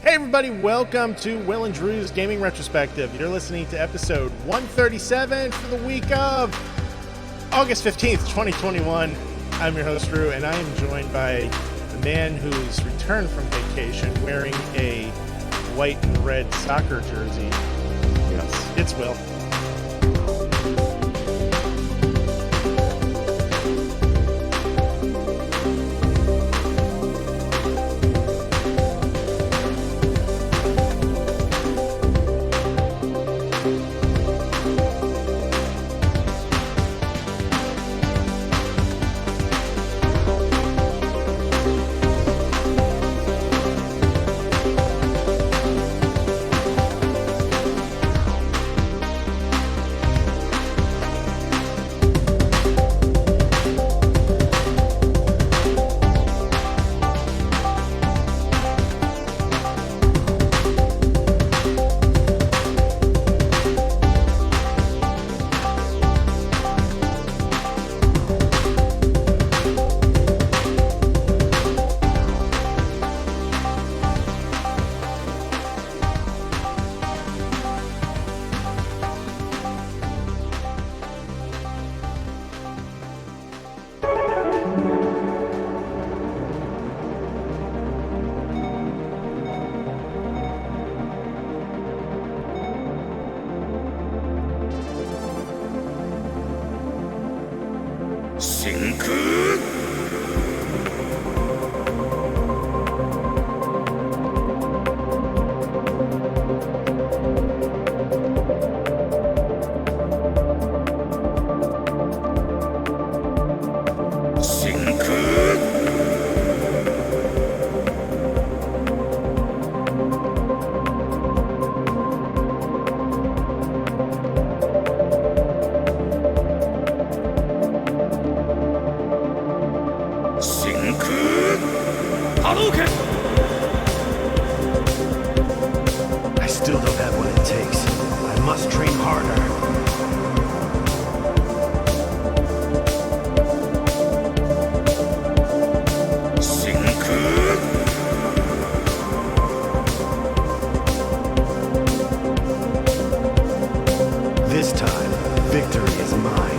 Hey everybody, welcome to Will and Drew's Gaming Retrospective. You're listening to episode 137 for the week of August 15th, 2021. I'm your host, Drew, and I am joined by the man who's returned from vacation wearing a white and red soccer jersey. Yes, it's Will. I still don't have what it takes. I must train harder. This time, victory is mine.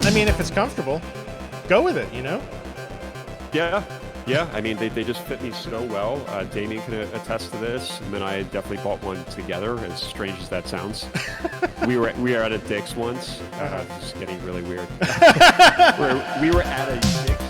I mean, if it's comfortable, go with it, you know? Yeah. I mean, they just fit me so well. Damien can attest to this. And then I definitely bought one together, as strange as that sounds. we were at a Dick's once. This is getting really weird. we were at a Dick's.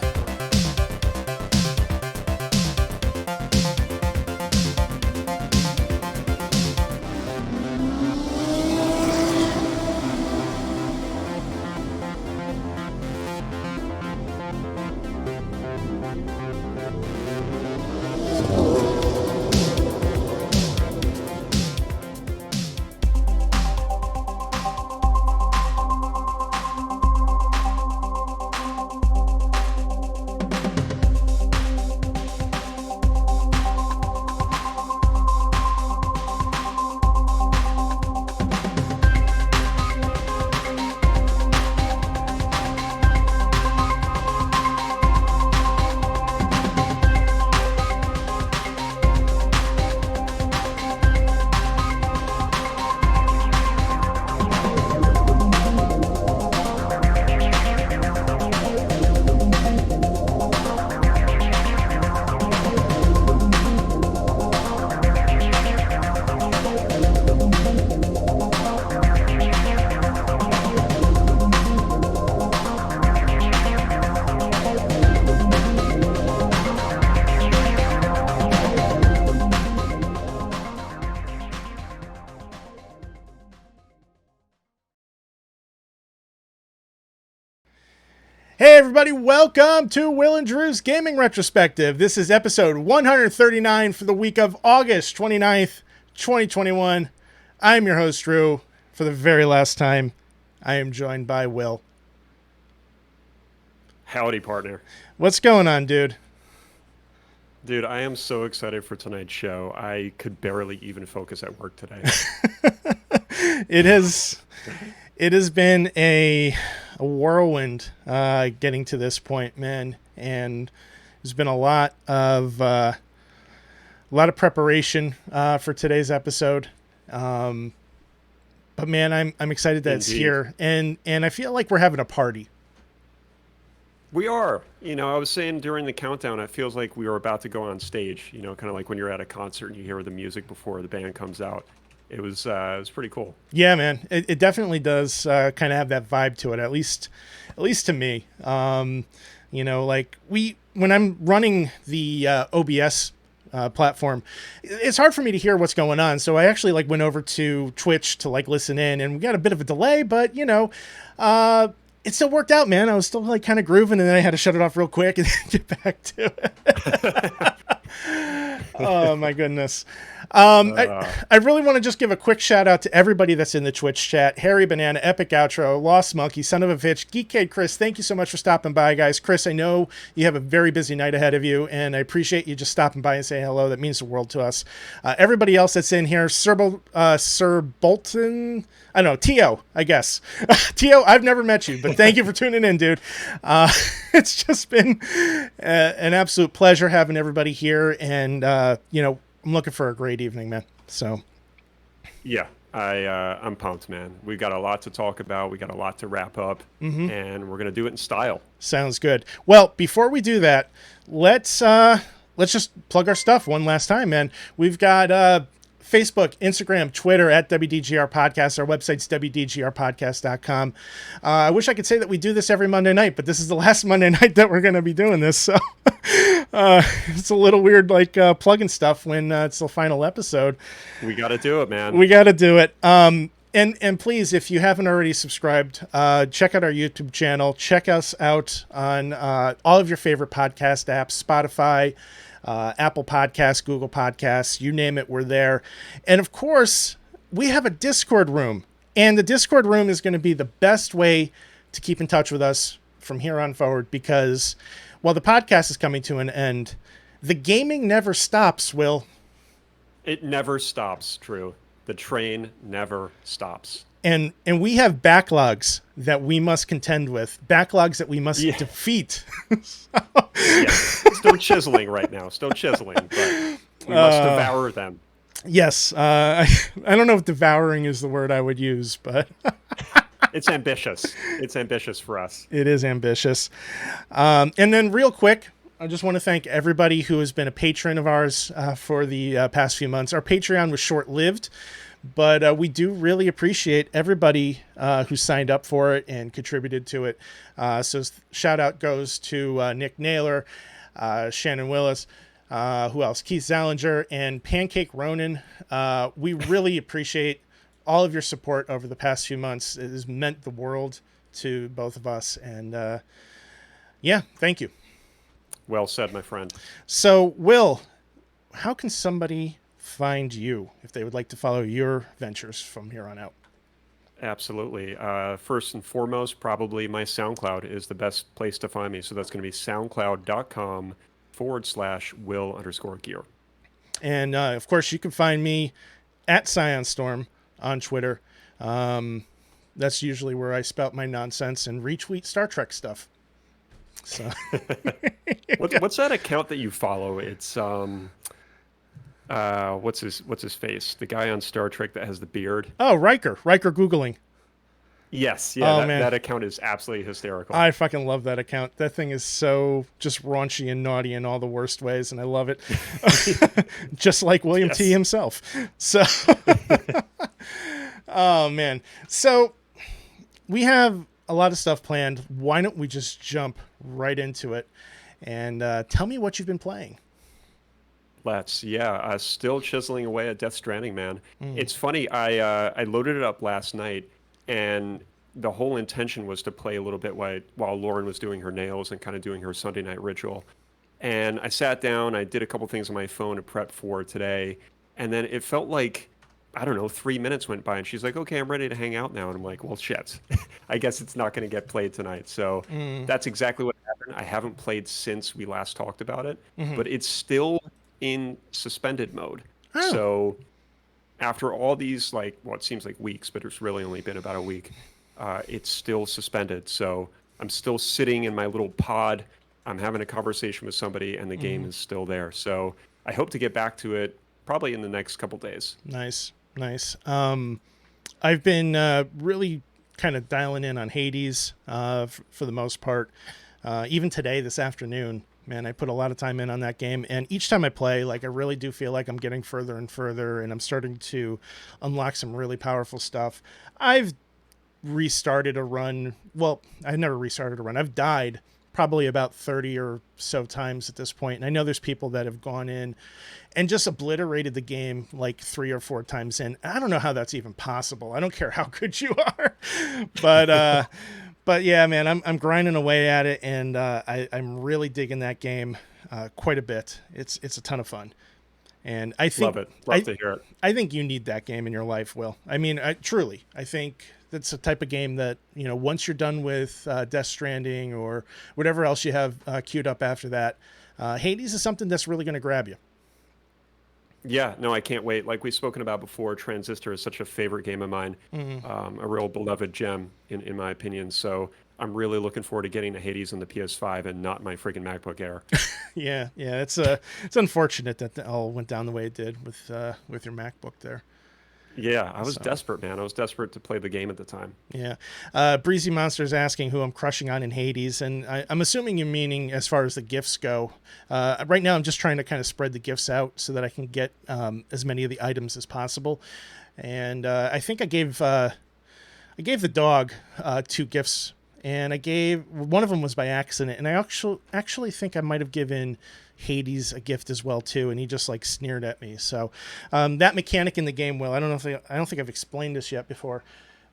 Hey everybody, welcome to Will and Drew's Gaming Retrospective. This is episode 139 for the week of August 29th, 2021. I'm your host, Drew. For the very last time, I am joined by Will. Howdy, partner. What's going on, dude? Dude, I am so excited for tonight's show. I could barely even focus at work today. It has been a whirlwind getting to this point, man, and there's been a lot of preparation for today's episode. But man, I'm excited that Indeed. It's here, and I feel like we're having a party. We are. You know, I was saying during the countdown, it feels like we were about to go on stage, you know, kind of like when you're at a concert and you hear the music before the band comes out. It was pretty cool. Yeah, man, it definitely does kind of have that vibe to it. At least to me. You know, like when I'm running the OBS platform, it's hard for me to hear what's going on. So I actually went over to Twitch to listen in, and we got a bit of a delay, but you know, it still worked out, man. I was still kind of grooving, and then I had to shut it off real quick and get back to it. Oh my goodness. I really want to just give a quick shout out to everybody that's in the Twitch chat. Harry Banana, Epic Outro, Lost Monkey, Son of a Bitch, Geekade Chris, thank you so much for stopping by, guys. Chris, I know you have a very busy night ahead of you, and I appreciate you just stopping by and saying hello. That means the world to us. Everybody else that's in here, Sir Bolton, I don't know, Tio, I guess. Tio, I've never met you, but thank you for tuning in, dude. It's just been an absolute pleasure having everybody here, and you know, I'm looking for a great evening, man. So, yeah, I'm pumped, man. We got a lot to talk about. We got a lot to wrap up, and we're gonna do it in style. Sounds good. Well, before we do that, let's just plug our stuff one last time, man. We've got Facebook, Instagram, Twitter at WDGR Podcast. Our website's WDGRpodcast.com. I wish I could say that we do this every Monday night, but this is the last Monday night that we're going to be doing this. So it's a little weird, plugging stuff when it's the final episode. We got to do it, man. We got to do it. And please, if you haven't already subscribed, check out our YouTube channel. Check us out on all of your favorite podcast apps, Spotify, Apple Podcasts, Google Podcasts, you name it, we're there. And of course, we have a Discord room. And the Discord room is going to be the best way to keep in touch with us from here on forward, because while the podcast is coming to an end, the gaming never stops, Will. It never stops, Drew. The train never stops. And we have backlogs that we must contend with, backlogs that we must defeat. Yes. Still chiseling right now, but we must devour them. Yes. I don't know if devouring is the word I would use, but It's ambitious. It's ambitious for us. It is ambitious. And then real quick, I just want to thank everybody who has been a patron of ours for the past few months. Our Patreon was short-lived, but we do really appreciate everybody who signed up for it and contributed to it. So shout out goes to Nick Naylor, Shannon Willis, who else? Keith Zallinger and Pancake Ronan. We really appreciate all of your support over the past few months. It has meant the world to both of us. And yeah, thank you. Well said, my friend. So, Will, how can somebody find you if they would like to follow your ventures from here on out? Absolutely. First and foremost, probably my SoundCloud is the best place to find me. So that's going to be soundcloud.com/Will_Gear. And of course, you can find me at ScionStorm on Twitter. That's usually where I spout my nonsense and retweet Star Trek stuff. So, what's that account that you follow? It's what's his face? The guy on Star Trek that has the beard. Oh, Riker Googling. Yes, yeah, Oh, man. That account is absolutely hysterical. I fucking love that account. That thing is so just raunchy and naughty in all the worst ways, and I love it. Just like William T. himself. So, oh man. So we have a lot of stuff planned. Why don't we just jump right into it and tell me what you've been playing? Still chiseling away at Death Stranding, man. It's funny, I loaded it up last night, and the whole intention was to play a little bit while Lauren was doing her nails and kind of doing her Sunday night ritual. And I sat down, I did a couple things on my phone to prep for today, and then it felt like, I don't know, 3 minutes went by, and she's like, okay, I'm ready to hang out now. And I'm like, well, shit, I guess it's not going to get played tonight. So that's exactly what happened. I haven't played since we last talked about it, but it's still in suspended mode. Oh. So after all these, like, well, it seems like weeks, but it's really only been about a week, it's still suspended. So I'm still sitting in my little pod. I'm having a conversation with somebody, and the game is still there. So I hope to get back to it probably in the next couple days. Nice. I've been really kind of dialing in on Hades for the most part. Even today, this afternoon, man, I put a lot of time in on that game. And each time I play, like, I really do feel like I'm getting further and further, and I'm starting to unlock some really powerful stuff. I've restarted a run. Well, I never restarted a run. I've died probably about 30 or so times at this point. And I know there's people that have gone in and just obliterated the game like 3 or 4 times in. I don't know how that's even possible. I don't care how good you are. But yeah, man, I'm grinding away at it, and I'm really digging that game quite a bit. It's a ton of fun. And I think Love to hear it. I think you need that game in your life, Will. I mean, truly, I think that's the type of game that, you know, once you're done with Death Stranding or whatever else you have queued up after that, Hades is something that's really going to grab you. Yeah, no, I can't wait. Like we've spoken about before, Transistor is such a favorite game of mine, a real beloved gem in my opinion. So I'm really looking forward to getting to Hades on the PS5 and not my freaking MacBook Air. Yeah, it's unfortunate that it all went down the way it did with your MacBook there. Yeah, I was desperate, man. I was desperate to play the game at the time. Yeah. Breezy Monster's asking who I'm crushing on in Hades, and I'm assuming you're meaning as far as the gifts go. Right now, I'm just trying to kind of spread the gifts out so that I can get as many of the items as possible. And I think I gave the dog 2 gifts, and one of them was by accident, and I actually think I might have given Hades a gift as well too, and he just like sneered at me. So that mechanic in the game, Will, I don't think I've explained this yet before,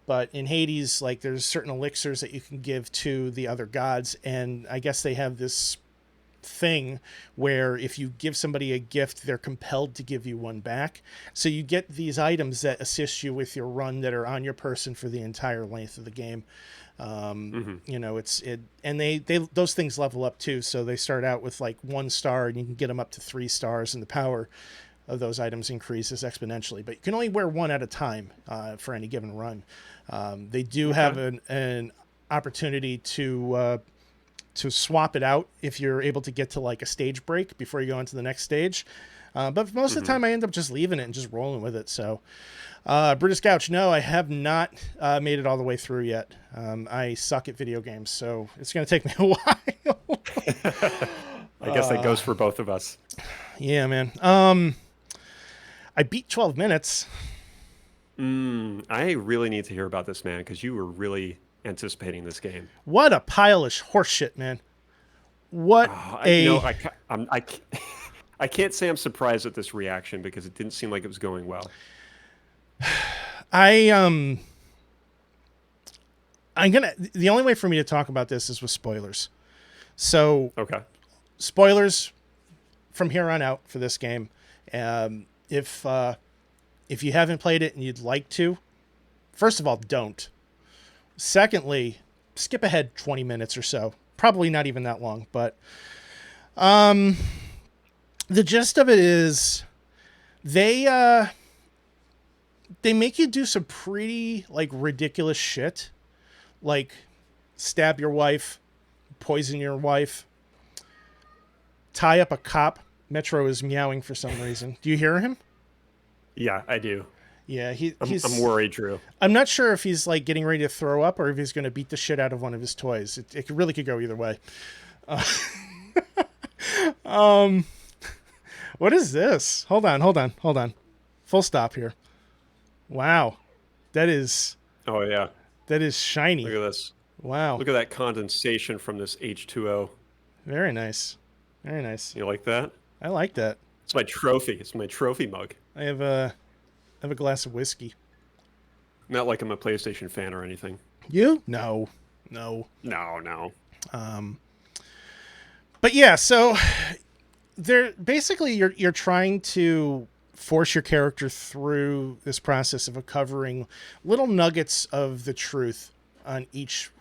but in Hades, like, there's certain elixirs that you can give to the other gods, and I guess they have this thing where if you give somebody a gift, they're compelled to give you one back. So you get these items that assist you with your run that are on your person for the entire length of the game. You know, and they those things level up too. So they start out with like 1 star, and you can get them up to 3 stars, and the power of those items increases exponentially. But you can only wear 1 at a time for any given run. They do have an opportunity to swap it out if you're able to get to like a stage break before you go into the next stage. But most of the time I end up just leaving it and just rolling with it. So, Brutus Couch, no, I have not made it all the way through yet. I suck at video games, so it's going to take me a while. I guess that goes for both of us. Yeah, man. I beat 12 minutes. I really need to hear about this, man, because you were really anticipating this game. What a pile of horseshit, man. What I can't say I'm surprised at this reaction because it didn't seem like it was going well. I'm gonna. The only way for me to talk about this is with spoilers. So, okay, spoilers from here on out for this game. If you haven't played it and you'd like to, first of all, don't. Secondly, skip ahead 20 minutes or so. Probably not even that long, but the gist of it is they make you do some pretty like ridiculous shit, like stab your wife, poison your wife, tie up a cop. Metro is meowing for some reason. Do you hear him? Yeah, I do. Yeah, I'm worried, Drew. I'm not sure if he's like getting ready to throw up or if he's going to beat the shit out of one of his toys. It really could go either way. What is this? Hold on. Full stop here. Wow. That is... Oh, yeah. That is shiny. Look at this. Wow. Look at that condensation from this H2O. Very nice. Very nice. You like that? I like that. It's my trophy. It's my trophy mug. I have a glass of whiskey. Not like I'm a PlayStation fan or anything. You? No. But yeah, so they're basically you're trying to force your character through this process of uncovering little nuggets of the truth on each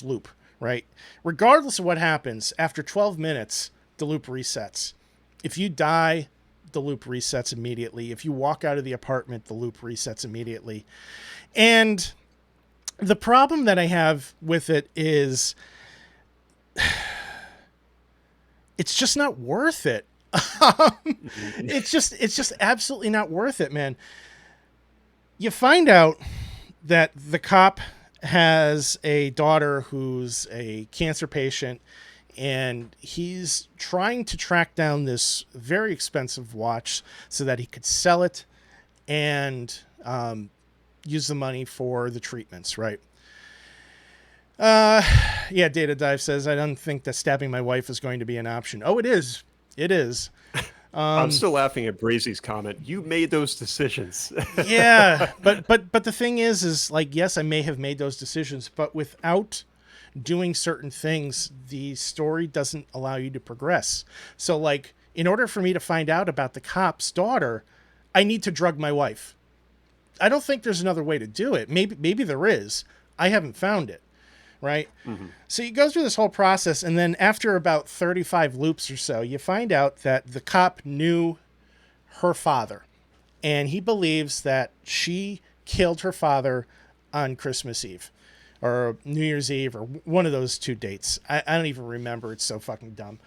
loop, right? Regardless of what happens, after 12 minutes, the loop resets. If you die, the loop resets immediately. If you walk out of the apartment, the loop resets immediately. And the problem that I have with it is it's just not worth it. It's just absolutely not worth it, man. You find out that the cop has a daughter who's a cancer patient, and he's trying to track down this very expensive watch so that he could sell it and use the money for the treatments, right? Yeah, Data Dive says, I don't think that stabbing my wife is going to be an option. Oh, it is. It is. I'm still laughing at Breezy's comment. You made those decisions. Yeah, but the thing is like, yes, I may have made those decisions, but without doing certain things, the story doesn't allow you to progress. So, like, in order for me to find out about the cop's daughter, I need to drug my wife. I don't think there's another way to do it. Maybe there is. I haven't found it. Right? Mm-hmm. So you go through this whole process, and then after about 35 loops or so, you find out that the cop knew her father, and he believes that she killed her father on Christmas Eve or New Year's Eve or one of those two dates. I don't even remember. It's so fucking dumb.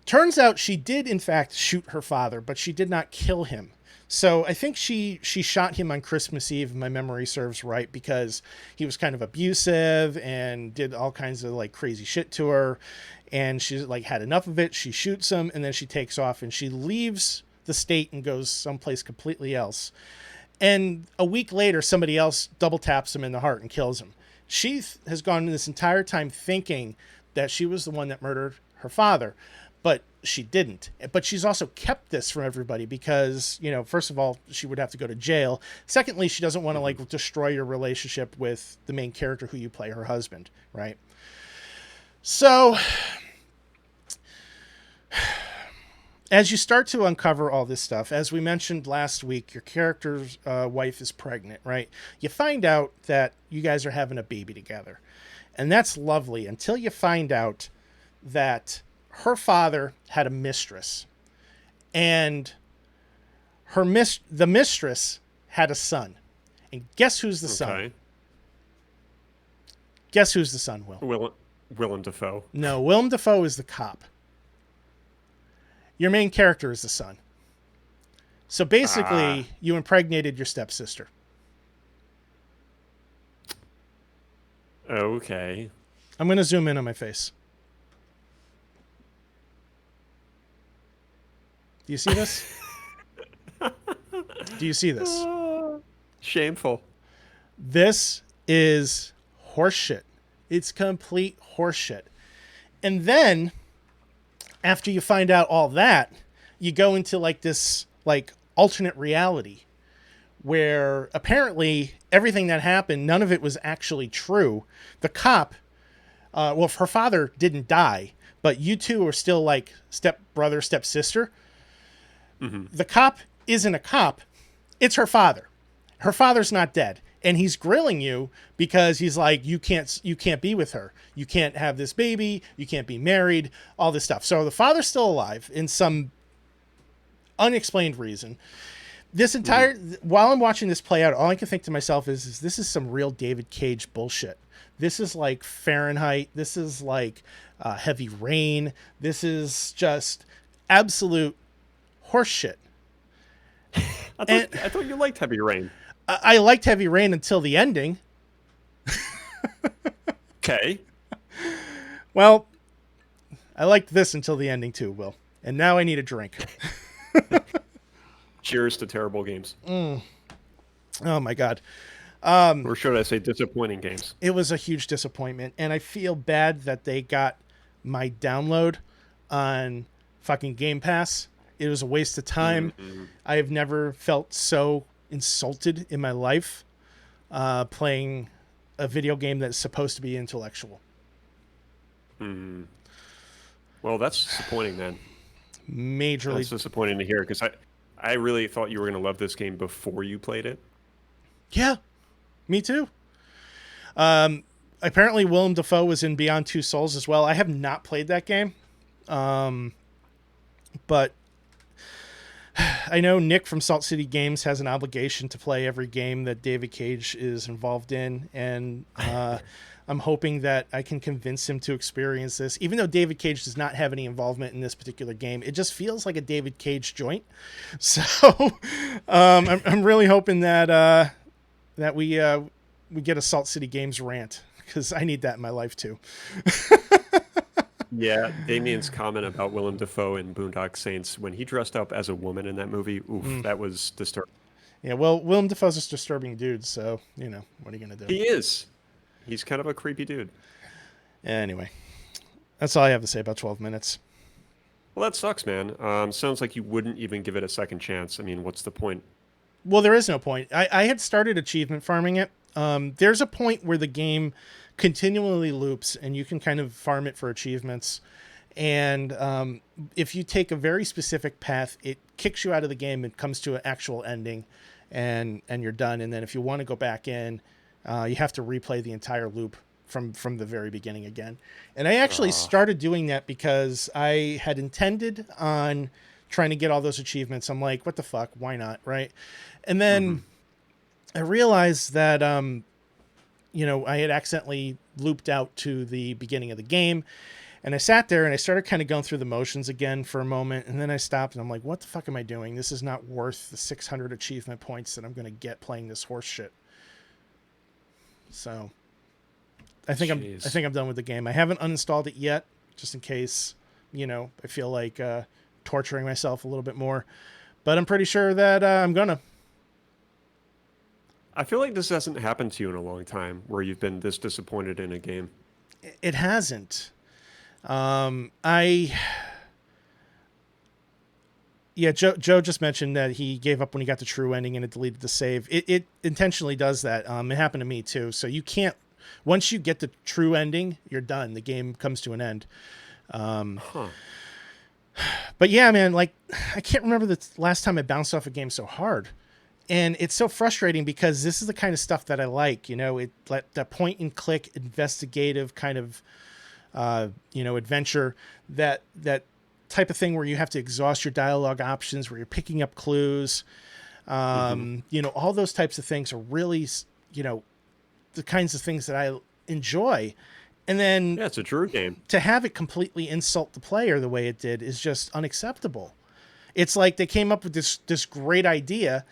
Turns out she did, in fact, shoot her father, but she did not kill him. So I think she shot him on Christmas Eve, if my memory serves right, because he was kind of abusive and did all kinds of like crazy shit to her. And she's like had enough of it. She shoots him, and then she takes off and she leaves the state and goes someplace completely else. And a week later, somebody else double taps him in the heart and kills him. She has gone this entire time thinking that she was the one that murdered her father. But she didn't. But she's also kept this from everybody because, you know, first of all, she would have to go to jail. Secondly, she doesn't want to like destroy your relationship with the main character who you play, her husband, right? So as you start to uncover all this stuff, as we mentioned last week, your character's wife is pregnant, right? You find out that you guys are having a baby together. And that's lovely until you find out that her father had a mistress, and the mistress had a son. And guess who's the son? Guess who's the son, Will? Willem Dafoe. No, Willem Dafoe is the cop. Your main character is the son. So basically, you impregnated your stepsister. Okay. I'm going to zoom in on my face. Do you see this? Do you see this? Shameful. This is horseshit. It's complete horseshit. And then, after you find out all that, you go into like this like alternate reality where apparently everything that happened, none of it was actually true. The cop, well, her father didn't die, but you two are still like stepbrother, stepsister. Mm-hmm. The cop isn't a cop. It's her father. Her father's not dead. And he's grilling you because he's like, you can't be with her. You can't have this baby. You can't be married, all this stuff. So the father's still alive in some unexplained reason. This entire, while I'm watching this play out, all I can think to myself is this is some real David Cage bullshit. This is like Fahrenheit. This is like Heavy Rain. This is just absolute horseshit. I thought you liked Heavy Rain. I liked Heavy Rain until the ending. Okay. Well, I liked this until the ending too, Will. And now I need a drink. Cheers to terrible games. Oh my God. Or should I say disappointing games? It was a huge disappointment. And I feel bad that they got my download on fucking Game Pass. It was a waste of time. Mm-hmm. I have never felt so insulted in my life playing a video game that's supposed to be intellectual. Well, that's disappointing then. Majorly. That's disappointing to hear because I really thought you were going to love this game before you played it. Yeah, me too. Apparently Willem Dafoe was in Beyond Two Souls as well. I have not played that game. But I know Nick from Salt City Games has an obligation to play every game that David Cage is involved in, and I'm hoping that I can convince him to experience this. Even though David Cage does not have any involvement in this particular game, it just feels like a David Cage joint. So I'm really hoping that we get a Salt City Games rant, because I need that in my life too. Yeah, Damien's comment about Willem Dafoe in Boondock Saints, when he dressed up as a woman in that movie, that was disturbing. Yeah, well, Willem Dafoe's a disturbing dude, so, you know, what are you going to do? He is. He's kind of a creepy dude. Anyway, that's all I have to say about 12 minutes. Well, that sucks, man. Sounds like you wouldn't even give it a second chance. I mean, what's the point? Well, there is no point. I had started achievement farming it. There's a point where the game continually loops and you can kind of farm it for achievements. And if you take a very specific path, it kicks you out of the game and comes to an actual ending, and you're done. And then if you want to go back in, you have to replay the entire loop from the very beginning again. And I actually started doing that because I had intended on trying to get all those achievements. I'm like, what the fuck? Why not? Right. And then I realized that, you know, I had accidentally looped out to the beginning of the game, and I sat there and I started kind of going through the motions again for a moment. And then I stopped and I'm like, what the fuck am I doing? This is not worth the 600 achievement points that I'm going to get playing this horse shit. So I think I'm done with the game. I haven't uninstalled it yet, just in case, you know, I feel like torturing myself a little bit more, but I'm pretty sure that I'm gonna. I feel like this hasn't happened to you in a long time, where you've been this disappointed in a game. It hasn't. Joe just mentioned that he gave up when he got the true ending and it deleted the save. It intentionally does that. It happened to me too. So you can't, once you get the true ending, you're done. The game comes to an end. But yeah, man, like, I can't remember the last time I bounced off a game so hard. And it's so frustrating because this is the kind of stuff that I like, you know, that point and click investigative kind of, you know, adventure, that type of thing where you have to exhaust your dialogue options, where you're picking up clues. You know, all those types of things are really, you know, the kinds of things that I enjoy. And then Yeah, it's a Drew game. to have it completely insult the player the way it did is just unacceptable. It's like they came up with this great idea,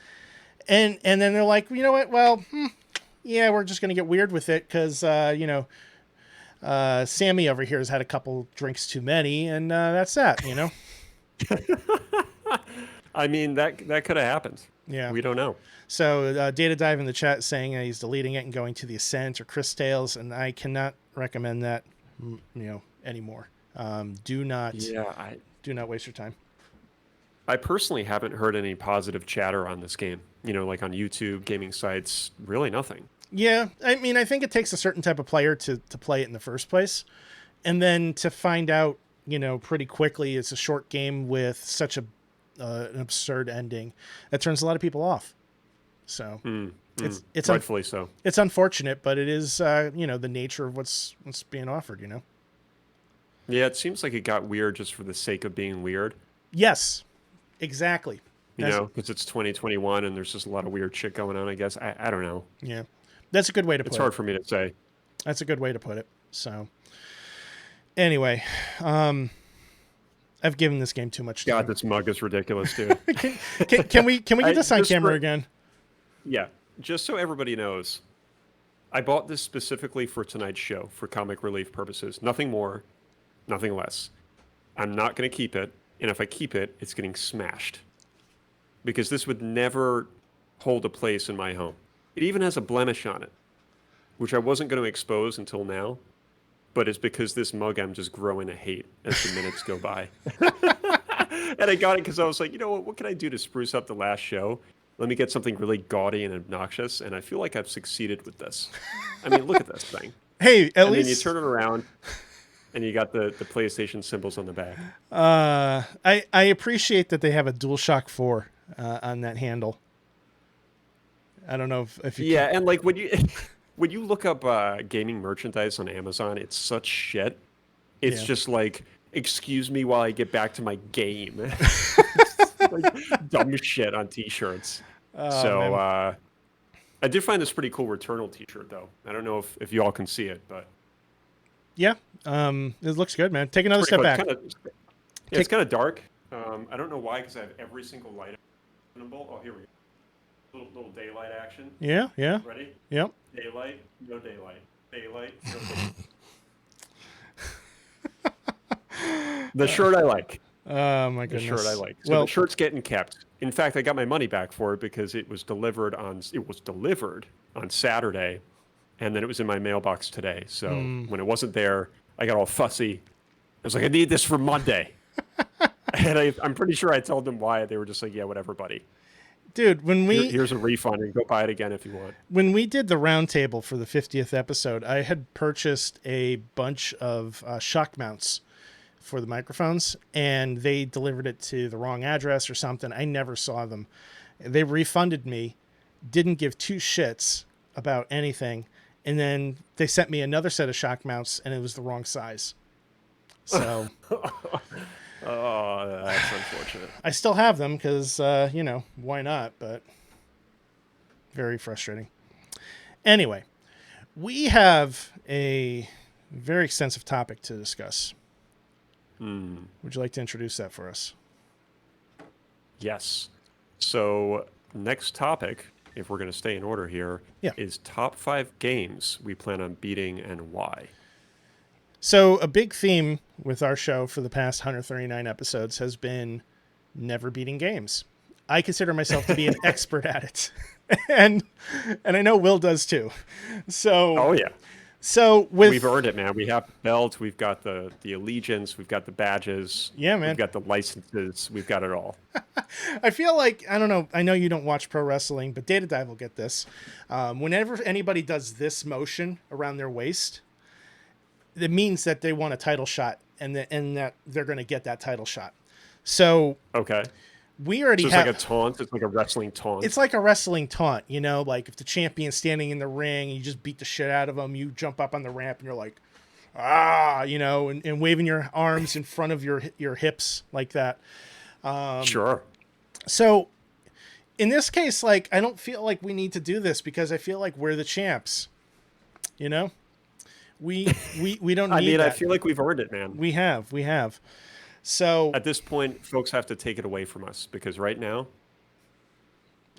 and then they're like, you know what? Well, yeah, we're just gonna get weird with it because Sammy over here has had a couple drinks too many, and that's that. I mean, that could have happened. Yeah, We don't know. So Data Dive in the chat saying he's deleting it and going to the Ascent or Chris Tales, and I cannot recommend that, anymore. Do not waste your time. I personally haven't heard any positive chatter on this game. Like on YouTube, gaming sites, really nothing. Yeah, I mean, I think it takes a certain type of player to play it in the first place, and then to find out, pretty quickly it's a short game with such an absurd ending that turns a lot of people off. So it's rightfully so. It's unfortunate, but it is the nature of what's being offered. Yeah, it seems like it got weird just for the sake of being weird. Yes, exactly. Because it's 2021 and there's just a lot of weird shit going on. I guess I don't know. Yeah, that's a good way to put it. It's hard for me to say. That's a good way to put it. So anyway, I've given this game too much time. God, this mug is ridiculous, dude. can we get this on camera again? Yeah, just so everybody knows, I bought this specifically for tonight's show for comic relief purposes. Nothing more, nothing less. I'm not going to keep it, and if I keep it, it's getting smashed. Because this would never hold a place in my home. It even has a blemish on it, which I wasn't going to expose until now, but it's because this mug I'm just growing to hate as the minutes go by. And I got it because I was like, what can I do to spruce up the last show? Let me get something really gaudy and obnoxious, and I feel like I've succeeded with this. I mean, look at this thing. Hey, at least... then you turn it around, and you got the PlayStation symbols on the back. I appreciate that they have a DualShock 4 on that handle. I don't know if you... Yeah, and like when you look up gaming merchandise on Amazon, it's such shit. It's just like, excuse me while I get back to my game. Like dumb shit on t-shirts. I did find this pretty cool Returnal t-shirt though. I don't know if you all can see it, but yeah, it looks good, man. Take another step back. It's kind of dark. I don't know why, because I have every single light available. Oh, here we go. Little daylight action. Yeah. Ready? Yep. Daylight, no daylight. Daylight, no daylight. The shirt I like. Oh my goodness. The shirt I like. So the shirt's getting kept. In fact, I got my money back for it because it was delivered on Saturday, and then it was in my mailbox today. So when it wasn't there, I got all fussy. I was like, I need this for Monday. And I'm pretty sure I told them why. They were just like, yeah, whatever, buddy. Dude, here's a refund and go buy it again if you want. When we did the roundtable for the 50th episode, I had purchased a bunch of shock mounts for the microphones, and they delivered it to the wrong address or something. I never saw them. They refunded me, didn't give two shits about anything, and then they sent me another set of shock mounts, and it was the wrong size. So... Oh, that's unfortunate. I still have them because, why not? But very frustrating. Anyway, we have a very extensive topic to discuss. Would you like to introduce that for us? Yes. So next topic, if we're going to stay in order here, is top 5 games we plan on beating and why. So a big theme with our show for the past 139 episodes has been never beating games. I consider myself to be an expert at it. and I know Will does too. So oh yeah. So we've earned it, man. We have the belt, we've got the allegiance, we've got the badges. Yeah, man. We've got the licenses, we've got it all. I feel like, I don't know, I know you don't watch pro wrestling, but Data Dive will get this. Whenever anybody does this motion around their waist, it means that they want a title shot and that they're going to get that title shot. So okay, we already it's have like a taunt. It's like a wrestling taunt. It's like a wrestling taunt, like if the champion's standing in the ring, you just beat the shit out of them. You jump up on the ramp and you're like, and waving your arms in front of your hips like that. Sure. So in this case, like, I don't feel like we need to do this because I feel like we're the champs, We don't I need mean, I that. feel like we've earned it, man. We have. So At this point, folks have to take it away from us because right now,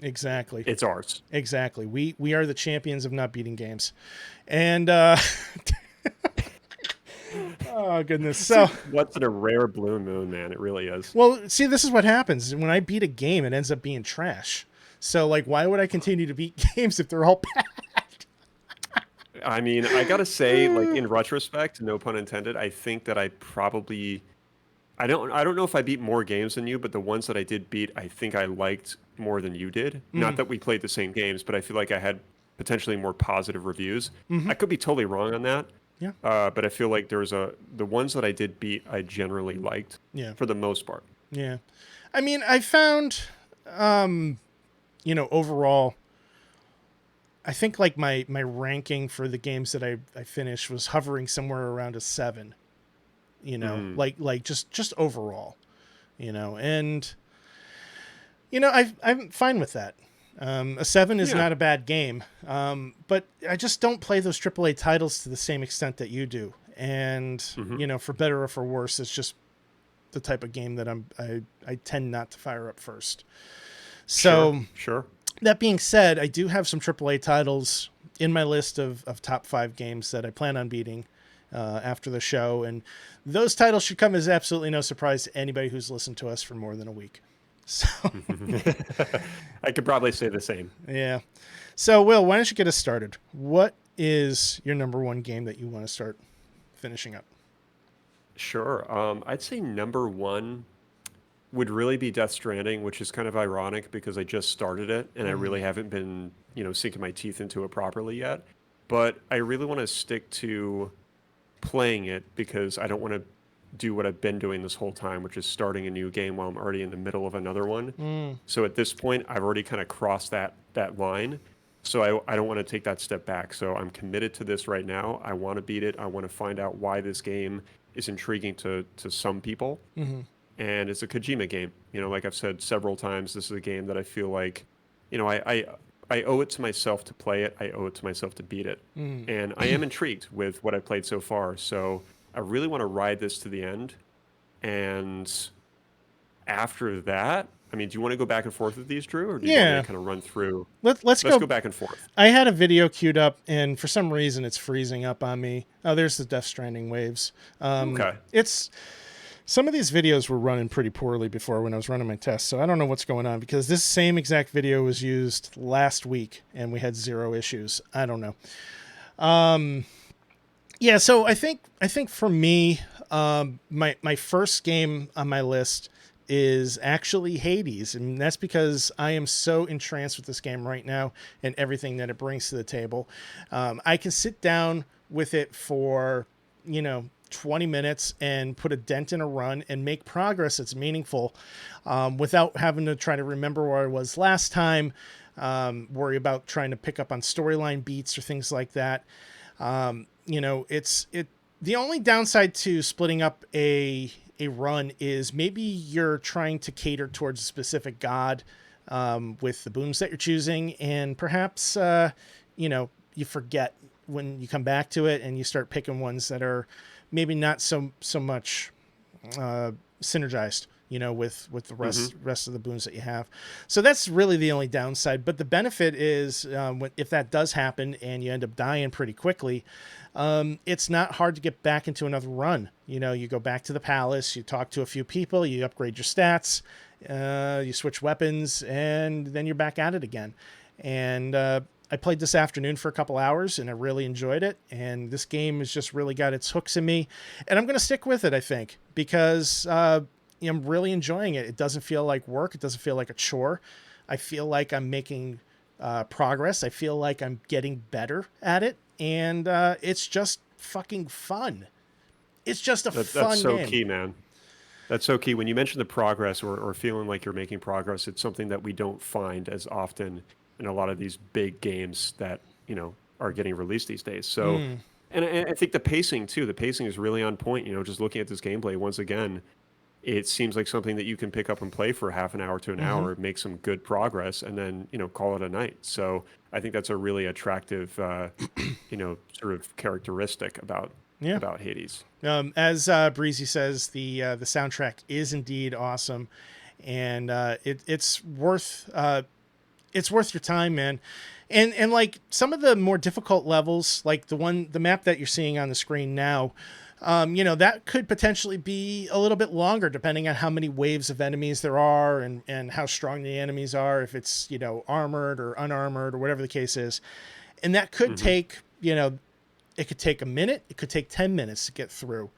exactly. it's ours. Exactly. We are the champions of not beating games. And oh goodness. It's So like once in a rare blue moon, man. It really is. well, see, this is what happens. When I beat a game, it ends up being trash. So like why would I continue to beat games if they're all bad? I mean, I gotta say, like in retrospect, no pun intended, I think that I don't know if I beat more games than you, but the ones that I did beat, I think I liked more than you did. Not that we played the same games, but I feel like I had potentially more positive reviews. I could be totally wrong on that. Yeah. But I feel like the ones that I did beat, I generally liked Yeah. for the most part. Yeah. I mean, I found overall I think like my ranking for the games that I finished was hovering somewhere around a 7. Like just overall, and I'm fine with that. A 7 is Yeah. not a bad game, but I just don't play those AAA titles to the same extent that you do. And for better or for worse, it's just the type of game that I tend not to fire up first. So Sure. that being said, I do have some AAA titles in my list of top 5 games that I plan on beating after the show. And those titles should come as absolutely no surprise to anybody who's listened to us for more than a week. So, I could probably say the same. yeah. So, Will, why don't you get us started? What is your number one game that you want to start finishing up? Sure. I'd say number one would really be Death Stranding, which is kind of ironic because I just started it and I really haven't been, sinking my teeth into it properly yet. But I really want to stick to playing it because I don't want to do what I've been doing this whole time, which is starting a new game while I'm already in the middle of another one. So at this point, I've already kind of crossed that line. So I don't want to take that step back. So I'm committed to this right now. I want to beat it. I want to find out why this game is intriguing to some people. And it's a Kojima game. Like I've said several times, this is a game that I feel like, I owe it to myself to play it. I owe it to myself to beat it. And I am intrigued with what I've played so far. So I really want to ride this to the end. And after that, I mean, do you want to go back and forth with these, Drew? Or do you want me to kind of run through? Let's go back and forth. I had a video queued up, and for some reason it's freezing up on me. Oh, there's the Death Stranding waves. Okay. Some of these videos were running pretty poorly before when I was running my tests, so I don't know what's going on because this same exact video was used last week and we had 0 issues. I don't know. Yeah, so I think for me, my first game on my list is actually Hades, and that's because I am so entranced with this game right now and everything that it brings to the table. I can sit down with it for 20 minutes and put a dent in a run and make progress that's meaningful without having to try to remember where I was last time, worry about trying to pick up on storyline beats or things like that. The only downside to splitting up a run is maybe you're trying to cater towards a specific god with the booms that you're choosing, and perhaps you forget when you come back to it and you start picking ones that are maybe not so much synergized, with the rest of the boons that you have. So that's really the only downside. But the benefit is if that does happen and you end up dying pretty quickly, it's not hard to get back into another run. You go back to the palace, you talk to a few people, you upgrade your stats, you switch weapons, and then you're back at it again. And I played this afternoon for a couple hours and I really enjoyed it. And this game has just really got its hooks in me. And I'm going to stick with it, I think, because I'm really enjoying it. It doesn't feel like work. It doesn't feel like a chore. I feel like I'm making progress. I feel like I'm getting better at it. And it's just fucking fun. It's just a fun That's so game. key, man. That's so key. When you mention the progress or feeling like you're making progress, it's something that we don't find as often in a lot of these big games that, are getting released these days. So, and I think the pacing too, the pacing is really on point, just looking at this gameplay once again, it seems like something that you can pick up and play for half an hour to an hour, make some good progress, and then, call it a night. So I think that's a really attractive, sort of characteristic Yeah. about Hades. As Breezy says, the soundtrack is indeed awesome, and it's worth your time, man. And like some of the more difficult levels, like the map that you're seeing on the screen now, that could potentially be a little bit longer depending on how many waves of enemies there are and how strong the enemies are, if it's, armored or unarmored or whatever the case is. And that could take, it could take a minute, it could take 10 minutes to get through.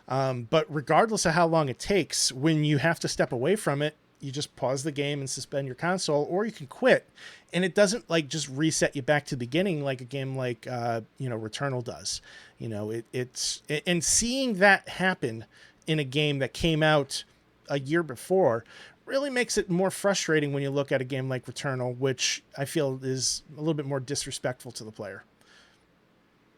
But regardless of how long it takes, when you have to step away from it, you just pause the game and suspend your console, or you can quit, and it doesn't like just reset you back to the beginning like a game like Returnal does. It's and seeing that happen in a game that came out a year before really makes it more frustrating when you look at a game like Returnal, which I feel is a little bit more disrespectful to the player.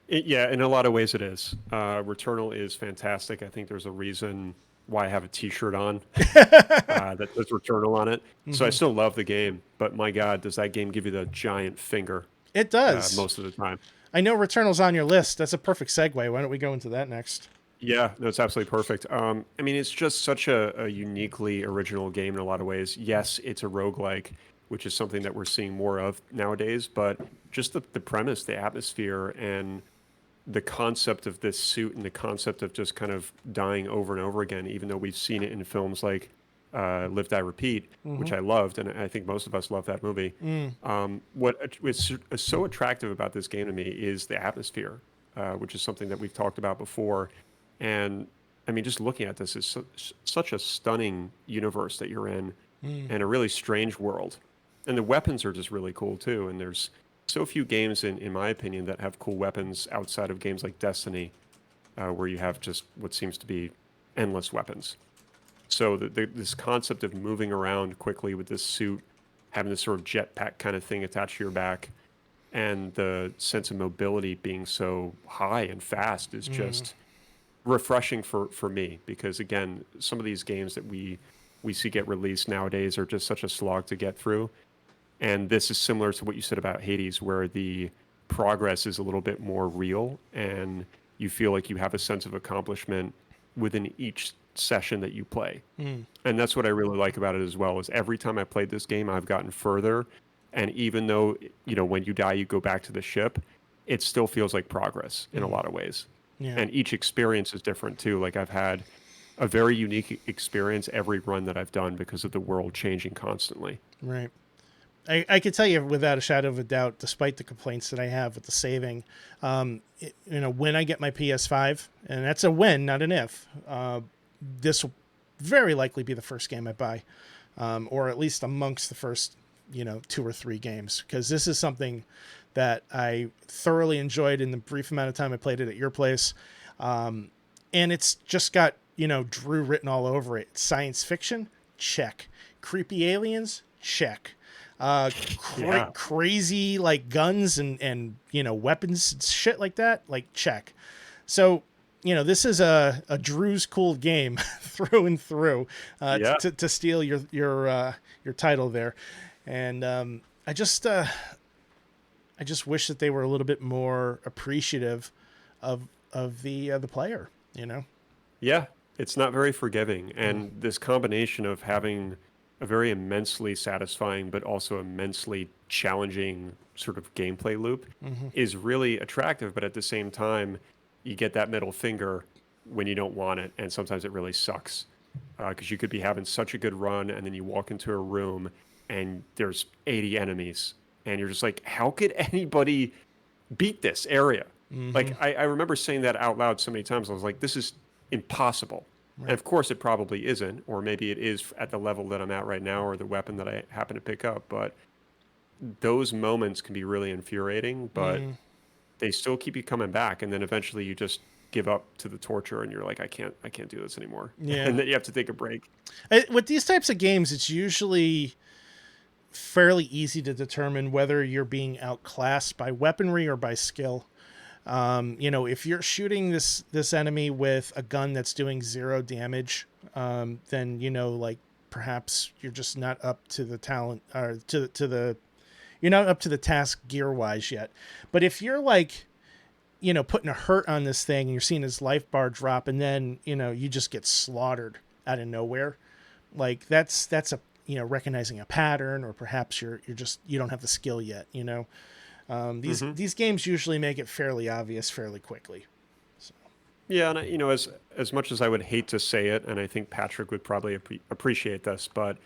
Yeah, in a lot of ways it is. Returnal is fantastic. I think there's a reason why I have a T-shirt on that says Returnal on it. So I still love the game, but my God, does that game give you the giant finger? It does. Most of the time. I know Returnal's on your list. That's a perfect segue. Why don't we go into that next? Yeah, no, it's absolutely perfect. It's just such a uniquely original game in a lot of ways. Yes, it's a roguelike, which is something that we're seeing more of nowadays, but just the premise, the atmosphere, and the concept of this suit and the concept of just kind of dying over and over again, even though we've seen it in films like Live, Die, Repeat, which I loved, and I think most of us love that movie. What is so attractive about this game to me is the atmosphere, which is something that we've talked about before. And just looking at this is such a stunning universe that you're in, and a really strange world. And the weapons are just really cool too. And there's so few games, in my opinion, that have cool weapons outside of games like Destiny, where you have just what seems to be endless weapons. So this concept of moving around quickly with this suit, having this sort of jetpack kind of thing attached to your back, and the sense of mobility being so high and fast is just refreshing for me. Because again, some of these games that we see get released nowadays are just such a slog to get through. And this is similar to what you said about Hades, where the progress is a little bit more real and you feel like you have a sense of accomplishment within each session that you play. And that's what I really like about it as well, is every time I played this game, I've gotten further. And even though, when you die, you go back to the ship, it still feels like progress in a lot of ways. Yeah. And each experience is different too. Like I've had a very unique experience every run that I've done because of the world changing constantly. Right. I can tell you without a shadow of a doubt, despite the complaints that I have with the saving, when I get my PS5, and that's a when, not an if, this will very likely be the first game I buy, or at least amongst the first, 2 or 3 games, because this is something that I thoroughly enjoyed in the brief amount of time I played it at your place. And it's just got, Drew written all over it. Science fiction? Check. Creepy aliens? Check. Crazy like guns and weapons and shit like that, like check. So this is a Drew's cool game through and through, to steal your title there. And I just wish that they were a little bit more appreciative of the player. Yeah, it's not very forgiving, and this combination of having a very immensely satisfying but also immensely challenging sort of gameplay loop is really attractive. But at the same time, you get that middle finger when you don't want it, and sometimes it really sucks, because you could be having such a good run and then you walk into a room and there's 80 enemies and you're just like, how could anybody beat this area? Like I remember saying that out loud so many times. I was like, this is impossible. Right. And of course, it probably isn't, or maybe it is at the level that I'm at right now, or the weapon that I happen to pick up. But those moments can be really infuriating, but they still keep you coming back. And then eventually you just give up to the torture and you're like, I can't do this anymore. Yeah. And then you have to take a break. With these types of games, it's usually fairly easy to determine whether you're being outclassed by weaponry or by skill. If you're shooting this enemy with a gun that's doing 0 damage, then like perhaps you're just not up to the talent or to the you're not up to the task gear wise yet. But if you're like putting a hurt on this thing and you're seeing his life bar drop and then you just get slaughtered out of nowhere, like that's a recognizing a pattern, or perhaps you don't have the skill yet. These games usually make it fairly obvious fairly quickly. So. Yeah, and as much as I would hate to say it, and I think Patrick would probably appreciate this, but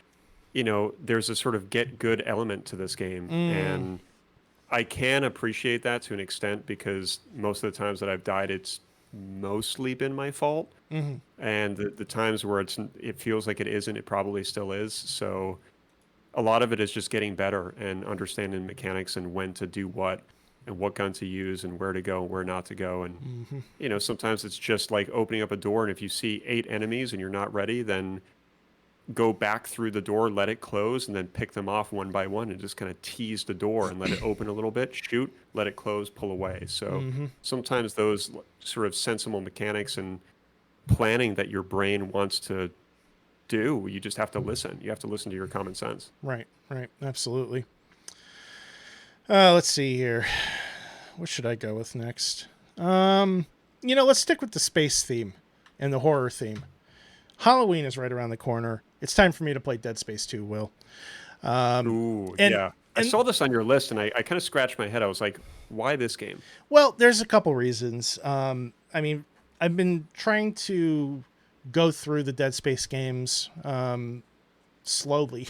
there's a sort of get good element to this game, and I can appreciate that to an extent because most of the times that I've died, it's mostly been my fault, and the times where it feels like it isn't, it probably still is. So a lot of it is just getting better and understanding mechanics and when to do what and what gun to use and where to go and where not to go. And, sometimes it's just like opening up a door, and if you see 8 enemies and you're not ready, then go back through the door, let it close, and then pick them off one by one and just kind of tease the door and let it open a little bit, shoot, let it close, pull away. So sometimes those sort of sensible mechanics and planning that your brain wants to do, you just have to listen. You have to listen to your common sense. Right. Absolutely. Let's see here. What should I go with next? Let's stick with the space theme and the horror theme. Halloween is right around the corner. It's time for me to play Dead Space 2, Will. Yeah. I saw this on your list, and I kind of scratched my head. I was like, why this game? Well, there's a couple reasons. I've been trying to go through the Dead Space games slowly.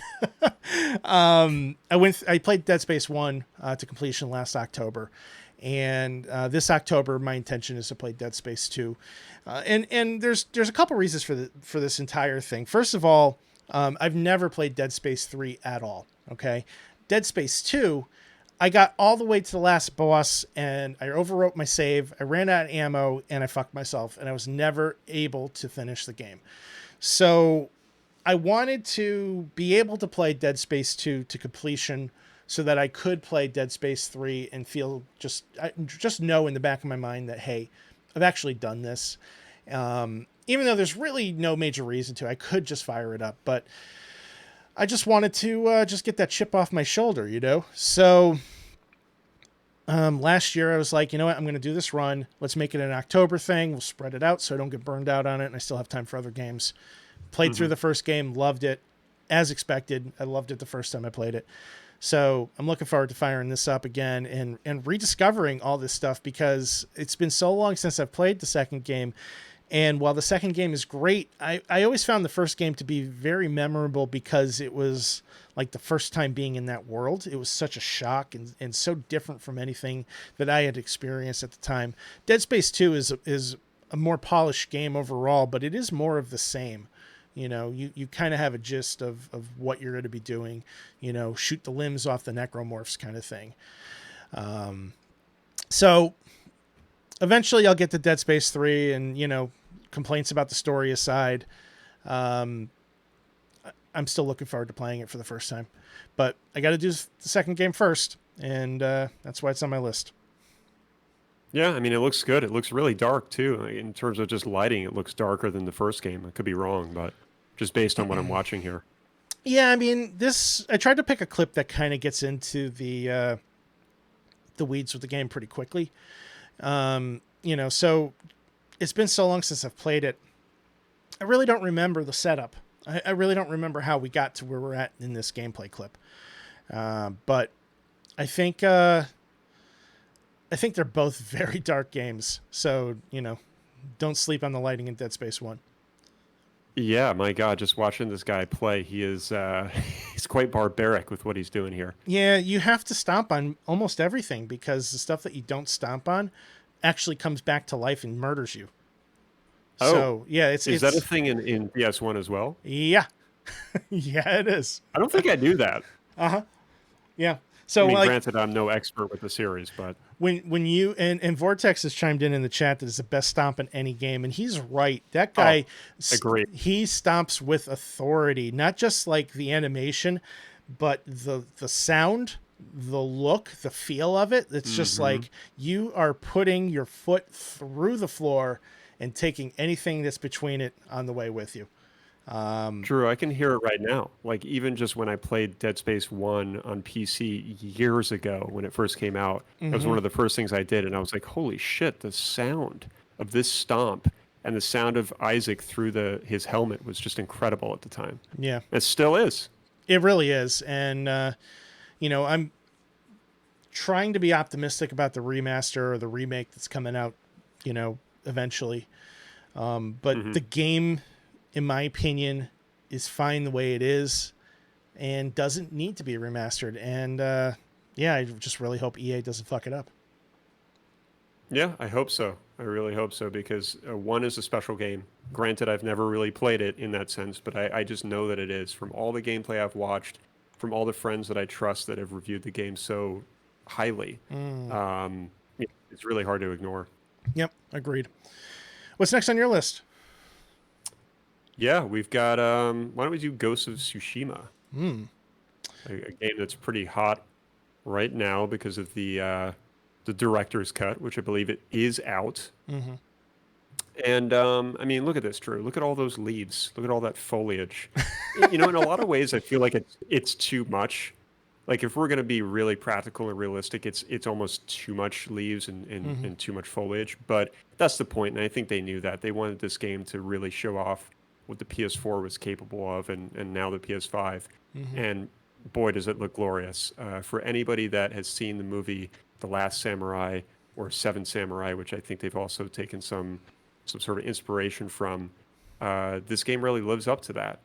I played Dead Space 1 to completion last October. And this October, my intention is to play Dead Space 2. And there's a couple reasons for this entire thing. First of all, I've never played Dead Space 3 at all. Okay, Dead Space 2, I got all the way to the last boss, and I overwrote my save. I ran out of ammo, and I fucked myself, and I was never able to finish the game. So I wanted to be able to play Dead Space 2 to completion, so that I could play Dead Space 3 and feel just know in the back of my mind that, hey, I've actually done this. Even though there's really no major reason to, I could just fire it up, but I just wanted to just get that chip off my shoulder, So last year I was like, you know what, I'm going to do this run. Let's make it an October thing. We'll spread it out so I don't get burned out on it, and I still have time for other games. Played through the first game, loved it, as expected. I loved it the first time I played it. So I'm looking forward to firing this up again and rediscovering all this stuff, because it's been so long since I've played the second game. And while the second game is great, I always found the first game to be very memorable because it was like the first time being in that world. It was such a shock and so different from anything that I had experienced at the time. Dead Space 2 is a more polished game overall, but it is more of the same. You kind of have a gist of what you're going to be doing, shoot the limbs off the necromorphs kind of thing. So eventually I'll get to Dead Space 3 and, complaints about the story aside. I'm still looking forward to playing it for the first time, but I got to do the second game first. And that's why it's on my list. Yeah, it looks good. It looks really dark, too. In terms of just lighting, it looks darker than the first game. I could be wrong, but just based on what I'm watching here. Yeah, I tried to pick a clip that kind of gets into the weeds with the game pretty quickly. So it's been so long since I've played it. I really don't remember the setup. I really don't remember how we got to where we're at in this gameplay clip. But I think they're both very dark games. So, don't sleep on the lighting in Dead Space 1. Yeah, my God, just watching this guy play, he is he's quite barbaric with what he's doing here. Yeah, you have to stomp on almost everything, because the stuff that you don't stomp on actually comes back to life and murders you. Oh, so, yeah, is that a thing in PS1 as well? Yeah. Yeah, it is. I don't think I knew that. Uh-huh. Yeah. So, granted, I'm no expert with the series, but when you and Vortex has chimed in the chat that it's the best stomp in any game, and he's right. That guy, agreed. He stomps with authority, not just like the animation, but the sound the look, the feel of it. It's just like you are putting your foot through the floor and taking anything that's between it on the way with you. True, I can hear it right now. Like even just when I played Dead Space 1 on PC years ago when it first came out, that was one of the first things I did, and I was like, holy shit, the sound of this stomp and the sound of Isaac through his helmet was just incredible at the time. Yeah, It still is. it really is. And, I'm trying to be optimistic about the remaster or the remake that's coming out, eventually. But the game, in my opinion, is fine the way it is and doesn't need to be remastered. And I just really hope EA doesn't fuck it up. Yeah, I hope so. I really hope so because 1 is a special game. Granted, I've never really played it in that sense, but I just know that it is. From all the gameplay I've watched, from all the friends that I trust that have reviewed the game so highly, it's really hard to ignore. Yep, agreed. What's next on your list? Yeah, we've got, why don't we do Ghost of Tsushima? A game that's pretty hot right now because of the director's cut, which I believe it is out. And I mean, look at this, Drew. Look at all those leaves. Look at all that foliage. In a lot of ways, I feel like it's too much. Like if we're going to be really practical and realistic, it's almost too much leaves and too much foliage. But that's the point, and I think they knew that. They wanted this game to really show off what the PS4 was capable of, and now the PS5. And boy, does it look glorious. For anybody that has seen the movie The Last Samurai or Seven Samurai, which I think they've also taken some sort of inspiration from, this game really lives up to that.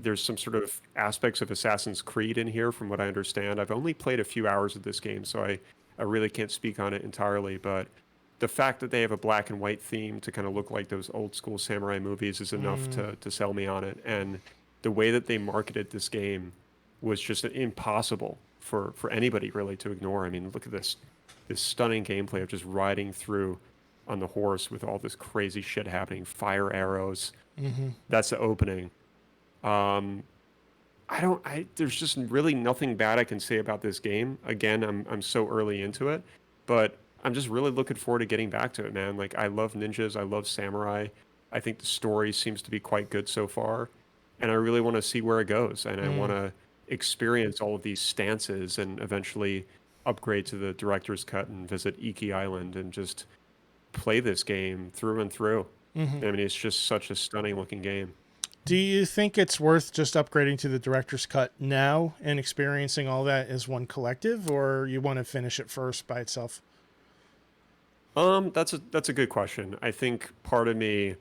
There's some sort of aspects of Assassin's Creed in here, from what I understand. I've only played a few hours of this game, so I really can't speak on it entirely, but the fact that they have a black and white theme to kind of look like those old school samurai movies is enough to sell me on it. And the way that they marketed this game was just impossible for anybody really to ignore. I mean, look at this stunning gameplay of just riding through on the horse with all this crazy shit happening, fire arrows. That's the opening. There's just really nothing bad I can say about this game. Again, I'm so early into it, but I'm just really looking forward to getting back to it, man. Like, I love ninjas, I love samurai. I think the story seems to be quite good so far, and I really want to see where it goes, and I want to experience all of these stances and eventually upgrade to the director's cut and visit Iki Island and just play this game through and through. I mean, it's just such a stunning looking game. Do you think it's worth just upgrading to the director's cut now and experiencing all that as one collective, or you want to finish it first by itself? That's a good question. I think part of me,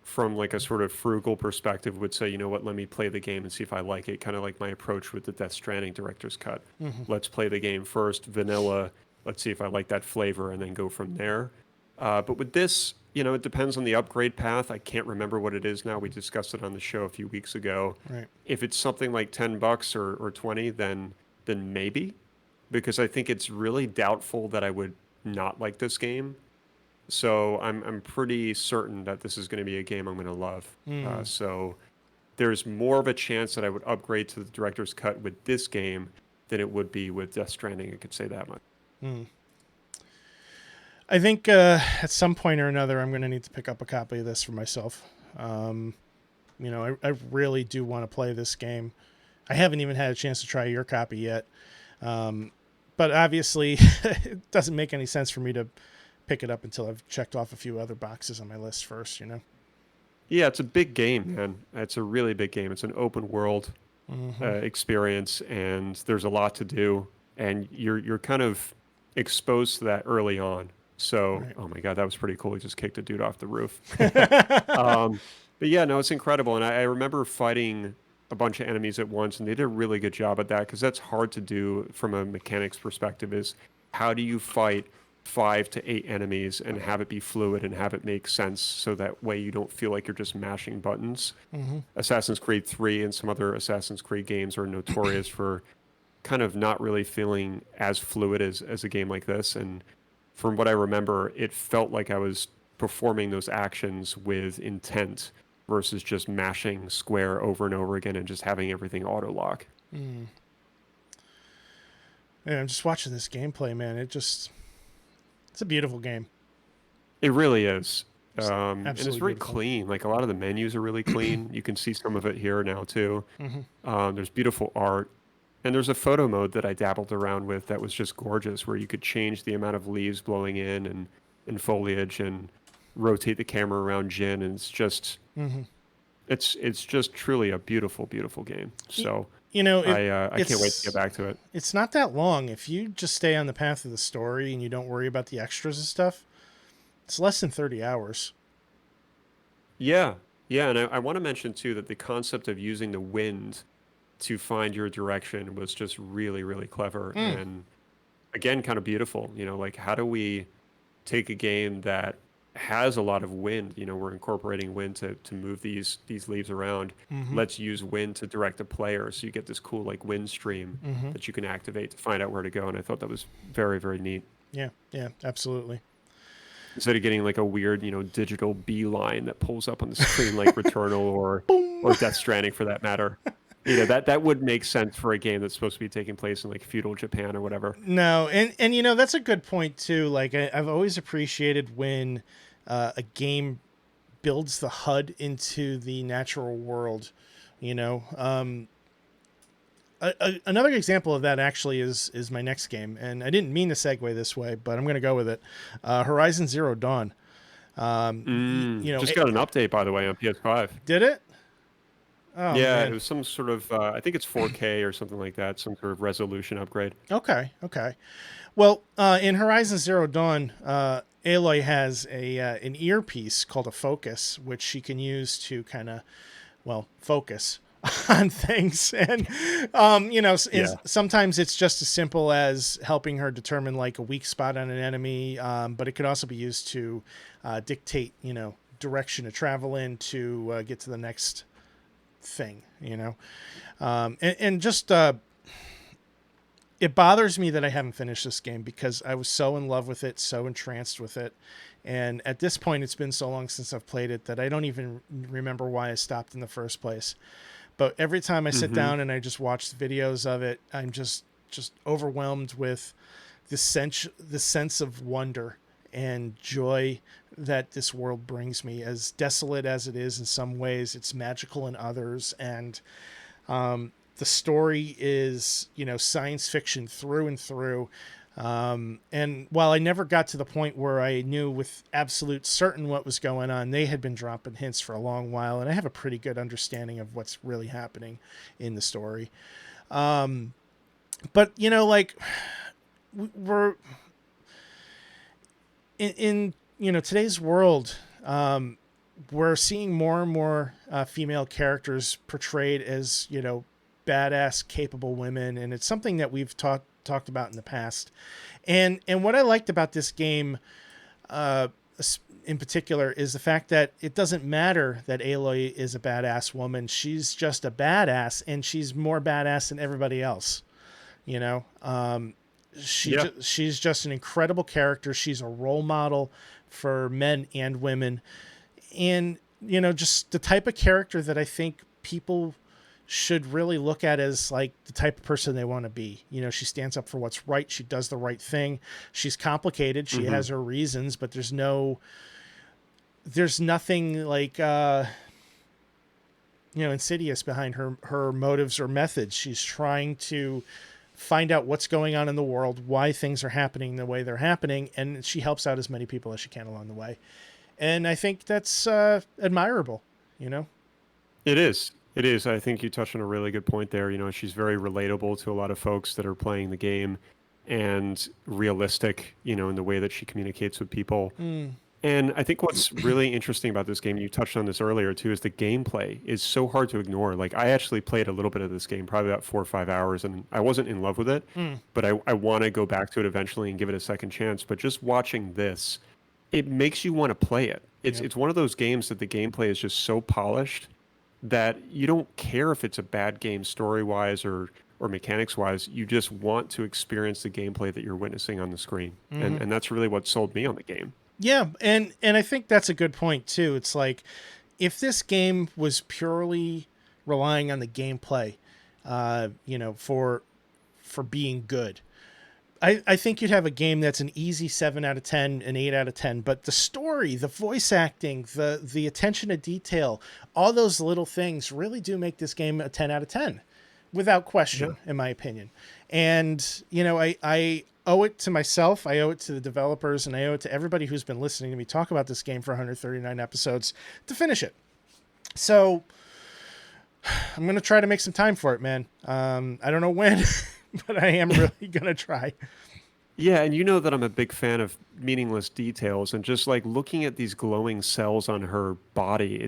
from like a sort of frugal perspective, would say, you know what, let me play the game and see if I like it. Kind of like my approach with the Death Stranding director's cut. Let's play the game first, vanilla. Let's see if I like that flavor, and then go from there. But with this, it depends on the upgrade path. I can't remember what it is now. We discussed it on the show a few weeks ago. Right. If it's something like $10 or 20, then maybe, because I think it's really doubtful that I would not like this game. So I'm pretty certain that this is going to be a game I'm going to love. So there's more of a chance that I would upgrade to the director's cut with this game than it would be with Death Stranding. I could say that much. I think at some point or another, I'm going to need to pick up a copy of this for myself. I really do want to play this game. I haven't even had a chance to try your copy yet. But obviously, it doesn't make any sense for me to pick it up until I've checked off a few other boxes on my list first, Yeah, it's a big game, man. It's a really big game. It's an open world experience, and there's a lot to do, and you're kind of exposed to that early on. So, right. Oh my God, that was pretty cool. He just kicked a dude off the roof. But yeah, no, it's incredible. And I remember fighting a bunch of enemies at once, and they did a really good job at that, because that's hard to do from a mechanics perspective. Is how do you fight 5 to 8 enemies and have it be fluid and have it make sense, so that way you don't feel like you're just mashing buttons. Assassin's Creed 3 and some other Assassin's Creed games are notorious for kind of not really feeling as fluid as a game like this. And from what I remember, it felt like I was performing those actions with intent versus just mashing square over and over again and just having everything auto lock. And I'm just watching this gameplay, man. It's a beautiful game. It really is. It's And it's absolutely very beautiful. clean. Like a lot of the menus are really clean. You can see some of it here now too. There's beautiful art. And there's a photo mode that I dabbled around with that was just gorgeous, where you could change the amount of leaves blowing in and foliage and rotate the camera around Jin. And it's just truly a beautiful, beautiful game. Y- So You know, I can't wait to get back to it. it's not that long. If you just stay on the path of the story and you don't worry about the extras and stuff, it's less than 30 hours. Yeah. Yeah. And I want to mention too that the concept of using the wind to find your direction was just really, really clever Mm. and again, kind of beautiful. Like how do we take a game that has a lot of wind? We're incorporating wind to move these leaves around. Let's use wind to direct the player, so you get this cool like wind stream that you can activate to find out where to go. And I thought that was very, very neat. Yeah, yeah, absolutely. Instead of getting like a weird, digital beeline that pulls up on the screen like Returnal or Death Stranding for that matter. That would make sense for a game that's supposed to be taking place in like feudal Japan or whatever. No, and that's a good point too. Like I've always appreciated when a game builds the HUD into the natural world. You know, another example of that actually is my next game, and I didn't mean to segue this way, but I'm going to go with it. Horizon Zero Dawn. Just got an update by the way on PS5. Did it? Oh Yeah, it man. was some sort of I think it's 4K or something like that, some sort of resolution upgrade. Okay. Okay. Well, in Horizon Zero Dawn, Aloy has an earpiece called a focus, which she can use to kind of, well, focus on things. And, Yeah. sometimes it's just as simple as helping her determine like a weak spot on an enemy, but it could also be used to dictate, direction to travel in to get to the next thing, and just it bothers me that I haven't finished this game because I was so in love with it, so entranced with it. And at this point, it's been so long since I've played it that I don't even remember why I stopped in the first place. But every time I sit down and I just watch the videos of it, I'm just overwhelmed with the sense of wonder and joy that this world brings me. As desolate as it is in some ways, it's magical in others. And the story is, science fiction through and through. And while I never got to the point where I knew with absolute certain what was going on, they had been dropping hints for a long while, and I have a pretty good understanding of what's really happening in the story. But like we're in today's world, we're seeing more and more female characters portrayed as badass, capable women, and it's something that we've talked about in the past. And what I liked about this game, in particular, is the fact that it doesn't matter that Aloy is a badass woman. She's just a badass, and she's more badass than everybody else. She's just an incredible character. She's a role model for men and women, and just the type of character that I think people should really look at as like the type of person they want to be. She stands up for what's right. She does the right thing. She's complicated. She has her reasons, but there's nothing like, insidious behind her motives or methods. She's trying to find out what's going on in the world, why things are happening the way they're happening, and she helps out as many people as she can along the way. And I think that's admirable, It is. It is. I think you touched on a really good point there. She's very relatable to a lot of folks that are playing the game and realistic, in the way that she communicates with people. And I think what's really interesting about this game, you touched on this earlier too, is the gameplay is so hard to ignore. Like I actually played a little bit of this game, probably about 4 or 5 hours, and I wasn't in love with it, but I want to go back to it eventually and give it a second chance. But just watching this, it makes you want to play it. It's one of those games that the gameplay is just so polished that you don't care if it's a bad game story-wise or mechanics-wise. You just want to experience the gameplay that you're witnessing on the screen. And that's really what sold me on the game. Yeah, and I think that's a good point too. It's like if this game was purely relying on the gameplay, for being good, I think you'd have a game that's an easy 7 out of 10, an 8 out of 10, but the story, the voice acting, the attention to detail, all those little things really do make this game a 10 out of 10 without question, in my opinion. And, I owe it to myself, I owe it to the developers, and I owe it to everybody who's been listening to me talk about this game for 139 episodes to finish it. So I'm going to try to make some time for it, man. I don't know when, but I am really going to try. Yeah, and you know that I'm a big fan of meaningless details and just like looking at these glowing cells on her body.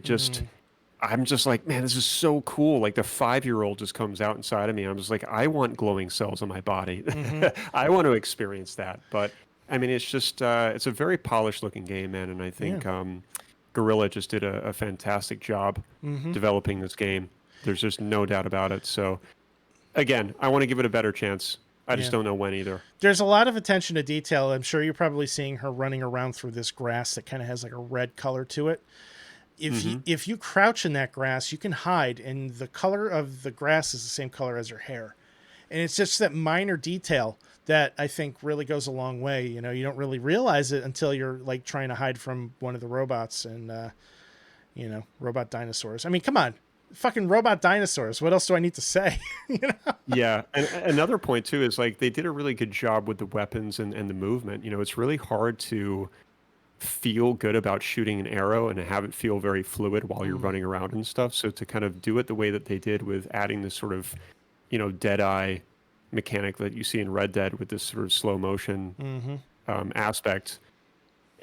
I'm just like, man, this is so cool. Like the 5-year-old just comes out inside of me. I'm just like, I want glowing cells on my body. I want to experience that. But I mean, it's just, it's a very polished looking game, man. And I think Guerrilla just did a fantastic job developing this game. There's just no doubt about it. So again, I want to give it a better chance. I just don't know when either. There's a lot of attention to detail. I'm sure you're probably seeing her running around through this grass that kind of has like a red color to it. If you crouch in that grass, you can hide, and the color of the grass is the same color as her hair. And it's just that minor detail that I think really goes a long way. You don't really realize it until you're like trying to hide from one of the robots and, robot dinosaurs. I mean, come on. Fucking robot dinosaurs. What else do I need to say? Yeah. And another point too is like they did a really good job with the weapons and the movement. It's really hard to feel good about shooting an arrow and have it feel very fluid while you're running around and stuff. So to kind of do it the way that they did with adding this sort of, dead eye mechanic that you see in Red Dead with this sort of slow motion aspect.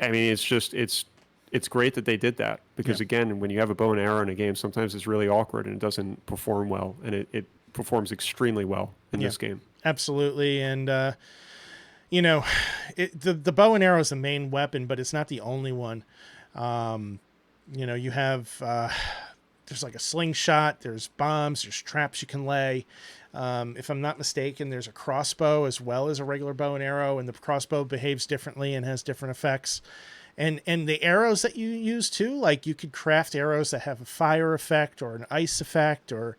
I mean, it's great that they did that because again, when you have a bow and arrow in a game, sometimes it's really awkward and it doesn't perform well, and it performs extremely well in this game. Absolutely. And, the bow and arrow is the main weapon, but it's not the only one. You have, there's like a slingshot, there's bombs, there's traps you can lay. If I'm not mistaken, there's a crossbow as well as a regular bow and arrow, and the crossbow behaves differently and has different effects. And the arrows that you use too, like you could craft arrows that have a fire effect or an ice effect or,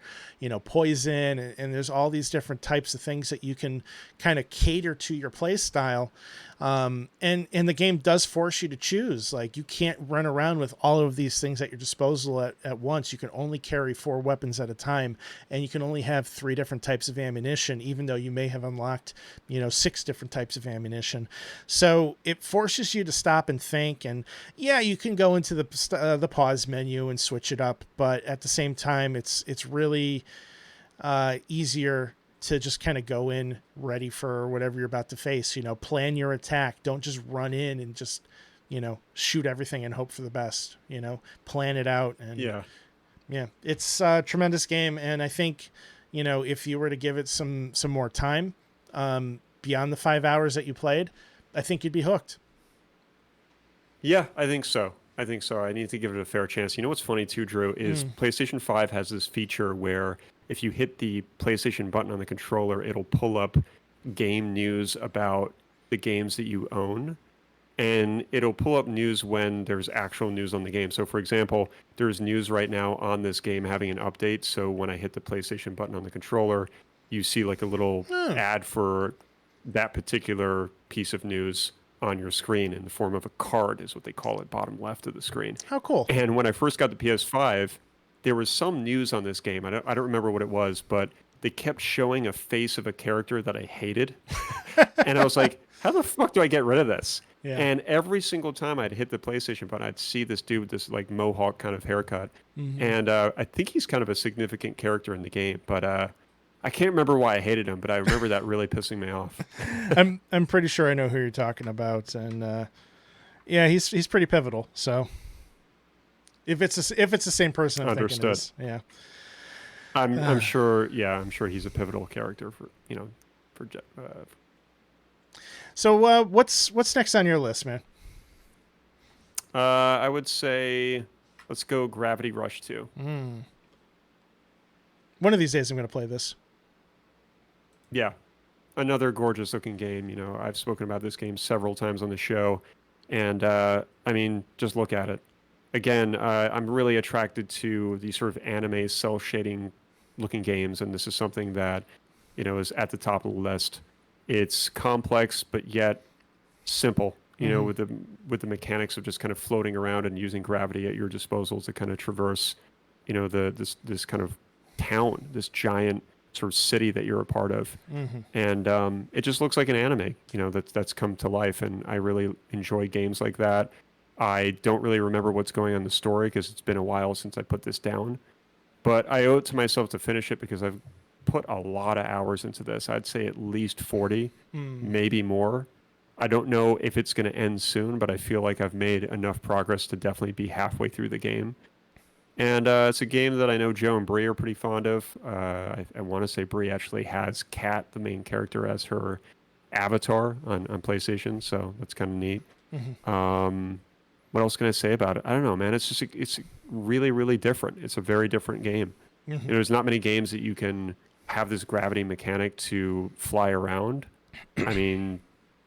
poison. And there's all these different types of things that you can kind of cater to your play style. And the game does force you to choose. Like you can't run around with all of these things at your disposal at once. You can only carry 4 weapons at a time, and you can only have 3 different types of ammunition, even though you may have unlocked, 6 different types of ammunition. So it forces you to stop and think. And yeah, you can go into the pause menu and switch it up, but at the same time, it's really easier to just kind of go in ready for whatever you're about to face. Plan your attack. Don't just run in and just shoot everything and hope for the best. Plan it out. And it's a tremendous game, and I think if you were to give it some more time beyond the 5 hours that you played, I think you'd be hooked. Yeah, I think so. I need to give it a fair chance. You know what's funny too, Drew, is PlayStation 5 has this feature where if you hit the PlayStation button on the controller, it'll pull up game news about the games that you own. And it'll pull up news when there's actual news on the game. So for example, there's news right now on this game having an update. So when I hit the PlayStation button on the controller, you see like a little ad for that particular piece of news on your screen in the form of a card, is what they call it, bottom left of the screen. How cool. And when I first got the PS5, there was some news on this game. I don't remember what it was, but they kept showing a face of a character that I hated. And I was like, how the fuck do I get rid of this? Yeah. And every single time I'd hit the PlayStation button, I'd see this dude with this like mohawk kind of haircut. And I think he's kind of a significant character in the game, but I can't remember why I hated him, but I remember that really pissing me off. I'm pretty sure I know who you're talking about, and he's pretty pivotal. So if it's the same person, I'm thinking it is. Yeah. I'm sure. Yeah, I'm sure he's a pivotal character for. So what's next on your list, man? I would say let's go Gravity Rush 2. One of these days I'm going to play this. Yeah, another gorgeous looking game. I've spoken about this game several times on the show, and I mean, just look at it. Again, I'm really attracted to these sort of anime cel shading looking games, and this is something that is at the top of the list. It's complex, but yet simple, you know, Mm-hmm. with the mechanics of just kind of floating around and using gravity at your disposal to kind of traverse, you know, this kind of town, this giant sort of city that you're a part of. Mm-hmm. And it just looks like an anime, you know, that's come to life. And I really enjoy games like that. I don't really remember what's going on in the story because it's been a while since I put this down. But I owe it to myself to finish it because I've put a lot of hours into this. I'd say at least 40, Mm. maybe more. I don't know if it's going to end soon, but I feel like I've made enough progress to definitely be halfway through the game. And it's a game that I know Joe and Bree are pretty fond of. I want to say Bree actually has Kat, the main character, as her avatar on PlayStation, so that's kind of neat. Mm-hmm. What else can I say about it? I don't know, man. It's really, really different. It's a very different game. Mm-hmm. You know, there's not many games that you can have this gravity mechanic to fly around. I mean,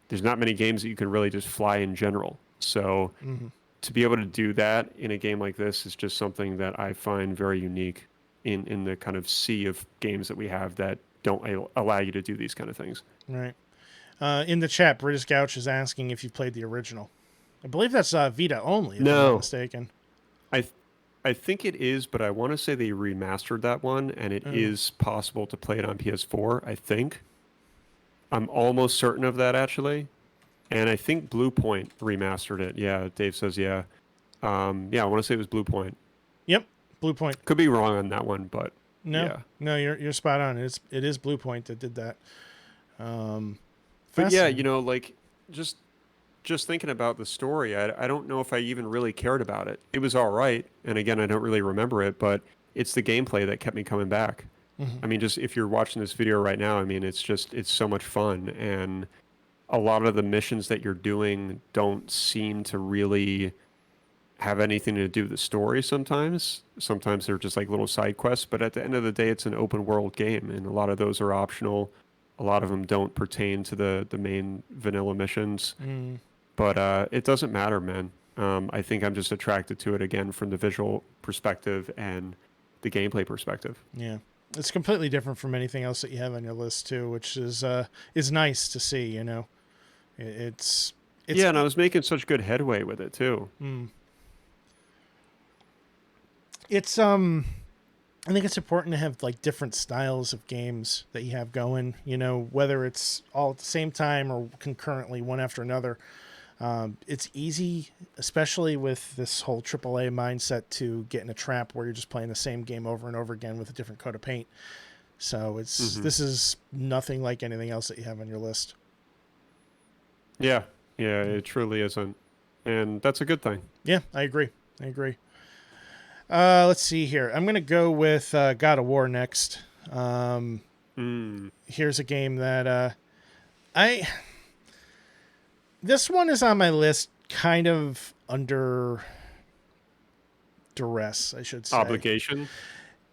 there's not many games that you can really just fly in general. So Mm-hmm. to be able to do that in a game like this is just something that I find very unique in the kind of sea of games that we have that don't allow you to do these kind of things. Right. In the chat, British Gouch is asking if you played the original. I believe that's Vita only, if I'm not No, mistaken. I th- I think it is, but I want to say they remastered that one, and it Oh. is possible to play it on PS4. I think I'm almost certain of that actually, and I think Blue Point remastered it. Yeah, Dave says yeah. Yeah, I want to say it was Blue Point. Yep. Blue Point. Could be wrong on that one, but No, yeah. no, you're spot on. It is Blue Point that did that. Um, But yeah, Fascinating. you know, like just just thinking about the story, I don't know if I even really cared about it. It was all right, and again, I don't really remember it, but it's the gameplay that kept me coming back. Mm-hmm. I mean, just if you're watching this video right now, I mean, it's so much fun, and a lot of the missions that you're doing don't seem to really have anything to do with the story sometimes. Sometimes they're just like little side quests, but at the end of the day, it's an open world game, and a lot of those are optional. A lot of them don't pertain to the main vanilla missions, Mm, but it doesn't matter, man. I think I'm just attracted to it again from the visual perspective and the gameplay perspective. yeah, it's completely different from anything else that you have on your list too, which is nice to see. You know, it's Yeah, and I was making such good headway with it too. mm, it's I think it's important to have like different styles of games that you have going, you know, whether it's all at the same time or concurrently, one after another. It's easy, especially with this whole AAA mindset, to get in a trap where you're just playing the same game over and over again with a different coat of paint. So Hmm. this is nothing like anything else that you have on your list. Yeah, yeah, it truly isn't, and that's a good thing. Yeah, I agree. I agree. Let's see here. I'm going to go with God of War next. Mm. Here's a game that I this one is on my list kind of under duress, I should say, Obligation.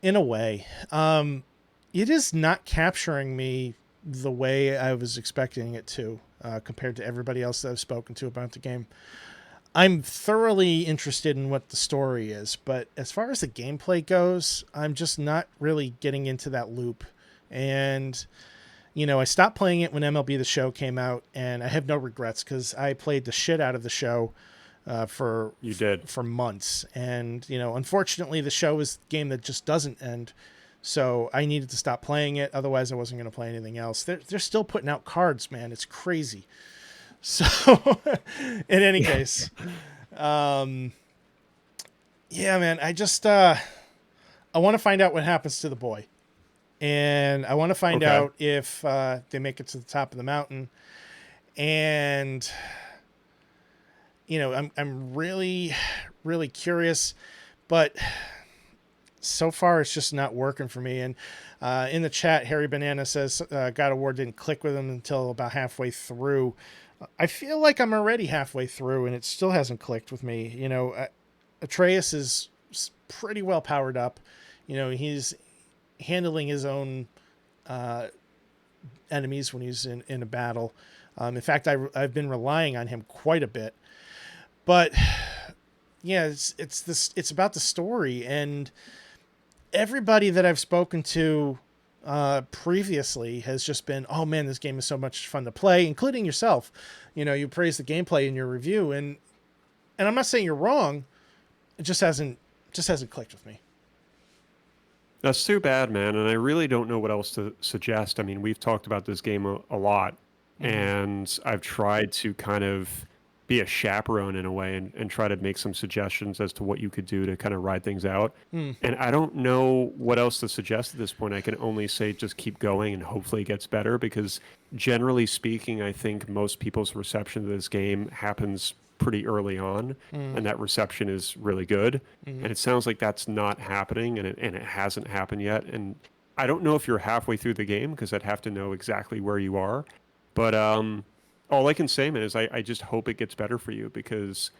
in a way. It is not capturing me the way I was expecting it to, compared to everybody else that I've spoken to about the game. I'm thoroughly interested in what the story is, but as far as the gameplay goes, I'm just not really getting into that loop. And you know, I stopped playing it when MLB The Show came out, and I have no regrets because I played the shit out of the show You did. for months. And you know, unfortunately, the show is a game that just doesn't end. So I needed to stop playing it. Otherwise, I wasn't going to play anything else. They're still putting out cards, man. It's crazy. So, in any case, um, yeah, man, I just I want to find out what happens to the boy, and I want to find Okay. out if they make it to the top of the mountain. And you know, I'm really really curious, but so far it's just not working for me. And in the chat, Harry Banana says God of War didn't click with him until about halfway through. I feel like I'm already halfway through and it still hasn't clicked with me. You know, Atreus is pretty well powered up. You know, he's handling his own enemies when he's in a battle. In fact, I've been relying on him quite a bit. But yeah, it's about the story, and everybody that I've spoken to previously has just been, oh man, this game is so much fun to play, including yourself. You praise the gameplay in your review, and I'm not saying you're wrong. It just hasn't clicked with me. That's too bad, man. And I really don't know what else to suggest. I mean, we've talked about this game a lot, and I've tried to kind of be a chaperone in a way and try to make some suggestions as to what you could do to kind of ride things out. And I don't know what else to suggest at this point. I can only say just keep going and hopefully it gets better, because generally speaking, I think most people's reception of this game happens pretty early on, and that reception is really good. And it sounds like that's not happening, and it hasn't happened yet. And I don't know if you're halfway through the game, because I'd have to know exactly where you are. But all I can say, man, is I just hope it gets better for you, because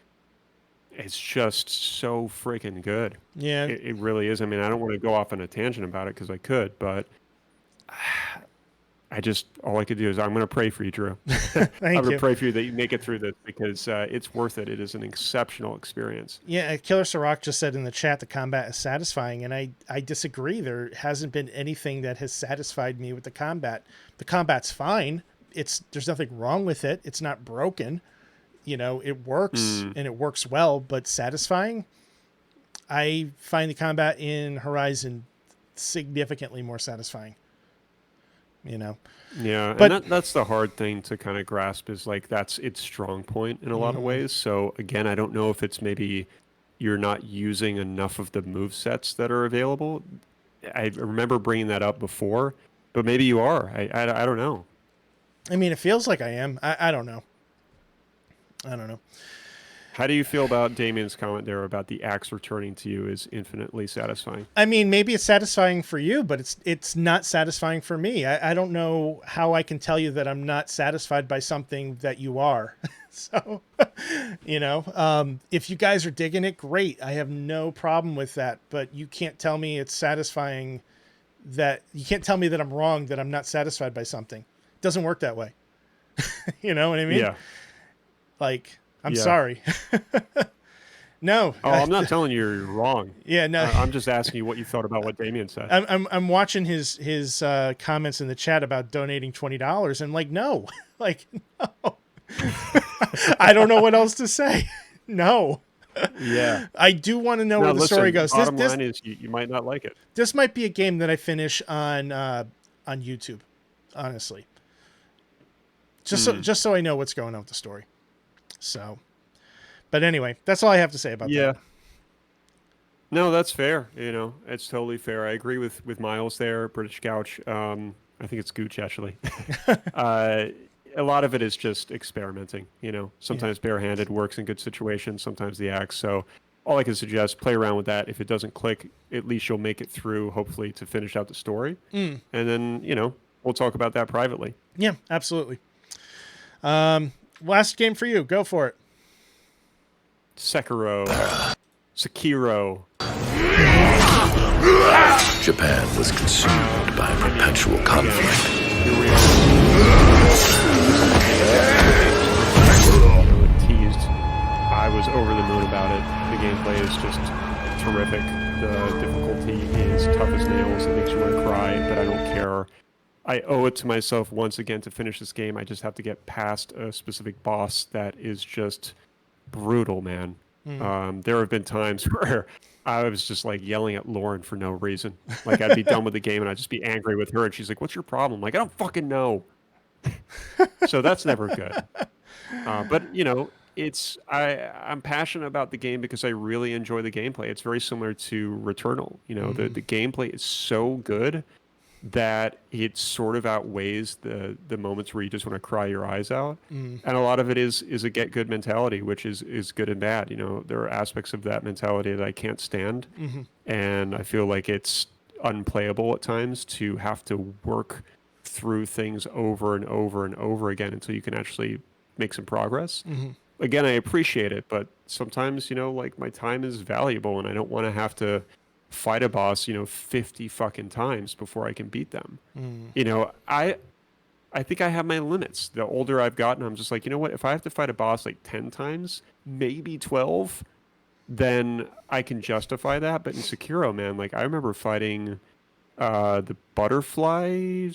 it's just so freaking good. Yeah, It really is. I mean, I don't want to go off on a tangent about it because I could, but all I could do is I'm going to pray for you, Drew. I'm going to pray for you that you make it through this, because it's worth it. It is an exceptional experience. Yeah, Killer Sirach just said in the chat the combat is satisfying, and I disagree. There hasn't been anything that has satisfied me with the combat. The combat's fine. There's nothing wrong with it. It's not broken. It works and it works well, but satisfying? I find the combat in Horizon significantly more satisfying. Yeah, but and that's the hard thing to kind of grasp, is like that's its strong point in a lot of ways. So again, I don't know if it's maybe you're not using enough of the move sets that are available. I remember bringing that up before, but maybe you are. I don't know. I mean, it feels like I am. I don't know. How do you feel about Damien's comment there about the axe returning to you is infinitely satisfying? I mean, maybe it's satisfying for you, but it's not satisfying for me. I don't know how I can tell you that I'm not satisfied by something that you are. So, if you guys are digging it, great. I have no problem with that, but you can't tell me it's satisfying. You can't tell me that I'm wrong, that I'm not satisfied by something. It doesn't work that way. You know what I mean? Yeah. Like, I'm sorry. No. Oh, I'm not telling you you're wrong. Yeah, no. I'm just asking you what you thought about what Damien said. I'm watching his comments in the chat about donating $20, and like, no. Like, no. I don't know what else to say. No. Yeah. I do want to know where the story goes. Bottom line is you might not like it. This might be a game that I finish on YouTube, honestly. Just so I know what's going on with the story. So, but anyway, that's all I have to say about that. Yeah. No, that's fair. It's totally fair. I agree with Miles there, British Couch. I think it's Gooch, actually. A lot of it is just experimenting. Sometimes barehanded works in good situations, sometimes the axe. So all I can suggest, play around with that. If it doesn't click, at least you'll make it through, hopefully, to finish out the story. And then, we'll talk about that privately. Yeah, absolutely. Last game for you. Go for it. Sekiro. Japan was consumed by perpetual conflict. Teased. I was over the moon about it. The gameplay is just terrific. The difficulty is tough as nails. It makes you want to cry, but I don't care. I owe it to myself once again to finish this game. I just have to get past a specific boss that is just brutal, man. There have been times where I was just like yelling at Lauren for no reason. Like I'd be done with the game and I'd just be angry with her, and she's like, "What's your problem?" Like, I don't fucking know. So that's never good. But I'm passionate about the game because I really enjoy the gameplay. It's very similar to Returnal. The gameplay is so good that it sort of outweighs the moments where you just want to cry your eyes out. And a lot of it is a get good mentality, which is good and bad. There are aspects of that mentality that I can't stand. And I feel like it's unplayable at times to have to work through things over and over and over again until you can actually make some progress. Again, I appreciate it, but sometimes, like my time is valuable and I don't want to have to fight a boss 50 fucking times before I can beat them. I think I have my limits. The older I've gotten, I'm just like, what, if I have to fight a boss like 10 times, maybe 12, then I can justify that. But in Sekiro, man, like I remember fighting the butterfly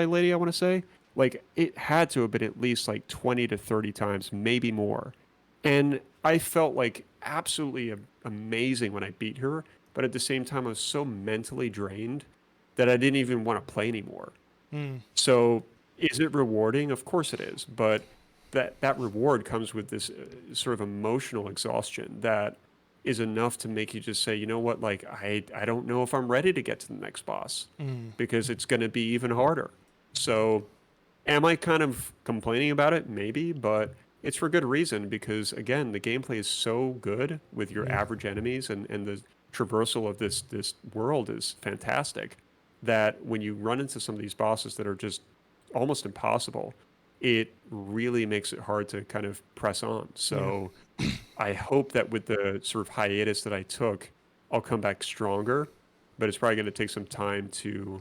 lady, I want to say. Like, it had to have been at least like 20 to 30 times, maybe more. And I felt like absolutely amazing when I beat her, but at the same time, I was so mentally drained that I didn't even want to play anymore. Mm. So, is it rewarding? Of course it is, but that reward comes with this sort of emotional exhaustion that is enough to make you just say, you know what, like I don't know if I'm ready to get to the next boss Mm. because it's going to be even harder. So, am I kind of complaining about it? Maybe, but it's for good reason because again, the gameplay is so good with your Mm. average enemies and the traversal of this world is fantastic that when you run into some of these bosses that are just almost impossible, it really makes it hard to kind of press on. Yeah. So I hope that with the sort of hiatus that I took, I'll come back stronger, but it's probably going to take some time to,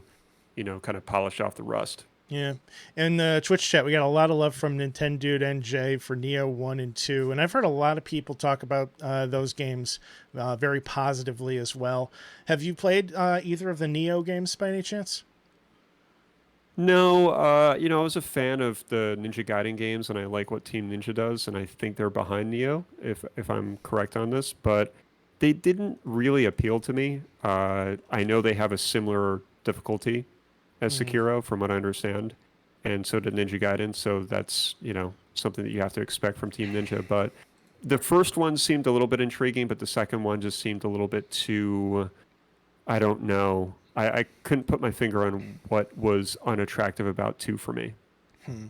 kind of polish off the rust. Yeah. In the Twitch chat, we got a lot of love from Nintendo NJ for Neo 1 and 2. And I've heard a lot of people talk about those games very positively as well. Have you played either of the Neo games by any chance? No, I was a fan of the Ninja Gaiden games, and I like what Team Ninja does, and I think they're behind Neo, if I'm correct on this, but they didn't really appeal to me. I know they have a similar difficulty as Mm. Sekiro, from what I understand, and so did Ninja Gaiden, so that's, something that you have to expect from Team Ninja, but the first one seemed a little bit intriguing, but the second one just seemed a little bit too, I don't know. I couldn't put my finger on what was unattractive about two for me. Hmm.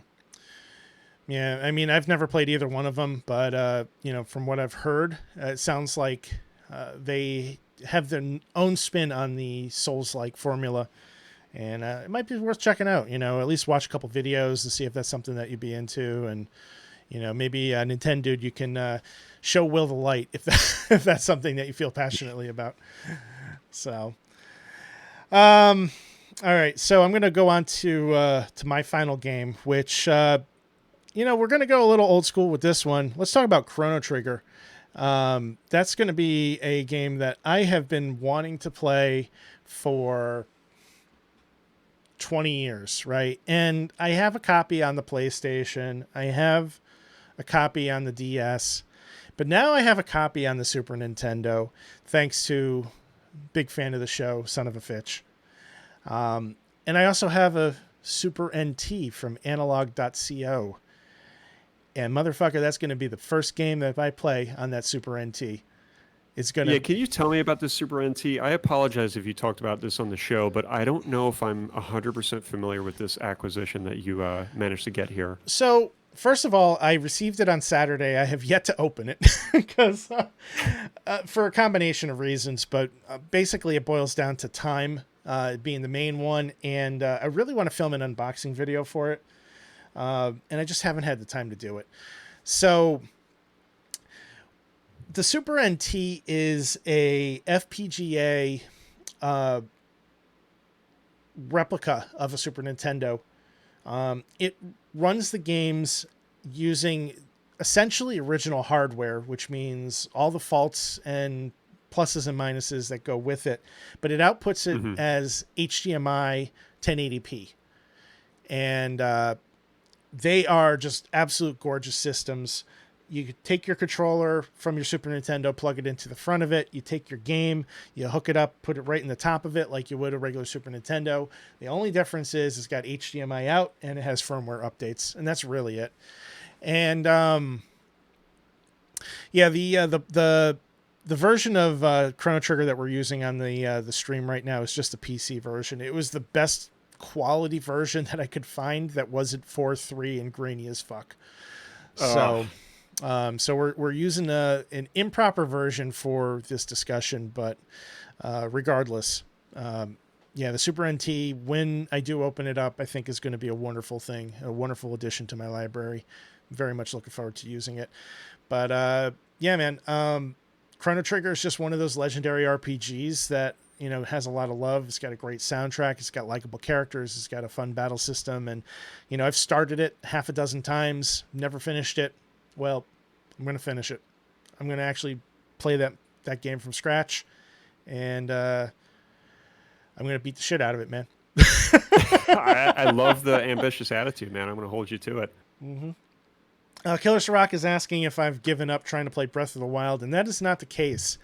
Yeah, I mean, I've never played either one of them, but from what I've heard, it sounds like they have their own spin on the Souls-like formula, and it might be worth checking out. At least watch a couple videos to see if that's something that you'd be into, and maybe Nintendo, you can show Will the light if if that's something that you feel passionately about. So, all right, so I'm gonna go on to my final game, which we're going to go a little old school with this one. Let's talk about Chrono Trigger. That's going to be a game that I have been wanting to play for 20 years, right? And I have a copy on the PlayStation. I have a copy on the DS. But now I have a copy on the Super Nintendo, thanks to big fan of the show, Son of a Fitch. And I also have a Super NT from analog.co. And motherfucker, that's going to be the first game that if I play on that Super NT. It's going Yeah, to... can you tell me about the Super NT? I apologize if you talked about this on the show, but I don't know if I'm 100% familiar with this acquisition that you managed to get here. So, first of all, I received it on Saturday. I have yet to open it because for a combination of reasons, but basically it boils down to time being the main one. And I really want to film an unboxing video for it. And I just haven't had the time to do it. So the Super NT is a FPGA replica of a Super Nintendo. It runs the games using essentially original hardware, which means all the faults and pluses and minuses that go with it, but it outputs it as HDMI 1080p. And they are just absolute gorgeous systems. You could take your controller from your Super Nintendo, plug it into the front of it. You take your game, you hook it up, put it right in the top of it like you would a regular Super Nintendo. The only difference is it's got HDMI out and it has firmware updates, and that's really it. And the version of Chrono Trigger that we're using on the stream right now is just the PC version. It was the best quality version that I could find that wasn't 4.3 and grainy as fuck. So we're using an improper version for this discussion, but regardless, the Super NT, when I do open it up, I think is going to be a wonderful thing, a wonderful addition to my library. Very much looking forward to using it. But Chrono Trigger is just one of those legendary RPGs that has a lot of love. It's got a great soundtrack. It's got likable characters. It's got a fun battle system. And, I've started it half a dozen times, never finished it. Well, I'm going to finish it. I'm going to actually play that game from scratch. And I'm going to beat the shit out of it, man. I love the ambitious attitude, man. I'm going to hold you to it. Killer Sirach is asking if I've given up trying to play Breath of the Wild, and that is not the case.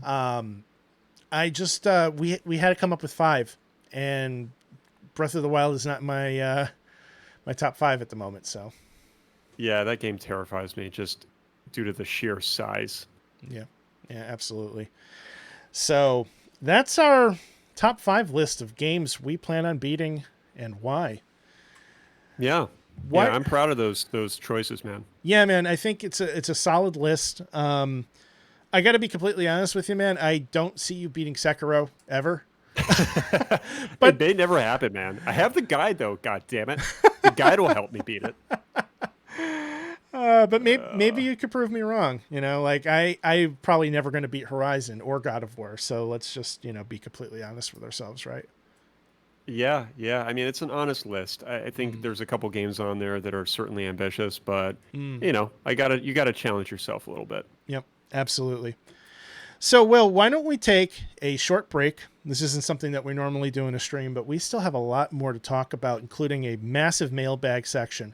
I just we had to come up with 5, and Breath of the Wild is not my my top 5 at the moment. So Yeah, that game terrifies me just due to the sheer size. yeah, absolutely. So that's our top 5 list of games we plan on beating and why. Yeah. What? Yeah, I'm proud of those choices, man. Yeah, man, I think it's a solid list. I got to be completely honest with you, man. I don't see you beating Sekiro ever. But they never happen, man. I have the guide though. God damn it, the guide will help me beat it. But maybe you could prove me wrong. You know, like I probably never going to beat Horizon or God of War. So let's just be completely honest with ourselves, right? Yeah. I mean, it's an honest list. I think there's a couple games on there that are certainly ambitious, but you gotta challenge yourself a little bit. Yep, absolutely. So, Will, why don't we take a short break? This isn't something that we normally do in a stream, but we still have a lot more to talk about, including a massive mailbag section.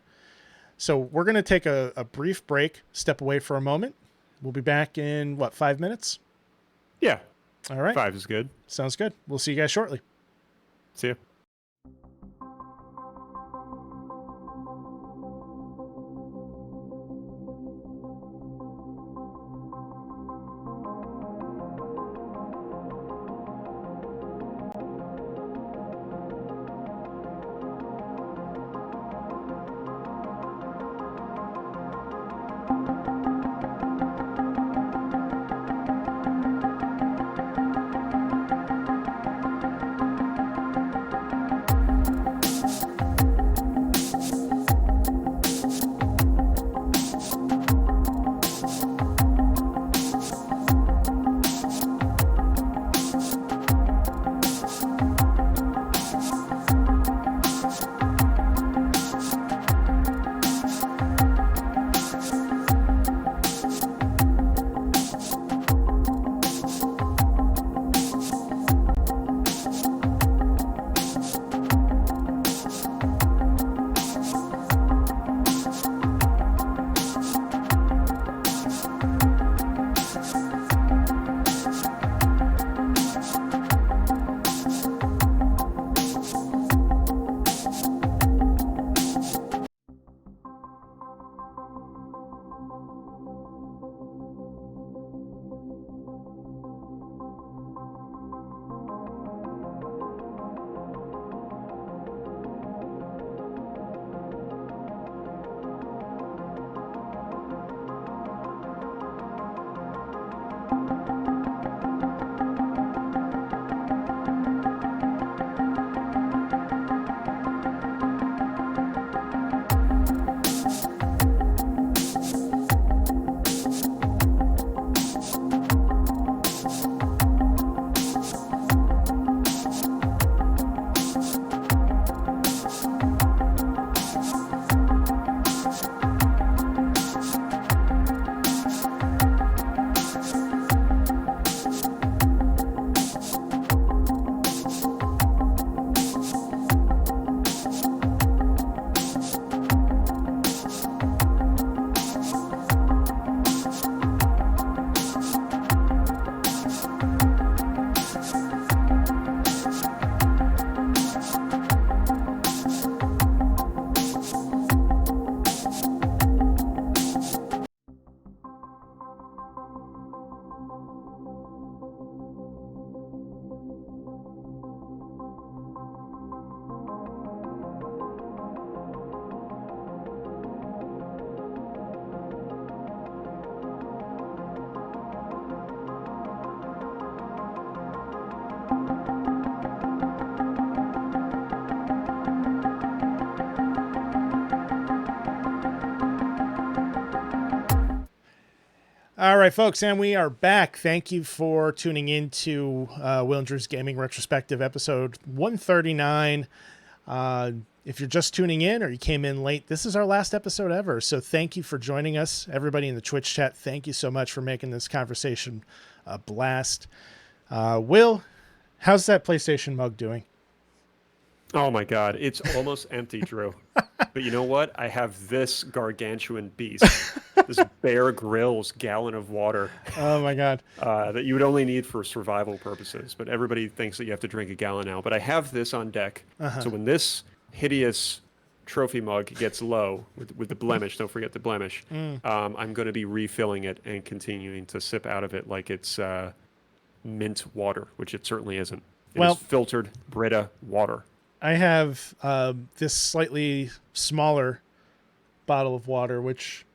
So we're going to take a brief break, step away for a moment. We'll be back in, 5 minutes? Yeah. All right. 5 is good. Sounds good. We'll see you guys shortly. See ya. All right, folks, and we are back. Thank you for tuning in to Will and Drew's Gaming Retrospective, episode 139. If you're just tuning in or you came in late, this is our last episode ever. So thank you for joining us. Everybody in the Twitch chat, thank you so much for making this conversation a blast. Will, How's that PlayStation mug doing? Oh my God, it's almost empty, Drew. But you know what? I have this gargantuan beast, this Bear Grylls gallon of water Oh my God. that you would only need for survival purposes. But everybody thinks that you have to drink a gallon now. But I have this on deck. So when this hideous trophy mug gets low with the blemish, don't forget the blemish, I'm going to be refilling it and continuing to sip out of it like it's mint water, which it certainly isn't. It is filtered Brita water. I have this slightly smaller bottle of water, which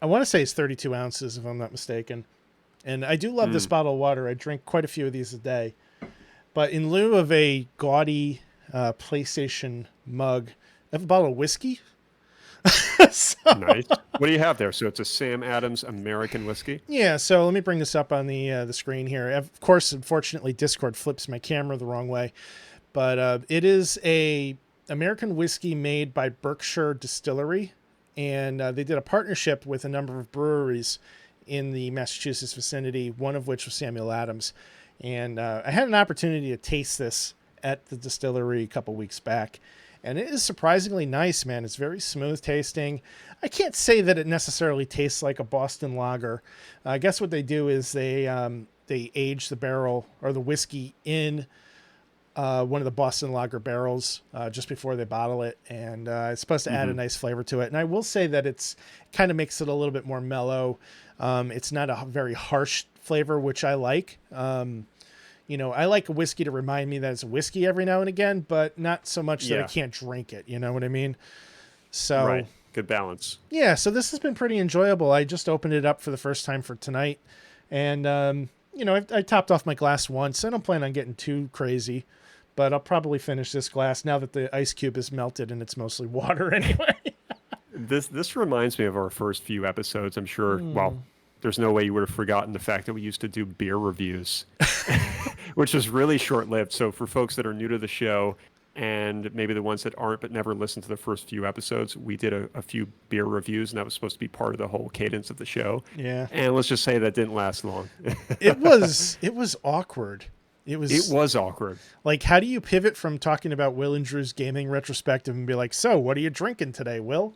I want to say is 32 ounces, if I'm not mistaken. And I do love this bottle of water. I drink quite a few of these a day. But in lieu of a gaudy PlayStation mug, I have a bottle of whiskey. Nice. What do you have there? So it's a Sam Adams American whiskey? Yeah, so let me bring this up on the screen here. Of course, unfortunately, Discord flips my camera the wrong way. But it is a American whiskey made by Berkshire Distillery, and they did a partnership with a number of breweries in the Massachusetts vicinity, one of which was Samuel Adams. And I had an opportunity to taste this at the distillery a couple weeks back, and it is surprisingly nice, man. It's very smooth tasting. I can't say that it necessarily tastes like a Boston lager. I guess what they do is they age the barrel or the whiskey in one of the Boston Lager barrels just before they bottle it, and it's supposed to add a nice flavor to it. And I will say that it's kind of makes it a little bit more mellow. It's not a very harsh flavor, which I like. I like a whiskey to remind me that it's a whiskey every now and again, but not so much that I can't drink it. You know what I mean? So right, good balance. Yeah, so this has been pretty enjoyable. I just opened it up for the first time for tonight, and I topped off my glass once. I don't plan on getting too crazy, but I'll probably finish this glass now that the ice cube is melted and it's mostly water anyway. This reminds me of our first few episodes. I'm sure, well, there's no way you would have forgotten the fact that we used to do beer reviews, which was really short-lived. So for folks that are new to the show and maybe the ones that aren't but never listened to the first few episodes, we did a few beer reviews, and that was supposed to be part of the whole cadence of the show. Yeah. And let's just say that didn't last long. It was awkward. It was awkward. Like, how do you pivot from talking about Will and Drew's gaming retrospective and be like, so what are you drinking today, Will?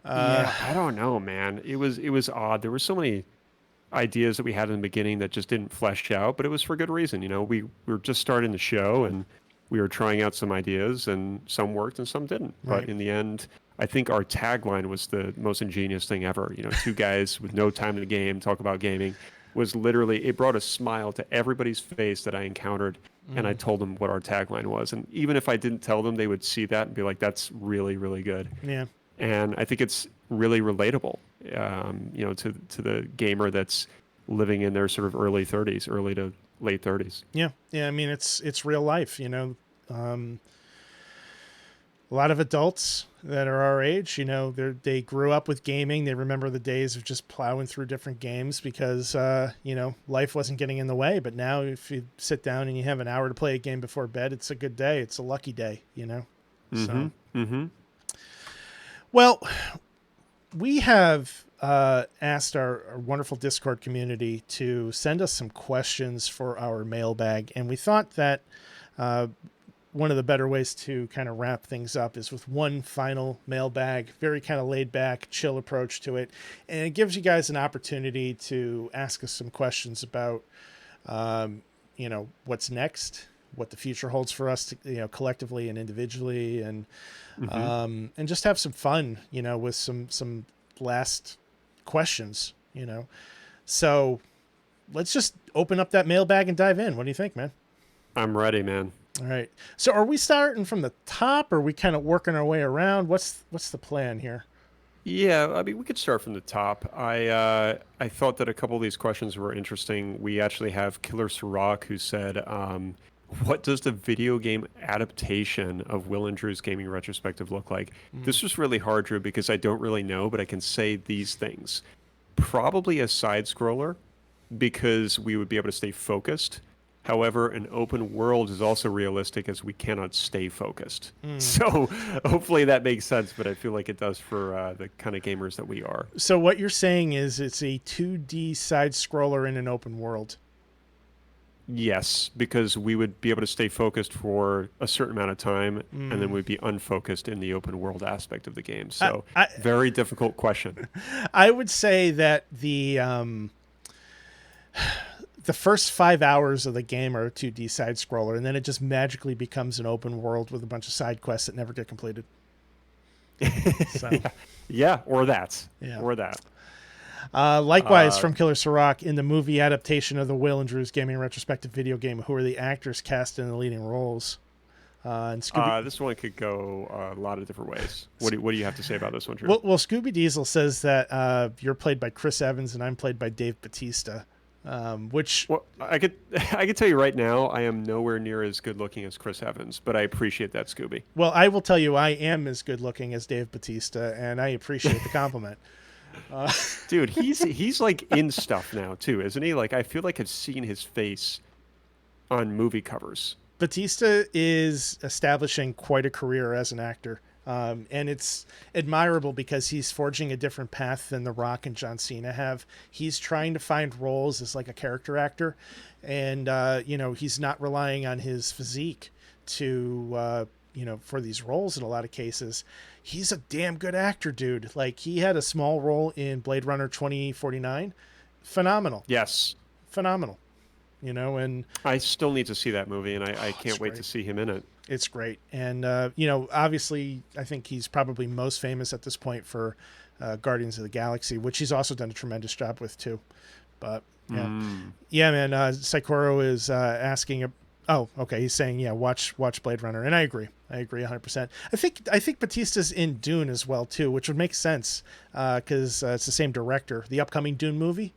Yeah, I don't know, man. It was odd. There were so many ideas that we had in the beginning that just didn't flesh out, but it was for good reason. We were just starting the show, and we were trying out some ideas, and some worked and some didn't. Right. But in the end, I think our tagline was the most ingenious thing ever. Two guys with no time in the game talk about gaming. Was literally, it brought a smile to everybody's face that I encountered, and I told them what our tagline was. And even if I didn't tell them, they would see that and be like, that's really, really good. Yeah. And I think it's really relatable, to the gamer that's living in their sort of early to late 30s. Yeah. Yeah. I mean, it's real life, a lot of adults that are our age, they grew up with gaming. They remember the days of just plowing through different games because, life wasn't getting in the way. But now if you sit down and you have an hour to play a game before bed, it's a good day. It's a lucky day, So, well, we have asked our wonderful Discord community to send us some questions for our mailbag. And we thought that one of the better ways to kind of wrap things up is with one final mailbag, very kind of laid back, chill approach to it. And it gives you guys an opportunity to ask us some questions about, what's next, what the future holds for us, collectively and individually, and just have some fun, with some last questions, So let's just open up that mailbag and dive in. What do you think, man? I'm ready, man. All right. So are we starting from the top, or are we kind of working our way around? What's the plan here? Yeah, I mean, we could start from the top. I thought that a couple of these questions were interesting. We actually have Killer Sirach who said, what does the video game adaptation of Will and Drew's gaming retrospective look like? This was really hard, Drew, because I don't really know, but I can say these things. Probably a side scroller, because we would be able to stay focused. However, an open world is also realistic, as we cannot stay focused. So hopefully that makes sense, but I feel like it does for the kind of gamers that we are. So what you're saying is it's a 2D side scroller in an open world. Yes, because we would be able to stay focused for a certain amount of time, and then we'd be unfocused in the open world aspect of the game. I, So, I very difficult question. I would say that the first 5 hours of the game are a 2D side scroller, and then it just magically becomes an open world with a bunch of side quests that never get completed. So, Yeah, or that. yeah. Or that. Likewise, from Killer Sirach, in the movie adaptation of the Will and Drew's Gaming Retrospective video game, who are the actors cast in the leading roles? And Scooby. This one could go a lot of different ways. What do you have to say about this one, Drew? Well, Scooby Diesel says that you're played by Chris Evans and I'm played by Dave Bautista. Which I could tell you right now, I am nowhere near as good looking as Chris Evans, but I appreciate that, Scooby. Well, I will tell you, I am as good looking as Dave Bautista, and I appreciate the compliment. Dude, he's like in stuff now too, isn't he? Like I feel like I've seen his face on movie covers. Batista is establishing quite a career as an actor. And it's admirable because he's forging a different path than The Rock and John Cena have. He's trying to find roles as like a character actor. And, he's not relying on his physique to, for these roles in a lot of cases. He's a damn good actor, dude. Like, he had a small role in Blade Runner 2049. Phenomenal. Yes. Phenomenal. And I still need to see that movie, and I can't wait to see him in it. It's great. And, obviously, I think he's probably most famous at this point for Guardians of the Galaxy, which he's also done a tremendous job with, too. But, yeah. Yeah, man, Sekiro is asking... Oh, okay. He's saying, yeah, watch Blade Runner. And I agree. 100%. I think Batista's in Dune as well, too, which would make sense because it's the same director. The upcoming Dune movie.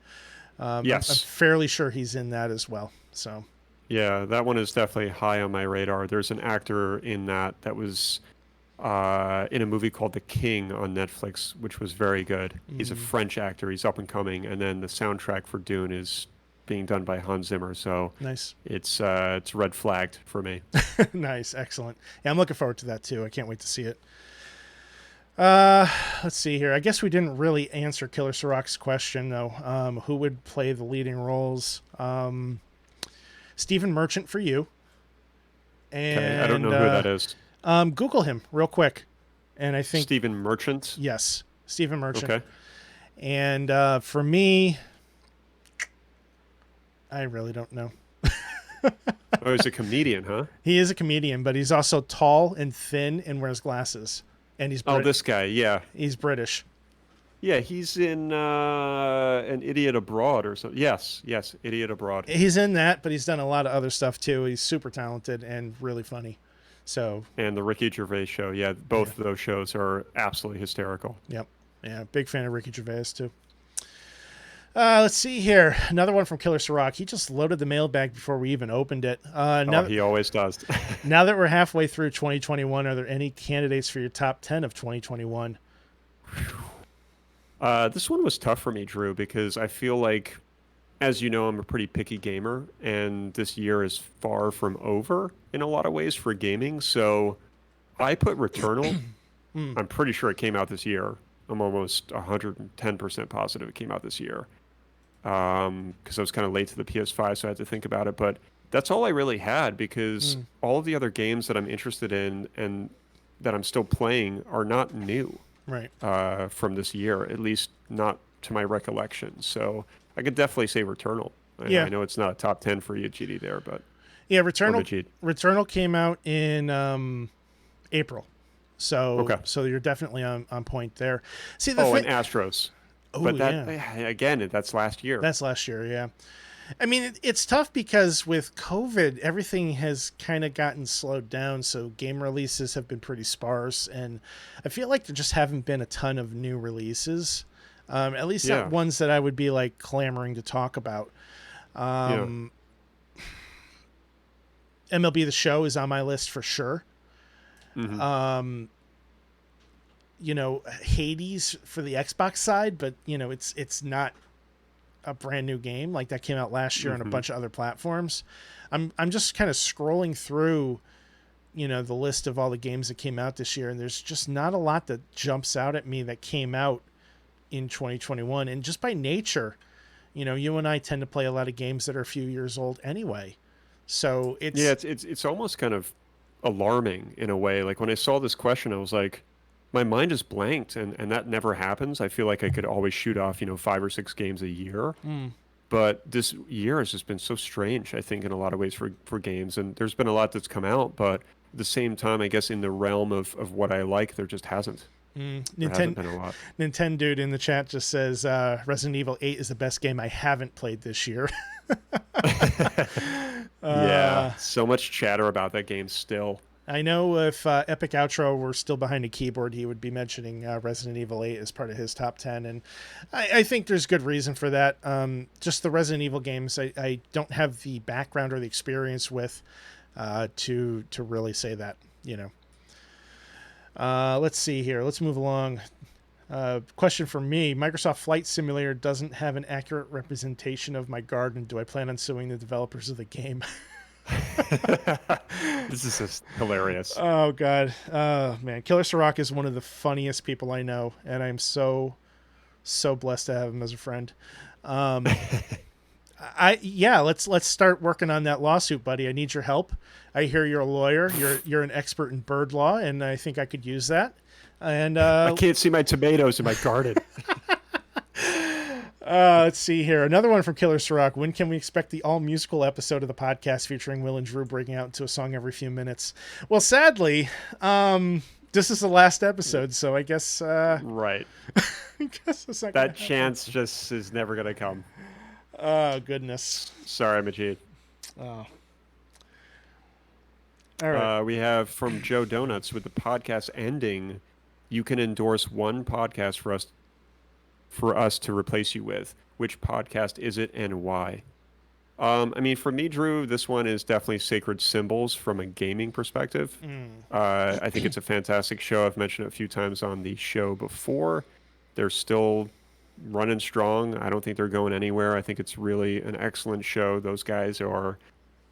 Yes. I'm fairly sure he's in that as well. So... Yeah, that one is definitely high on my radar. There's an actor in that was in a movie called The King on Netflix, which was very good. He's a French actor. He's up and coming. And then the soundtrack for Dune is being done by Hans Zimmer. So nice. It's red flagged for me. Nice. Excellent. Yeah, I'm looking forward to that, too. I can't wait to see it. Let's see here. I guess we didn't really answer Killer Sirach's question, though. Who would play the leading roles? Stephen Merchant for you. And okay, I don't know who that is. Google him real quick. And I think Stephen Merchant? Yes, Stephen Merchant. Okay. And for me, I really don't know. Oh, he's a comedian, huh? He is a comedian, but he's also tall and thin and wears glasses. And he's this guy, yeah. He's British. Yeah, he's in An Idiot Abroad or something. Yes, Idiot Abroad. He's in that, but he's done a lot of other stuff too. He's super talented and really funny. So. And the Ricky Gervais show, yeah, both of those shows are absolutely hysterical. Yep. Yeah, big fan of Ricky Gervais too. Let's see here. Another one from Killer Sirach. He just loaded the mailbag before we even opened it. He always does. Now that we're halfway through 2021, are there any candidates for your top 10 of 2021? This one was tough for me, Drew, because I feel like, as you know, I'm a pretty picky gamer, and this year is far from over in a lot of ways for gaming. So I put Returnal. I'm pretty sure it came out this year. I'm almost 110% positive it came out this year. Because I was kind of late to the PS5, so I had to think about it. But that's all I really had, because all of the other games that I'm interested in and that I'm still playing are not new. Right. From this year, at least not to my recollection. So I could definitely say Returnal. I know it's not a top 10 for you, GD, there, but... Yeah, Returnal came out in April. So you're definitely on point there. See, and Astros. But again, that's last year. That's last year, yeah. I mean, it's tough because with COVID, everything has kind of gotten slowed down. So game releases have been pretty sparse. And I feel like there just haven't been a ton of new releases. At least not ones that I would be like clamoring to talk about. MLB The Show is on my list for sure. Mm-hmm. Hades for the Xbox side, but it's not a brand new game. Like, that came out last year on a bunch of other platforms. I'm just kind of scrolling through, the list of all the games that came out this year, and there's just not a lot that jumps out at me that came out in 2021. And just by nature, You and I tend to play a lot of games that are a few years old anyway. So it's almost kind of alarming in a way. Like when I saw this question, I was like, my mind is blanked, and that never happens. I feel like I could always shoot off, 5 or 6 games a year. But this year has just been so strange, I think, in a lot of ways for games. And there's been a lot that's come out, but at the same time, I guess in the realm of what I like, there just hasn't. There hasn't been a lot. Nintendo dude in the chat just says Resident Evil 8 is the best game I haven't played this year. Yeah, so much chatter about that game still. I know if Epic Outro were still behind a keyboard, he would be mentioning Resident Evil 8 as part of his top 10. And I think there's good reason for that. Just the Resident Evil games, I don't have the background or the experience with to really say that, Let's see here. Let's move along. Question for me. Microsoft Flight Simulator doesn't have an accurate representation of my garden. Do I plan on suing the developers of the game? This is just hilarious. Oh, God. Man. Killer Sirach is one of the funniest people I know, and I'm so blessed to have him as a friend. Let's start working on that lawsuit, buddy. I need your help. I hear you're a lawyer. You're an expert in bird law, and I think I could use that. And I can't see my tomatoes in my garden. Let's see here. Another one from Killer Sirach. When can we expect the all-musical episode of the podcast featuring Will and Drew breaking out into a song every few minutes? Well, sadly, this is the last episode, so I guess... right. I guess it's not that chance just is never going to come. Oh, goodness. Sorry, Majid. Oh. All right. We have from Joe Donuts, with the podcast ending, you can endorse one podcast for us to replace you with. Which podcast is it and why? For me, Drew, this one is definitely Sacred Symbols from a gaming perspective. I think it's a fantastic show. I've mentioned it a few times on the show before. They're still running strong. I don't think they're going anywhere. I think it's really an excellent show. Those guys are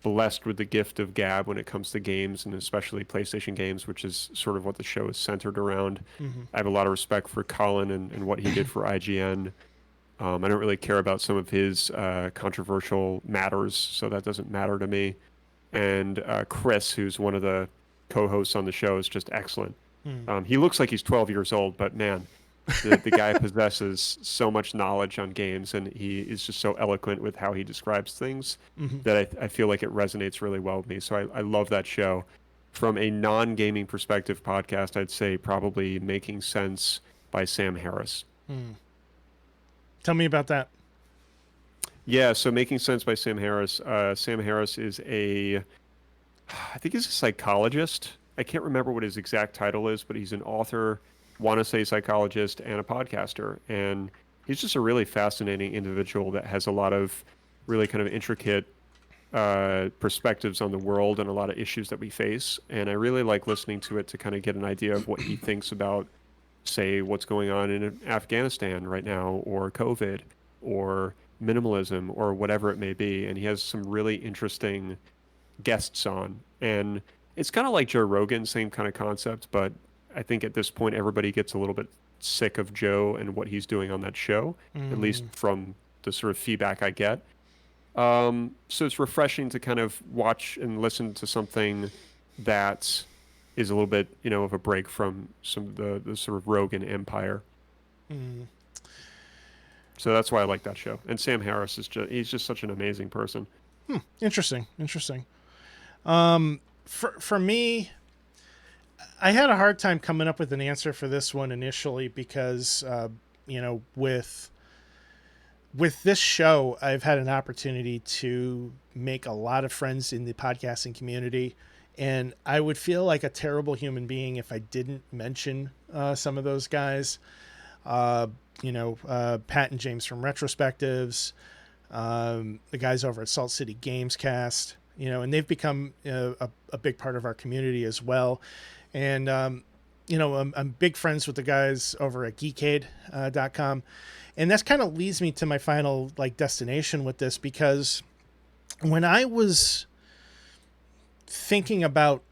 blessed with the gift of gab when it comes to games, and especially PlayStation games, which is sort of what the show is centered around. I have a lot of respect for Colin and what he did for IGN. I don't really care about some of his controversial matters, so that doesn't matter to me. And Chris, who's one of the co-hosts on the show, is just excellent. He looks like he's 12 years old, but man, the guy possesses so much knowledge on games, and he is just so eloquent with how he describes things that I feel like it resonates really well with me. So I love that show. From a non-gaming perspective podcast, I'd say probably Making Sense by Sam Harris. Tell me about that. Yeah, so Making Sense by Sam Harris. Sam Harris is I think he's a psychologist. I can't remember what his exact title is, but he's an author, want to say psychologist, and a podcaster. And he's just a really fascinating individual that has a lot of really kind of intricate perspectives on the world and a lot of issues that we face. And I really like listening to it to kind of get an idea of what he thinks about, say, what's going on in Afghanistan right now, or COVID, or minimalism, or whatever it may be. And he has some really interesting guests on. And it's kind of like Joe Rogan, same kind of concept, but I think at this point everybody gets a little bit sick of Joe and what he's doing on that show, at least from the sort of feedback I get. So it's refreshing to kind of watch and listen to something that is a little bit, of a break from some of the sort of Rogan empire. So that's why I like that show. And Sam Harris he's just such an amazing person. Interesting. For me, I had a hard time coming up with an answer for this one initially because, with this show, I've had an opportunity to make a lot of friends in the podcasting community, and I would feel like a terrible human being if I didn't mention some of those guys. Pat and James from Retrospectives, the guys over at Salt City Gamescast, and they've become a big part of our community as well. And, I'm big friends with the guys over at geekade.com. And that's kind of leads me to my final destination with this, because when I was thinking about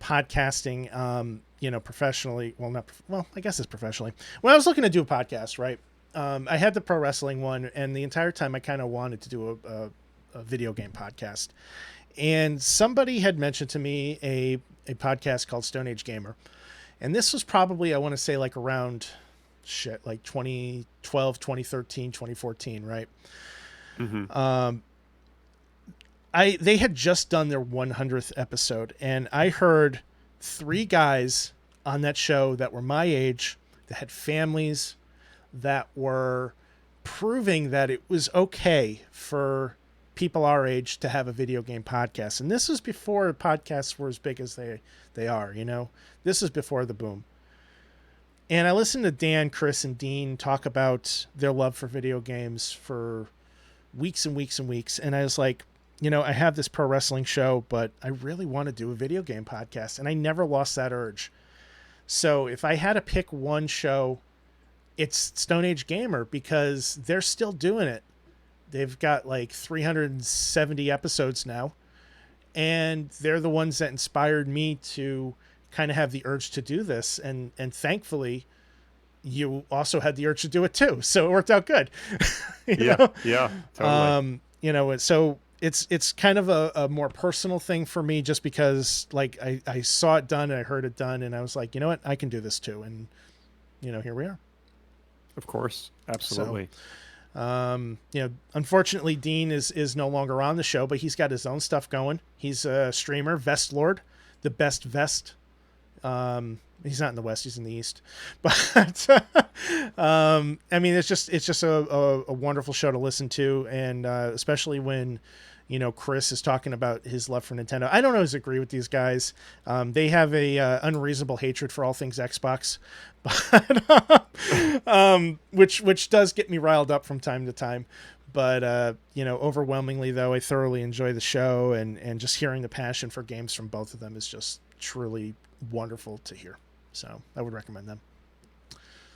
podcasting, professionally, I guess it's professionally. When I was looking to do a podcast, right? I had the pro wrestling one, and the entire time I kind of wanted to do a video game podcast. And somebody had mentioned to me a podcast called Stone Age Gamer. And this was probably, I want to say, like around like 2012, 2013, 2014, right? Mm-hmm. They had just done their 100th episode, and I heard 3 guys on that show that were my age, that had families, that were proving that it was okay for people our age to have a video game podcast. And this was before podcasts were as big as they are, you know. This is before the boom. And I listened to Dan, Chris, and Dean talk about their love for video games for weeks and weeks and weeks. And I was like, you know, I have this pro wrestling show, but I really want to do a video game podcast. And I never lost that urge. So if I had to pick one show, it's Stone Age Gamer, because they're still doing it. They've got like 370 episodes now. And they're the ones that inspired me to kind of have the urge to do this. And thankfully, you also had the urge to do it too. So it worked out good. Yeah, totally. You know, so it's kind of a more personal thing for me, just because like I saw it done and I heard it done, and I was like, you know what, I can do this too. And, you know, here we are. Of course. Absolutely. So, you know, unfortunately, Dean is no longer on the show, but he's got his own stuff going. He's a streamer, Vest Lord, the best vest. He's not in the West, he's in the East, but, I mean, it's just a wonderful show to listen to. And, especially when, you know, Chris is talking about his love for Nintendo. I don't always agree with these guys. They have a, unreasonable hatred for all things Xbox, but, which does get me riled up from time to time. But, you know, overwhelmingly though, I thoroughly enjoy the show, and just hearing the passion for games from both of them is just truly wonderful to hear. So I would recommend them.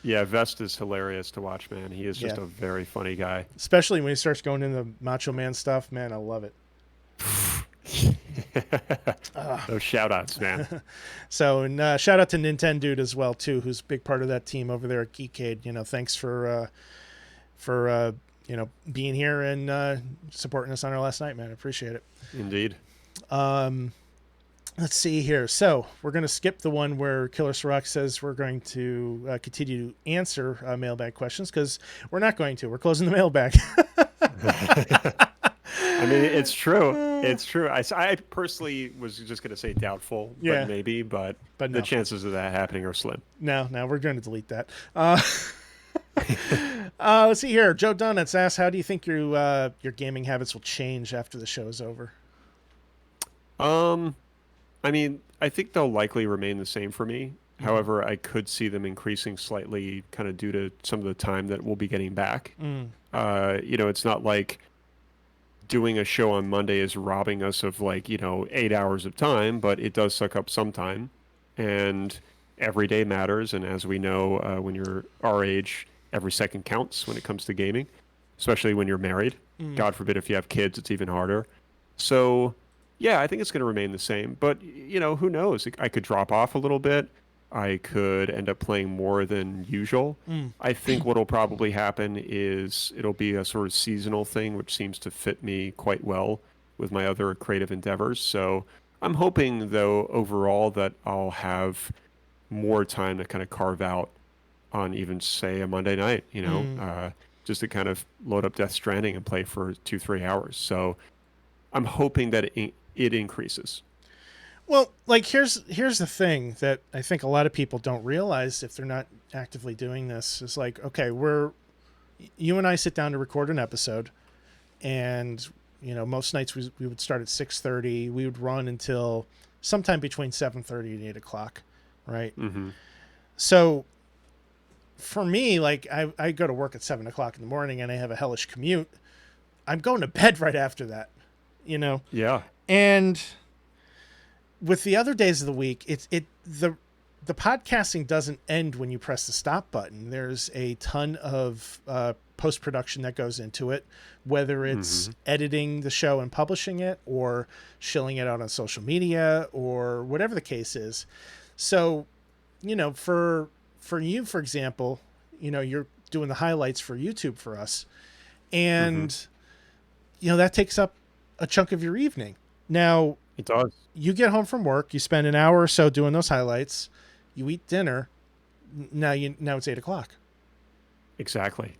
Yeah, Vest is hilarious to watch, man. He is just a very funny guy. Especially when he starts going into Macho Man stuff, man, I love it. Those shout-outs, man. So, and shout out to Nintendo Dude as well, too, who's a big part of that team over there at Geekade. You know, thanks for you know, being here and supporting us on our last night, man. I appreciate it. Indeed. Let's see here. So we're going to skip the one where Killer Sirach says we're going to continue to answer mailbag questions, because we're not going to. We're closing the mailbag. I mean, it's true. It's true. I personally was just going to say doubtful, but maybe, but no. The chances of that happening are slim. No, we're going to delete that. Let's see here. Joe Donuts asks, how do you think your gaming habits will change after the show is over? I mean, I think they'll likely remain the same for me. Mm-hmm. However, I could see them increasing slightly, kind of due to some of the time that we'll be getting back. You know, it's not like doing a show on Monday is robbing us of, like, you know, 8 hours of time, but it does suck up some time. And every day matters. And as we know, when you're our age, every second counts when it comes to gaming, especially when you're married. God forbid if you have kids, it's even harder. So yeah, I think it's going to remain the same, but, you know, who knows? I could drop off a little bit. I could end up playing more than usual. I think what'll probably happen is it'll be a sort of seasonal thing, which seems to fit me quite well with my other creative endeavors. So I'm hoping, though, overall that I'll have more time to kind of carve out on even, say, a Monday night, you know, just to kind of load up Death Stranding and play for 2-3 hours. So I'm hoping that it increases. Well, like, here's the thing that I think a lot of people don't realize if they're not actively doing this is, like, okay, you and I sit down to record an episode, and, you know, most nights we would start at 6:30. We would run until sometime between 7:30 and 8 o'clock, right? Mm-hmm. So for me, like, I go to work at 7 o'clock in the morning and I have a hellish commute. I'm going to bed right after that, you know? Yeah. And with the other days of the week, the podcasting doesn't end when you press the stop button. There's a ton of post-production that goes into it, whether it's editing the show and publishing it, or shilling it out on social media, or whatever the case is. So, you know, for you, for example, you know, you're doing the highlights for YouTube for us. And, that takes up a chunk of your evening. Now, It does. you get home from work, you spend an hour or so doing those highlights, you eat dinner. Now it's 8:00. Exactly.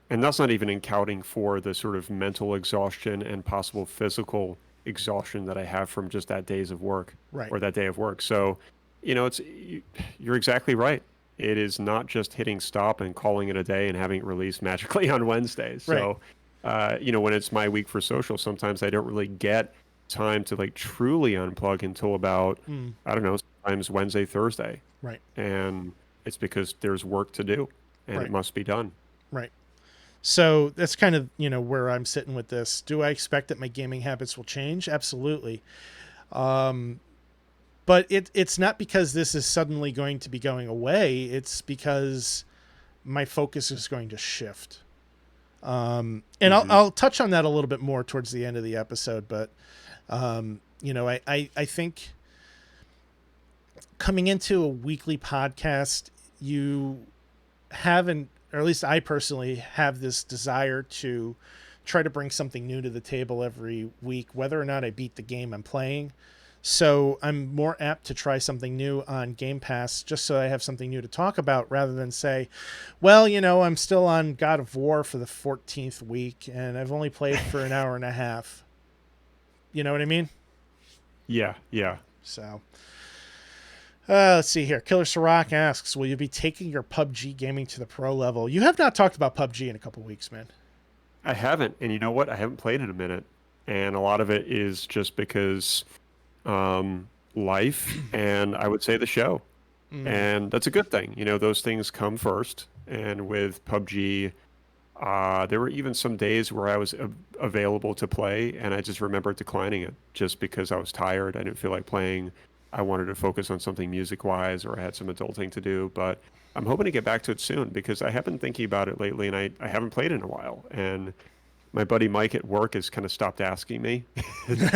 And that's not even accounting for the sort of mental exhaustion and possible physical exhaustion that I have from just that days of work Right. or that day of work. So, you're exactly right. It is not just hitting stop and calling it a day and having it released magically on Wednesdays. So, when it's my week for social, sometimes I don't really get time to like truly unplug until about, I don't know, sometimes Wednesday, Thursday. Right. And it's because there's work to do and it must be done. Right. So that's kind of, where I'm sitting with this. Do I expect that my gaming habits will change? Absolutely. But it's not because this is suddenly going to be going away. It's because my focus is going to shift. And I'll touch on that a little bit more towards the end of the episode. But, I think coming into a weekly podcast, you haven't, or at least I personally have this desire to try to bring something new to the table every week, whether or not I beat the game I'm playing. So I'm more apt to try something new on Game Pass just so I have something new to talk about rather than say, well, I'm still on God of War for the 14th week and I've only played for an hour and a half. You know what I mean? Yeah. So, let's see here. Killer Sirach asks, will you be taking your PUBG gaming to the pro level? You have not talked about PUBG in a couple weeks, man. I haven't. And you know what? I haven't played in a minute. And a lot of it is just because life and I would say the show. And that's a good thing. Those things come first. And with PUBG, there were even some days where I was available to play and I just remember declining it just because I was tired. I didn't feel like playing. I wanted to focus on something music-wise or I had some adulting to do. But I'm hoping to get back to it soon because I have been thinking about it lately and I haven't played in a while. And my buddy Mike at work has kind of stopped asking me.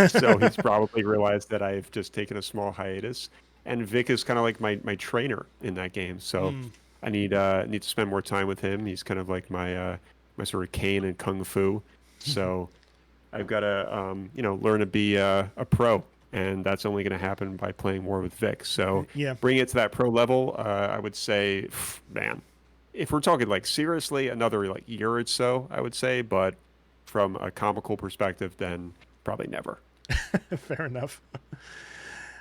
So he's probably realized that I've just taken a small hiatus. And Vic is kind of like my trainer in that game. So I need to spend more time with him. He's kind of like my sort of cane and kung fu. So I've got to learn to be a pro, and that's only going to happen by playing more with Vic. So bring it to that pro level. I would say, man, if we're talking like seriously, another like year or so, I would say. But from a comical perspective, then probably never. Fair enough.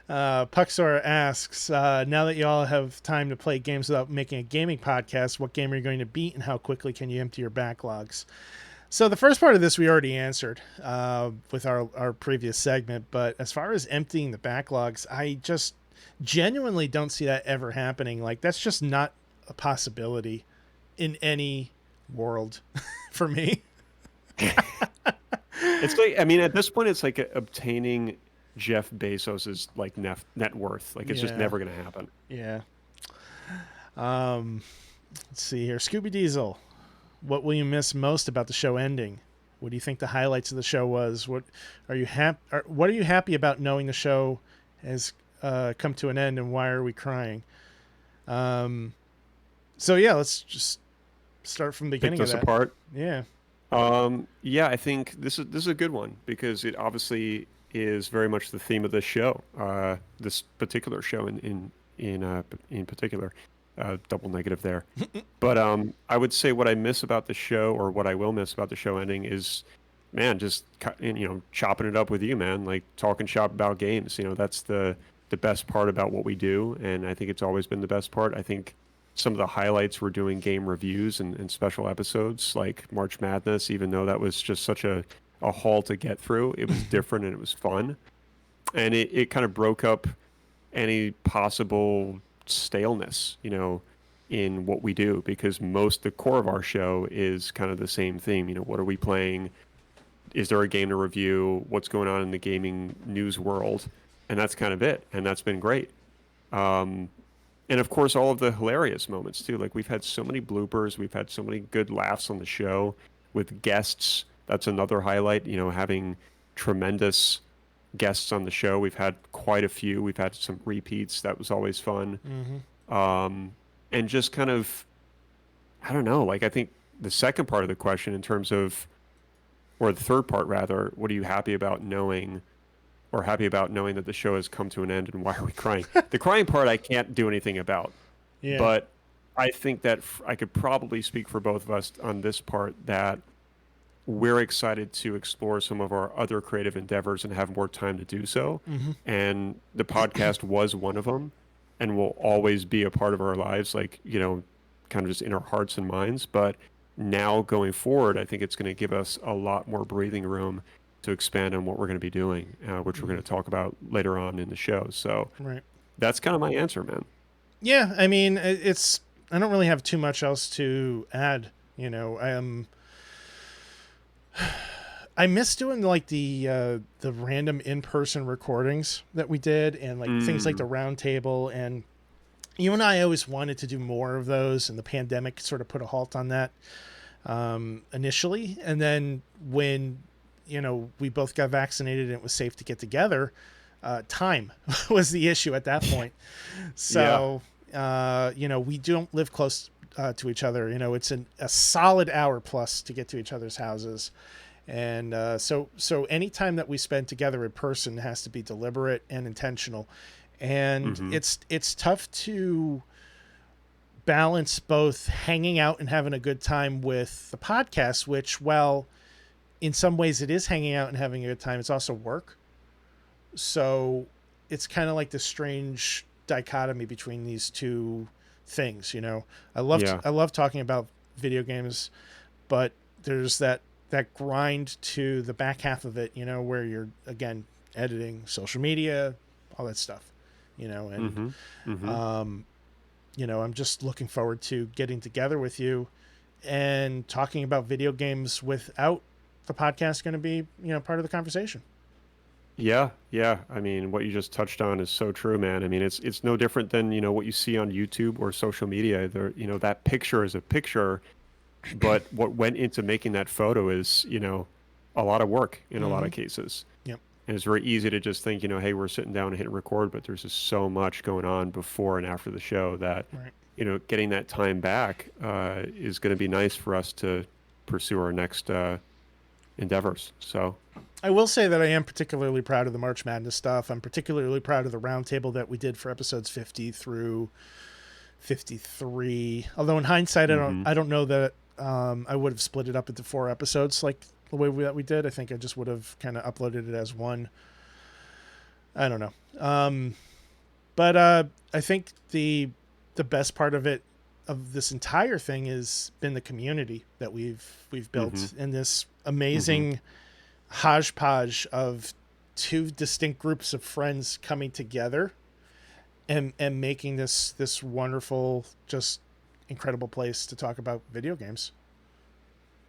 Puxor asks, now that you all have time to play games without making a gaming podcast, what game are you going to beat and how quickly can you empty your backlogs? So the first part of this we already answered with our previous segment, but as far as emptying the backlogs, I just genuinely don't see that ever happening. Like, that's just not a possibility in any world for me. It's like, I mean, at this point, it's like obtaining Jeff Bezos's like net worth. Like, it's just never going to happen. Yeah. Let's see here. Scooby Diesel. What will you miss most about the show ending? What do you think the highlights of the show was? What are you happy about knowing the show has come to an end, and why are we crying? So yeah, let's just start from the beginning Pick of this that. apart. Yeah. Yeah, I think this is a good one because it obviously is very much the theme of this show. This particular show in particular. Double negative there. But I would say what I miss about the show, or what I will miss about the show ending, is, man, just chopping it up with you, man. Like, talking shop about games. That's the best part about what we do, and I think it's always been the best part. I think some of the highlights were doing game reviews and special episodes like March Madness, even though that was just such a haul to get through. It was different and it was fun, and it kind of broke up any possible staleness, in what we do, because the core of our show is kind of the same theme. What are we playing? Is there a game to review? What's going on in the gaming news world? And that's kind of it. And that's been great. And of course, all of the hilarious moments too. Like, we've had so many bloopers. We've had so many good laughs on the show with guests. That's another highlight, having tremendous guests on the show. We've had quite a few. We've had some repeats. That was always fun. And just kind of, I don't know. Like, I think the second part of the question in terms of, or the third part rather, what are you happy about knowing, or happy about knowing that the show has come to an end, and why are we crying? The crying part I can't do anything about, Yeah. but I think that I could probably speak for both of us on this part, that we're excited to explore some of our other creative endeavors and have more time to do so. Mm-hmm. And the podcast was one of them, and will always be a part of our lives, like, kind of just in our hearts and minds. But now going forward, I think it's going to give us a lot more breathing room to expand on what we're going to be doing, which we're going to talk about later on in the show. So Right. that's kind of my answer, man. Yeah, I mean, I don't really have too much else to add. I miss doing like the random in-person recordings that we did, and like things like the round table. And you and I always wanted to do more of those, and the pandemic sort of put a halt on that initially. And then when we both got vaccinated and it was safe to get together, time was the issue at that point. So we don't live close to each other. It's a solid hour plus to get to each other's houses. And so any time that we spend together in person has to be deliberate and intentional. And it's tough to balance both hanging out and having a good time with the podcast, which, well, in some ways it is hanging out and having a good time, it's also work. So it's kind of like the strange dichotomy between these two things. I love talking about video games, but there's that grind to the back half of it, where you're, again, editing social media, all that stuff, and I'm just looking forward to getting together with you and talking about video games without the podcast going to be, part of the conversation. Yeah. I mean, what you just touched on is so true, man. I mean, it's no different than, what you see on YouTube or social media. There, that picture is a picture, but what went into making that photo is, a lot of work in a lot of cases. Yep. And it's very easy to just think, hey, we're sitting down and hitting record, but there's just so much going on before and after the show that, right. Getting that time back is going to be nice for us to pursue our next endeavors. So I will say that I am particularly proud of the March Madness stuff. I'm particularly proud of the roundtable that we did for episodes 50 through 53. Although in hindsight, I don't know that I would have split it up into 4 episodes like the way that we did. I think I just would have kind of uploaded it as one. I don't know. But I think the best part of this entire thing has been the community that we've built in this amazing hodgepodge of 2 distinct groups of friends coming together and making this wonderful, just incredible place to talk about video games.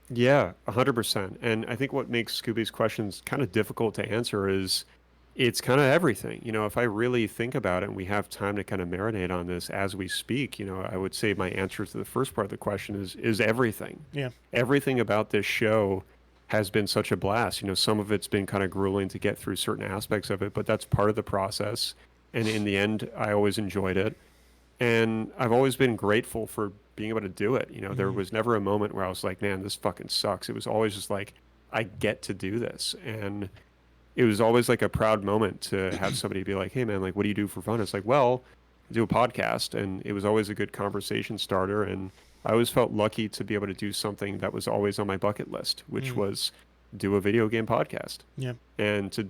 Yeah, 100%. And I think what makes Scooby's questions kind of difficult to answer is it's kind of everything. If I really think about it and we have time to kind of marinate on this as we speak, I would say my answer to the first part of the question is everything. Yeah. Everything about this show has been such a blast. Some of it's been kind of grueling to get through certain aspects of it, but that's part of the process. And in the end, I always enjoyed it. And I've always been grateful for being able to do it. There was never a moment where I was like, man, this fucking sucks. It was always just like, I get to do this. And it was always like a proud moment to have somebody be like, hey man, like, what do you do for fun? It's like, well, I do a podcast. And it was always a good conversation starter. And I always felt lucky to be able to do something that was always on my bucket list, which was do a video game podcast. Yeah. And to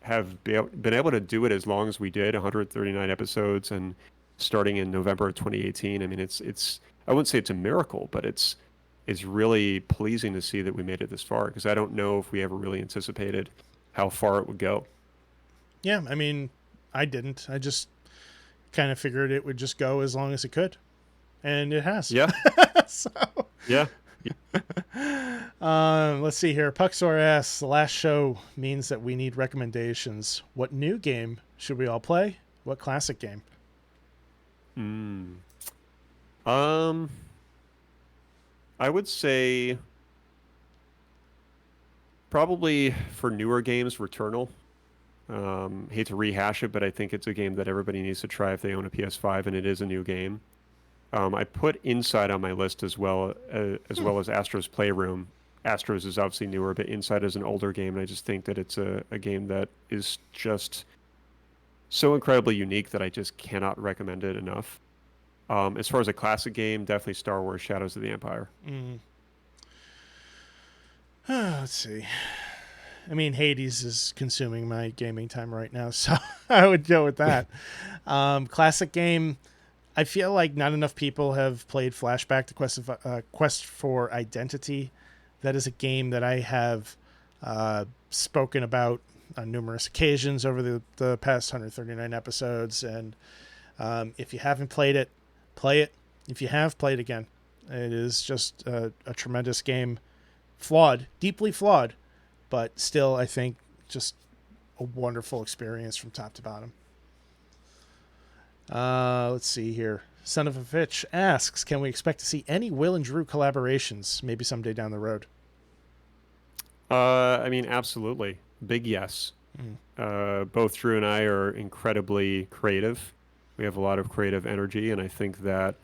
have been able to do it as long as we did, 139 episodes, and starting in November of 2018. I mean, it's I wouldn't say it's a miracle, but it's really pleasing to see that we made it this far, because I don't know if we ever really anticipated how far it would go. Yeah, I mean, I didn't. I just kind of figured it would just go as long as it could. And it has. Yeah. So. Yeah. Let's see here. Puxor asks, the last show means that we need recommendations. What new game should we all play? What classic game? I would say probably for newer games, Returnal. Hate to rehash it, but I think it's a game that everybody needs to try if they own a PS5, and it is a new game. I put Inside on my list as well as Astro's Playroom. Astro's is obviously newer, but Inside is an older game, and I just think that it's a game that is just so incredibly unique that I just cannot recommend it enough. As far as a classic game, definitely Star Wars Shadows of the Empire. Let's see. I mean, Hades is consuming my gaming time right now, so I would go with that. Classic game. I feel like not enough people have played Flashback to Quest for Identity. That is a game that I have spoken about on numerous occasions over the past 139 episodes. And if you haven't played it, play it. If you have, play it again. It is just a tremendous game. Flawed, deeply flawed, but still, I think, just a wonderful experience from top to bottom. Let's see here. Son of a Bitch asks, can we expect to see any Will and Drew collaborations maybe someday down the road? I mean, absolutely. Big yes. Both Drew and I are incredibly creative. We have a lot of creative energy, and I think that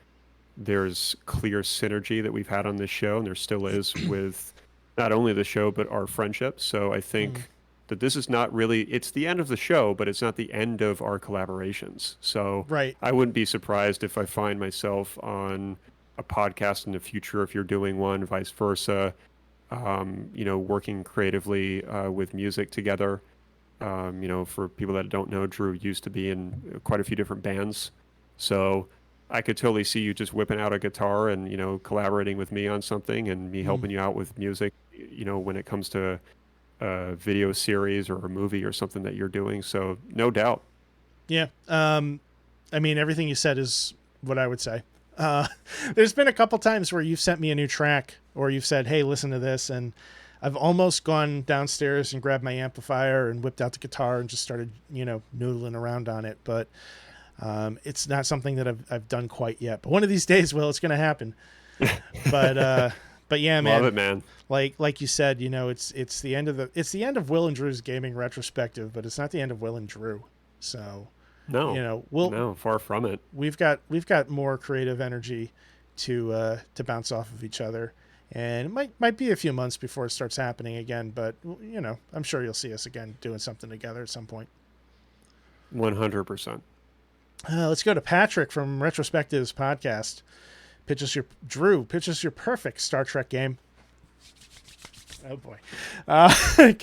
there's clear synergy that we've had on this show, and there still is with not only the show, but our friendship. So I think that this is not really, it's the end of the show, but it's not the end of our collaborations. So right. I wouldn't be surprised if I find myself on a podcast in the future, if you're doing one, vice versa, working creatively with music together. For people that don't know, Drew used to be in quite a few different bands. So I could totally see you just whipping out a guitar and, collaborating with me on something and me helping you out with music, when it comes to a video series or a movie or something that you're doing. So no doubt. Yeah. I mean, everything you said is what I would say. There's been a couple times where you've sent me a new track or you've said, hey, listen to this. And I've almost gone downstairs and grabbed my amplifier and whipped out the guitar and just started, noodling around on it. But it's not something that I've done quite yet. But one of these days, Will, it's going to happen. But yeah, man. Love it, man. Like you said, it's the end of Will and Drew's gaming retrospective, but it's not the end of Will and Drew. So no, far from it. We've got more creative energy to bounce off of each other, and it might be a few months before it starts happening again. But I'm sure you'll see us again doing something together at some point. 100%. Let's go to Patrick from Retrospective's podcast. Drew pitches your perfect Star Trek game. Oh boy. It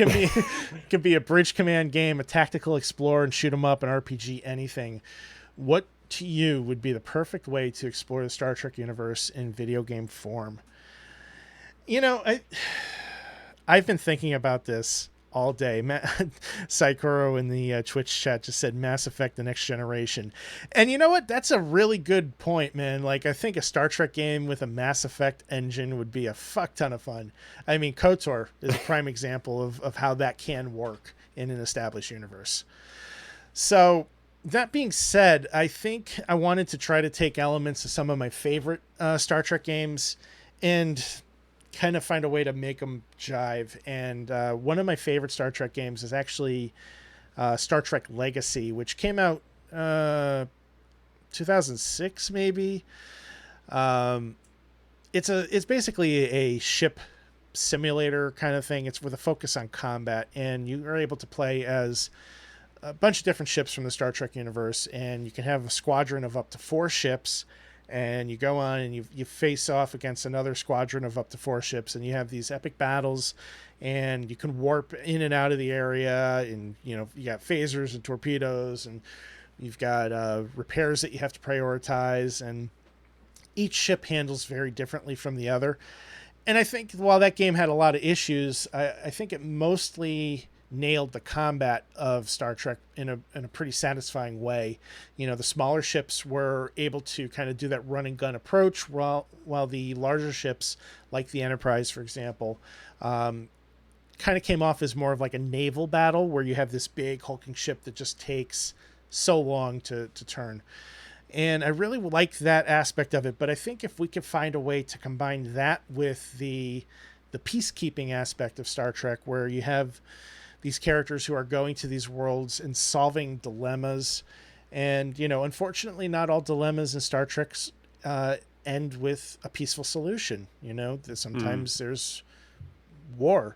can be a bridge command game, a tactical explorer, and shoot 'em up, an RPG, anything. What to you would be the perfect way to explore the Star Trek universe in video game form? I've been thinking about this all day. Sekiro in the Twitch chat just said Mass Effect: The Next Generation. And you know what? That's a really good point, man. Like, I think a Star Trek game with a Mass Effect engine would be a fuck ton of fun. I mean, KOTOR is a prime example of how that can work in an established universe. So, that being said, I think I wanted to try to take elements of some of my favorite Star Trek games and kind of find a way to make them jive. And one of my favorite Star Trek games is actually Star Trek Legacy, which came out 2006 maybe. It's basically a ship simulator kind of thing. It's with a focus on combat, and you are able to play as a bunch of different ships from the Star Trek universe, and you can have a squadron of up to 4 ships. And you go on and you face off against another squadron of up to 4 ships, and you have these epic battles, and you can warp in and out of the area, and you got phasers and torpedoes, and you've got repairs that you have to prioritize, and each ship handles very differently from the other. And I think while that game had a lot of issues, I think it mostly nailed the combat of Star Trek in a pretty satisfying way. The smaller ships were able to kind of do that run and gun approach, while the larger ships, like the Enterprise, for example, kind of came off as more of like a naval battle, where you have this big hulking ship that just takes so long to turn. And I really like that aspect of it, but I think if we could find a way to combine that with the peacekeeping aspect of Star Trek, where you have these characters who are going to these worlds and solving dilemmas. And, unfortunately, not all dilemmas in Star Trek end with a peaceful solution. You know, sometimes there's war.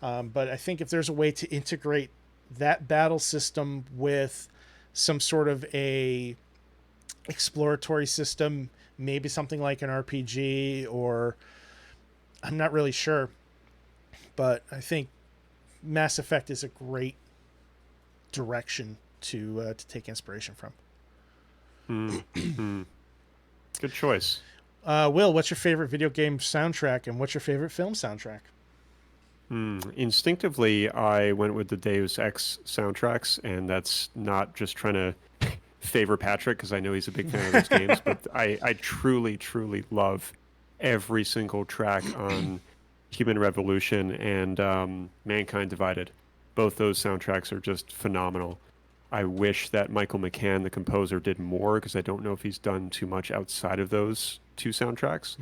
But I think if there's a way to integrate that battle system with some sort of a exploratory system, maybe something like an RPG, or I'm not really sure, but I think Mass Effect is a great direction to take inspiration from. Good choice. Will, what's your favorite video game soundtrack, and what's your favorite film soundtrack? Instinctively, I went with the Deus Ex soundtracks, and that's not just trying to favor Patrick because I know he's a big fan of those games, but I truly, truly love every single track on Human Revolution and Mankind Divided. Both those soundtracks are just phenomenal. I wish that Michael McCann, the composer, did more because I don't know if he's done too much outside of those two soundtracks.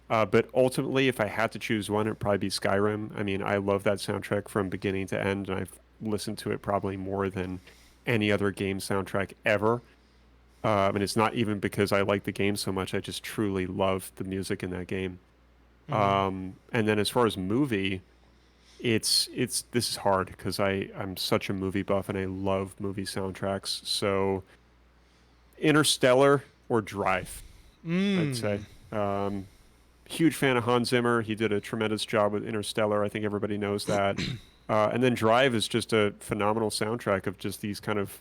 But ultimately, if I had to choose one, it'd probably be Skyrim. I mean, I love that soundtrack from beginning to end, and I've listened to it probably more than any other game soundtrack ever. And it's not even because I like the game so much. I just truly love the music in that game. And then as far as movie, this is hard because I'm such a movie buff and I love movie soundtracks. So Interstellar or Drive, I'd say. Huge fan of Hans Zimmer. He did a tremendous job with Interstellar. I think everybody knows that. And then Drive is just a phenomenal soundtrack of just these kind of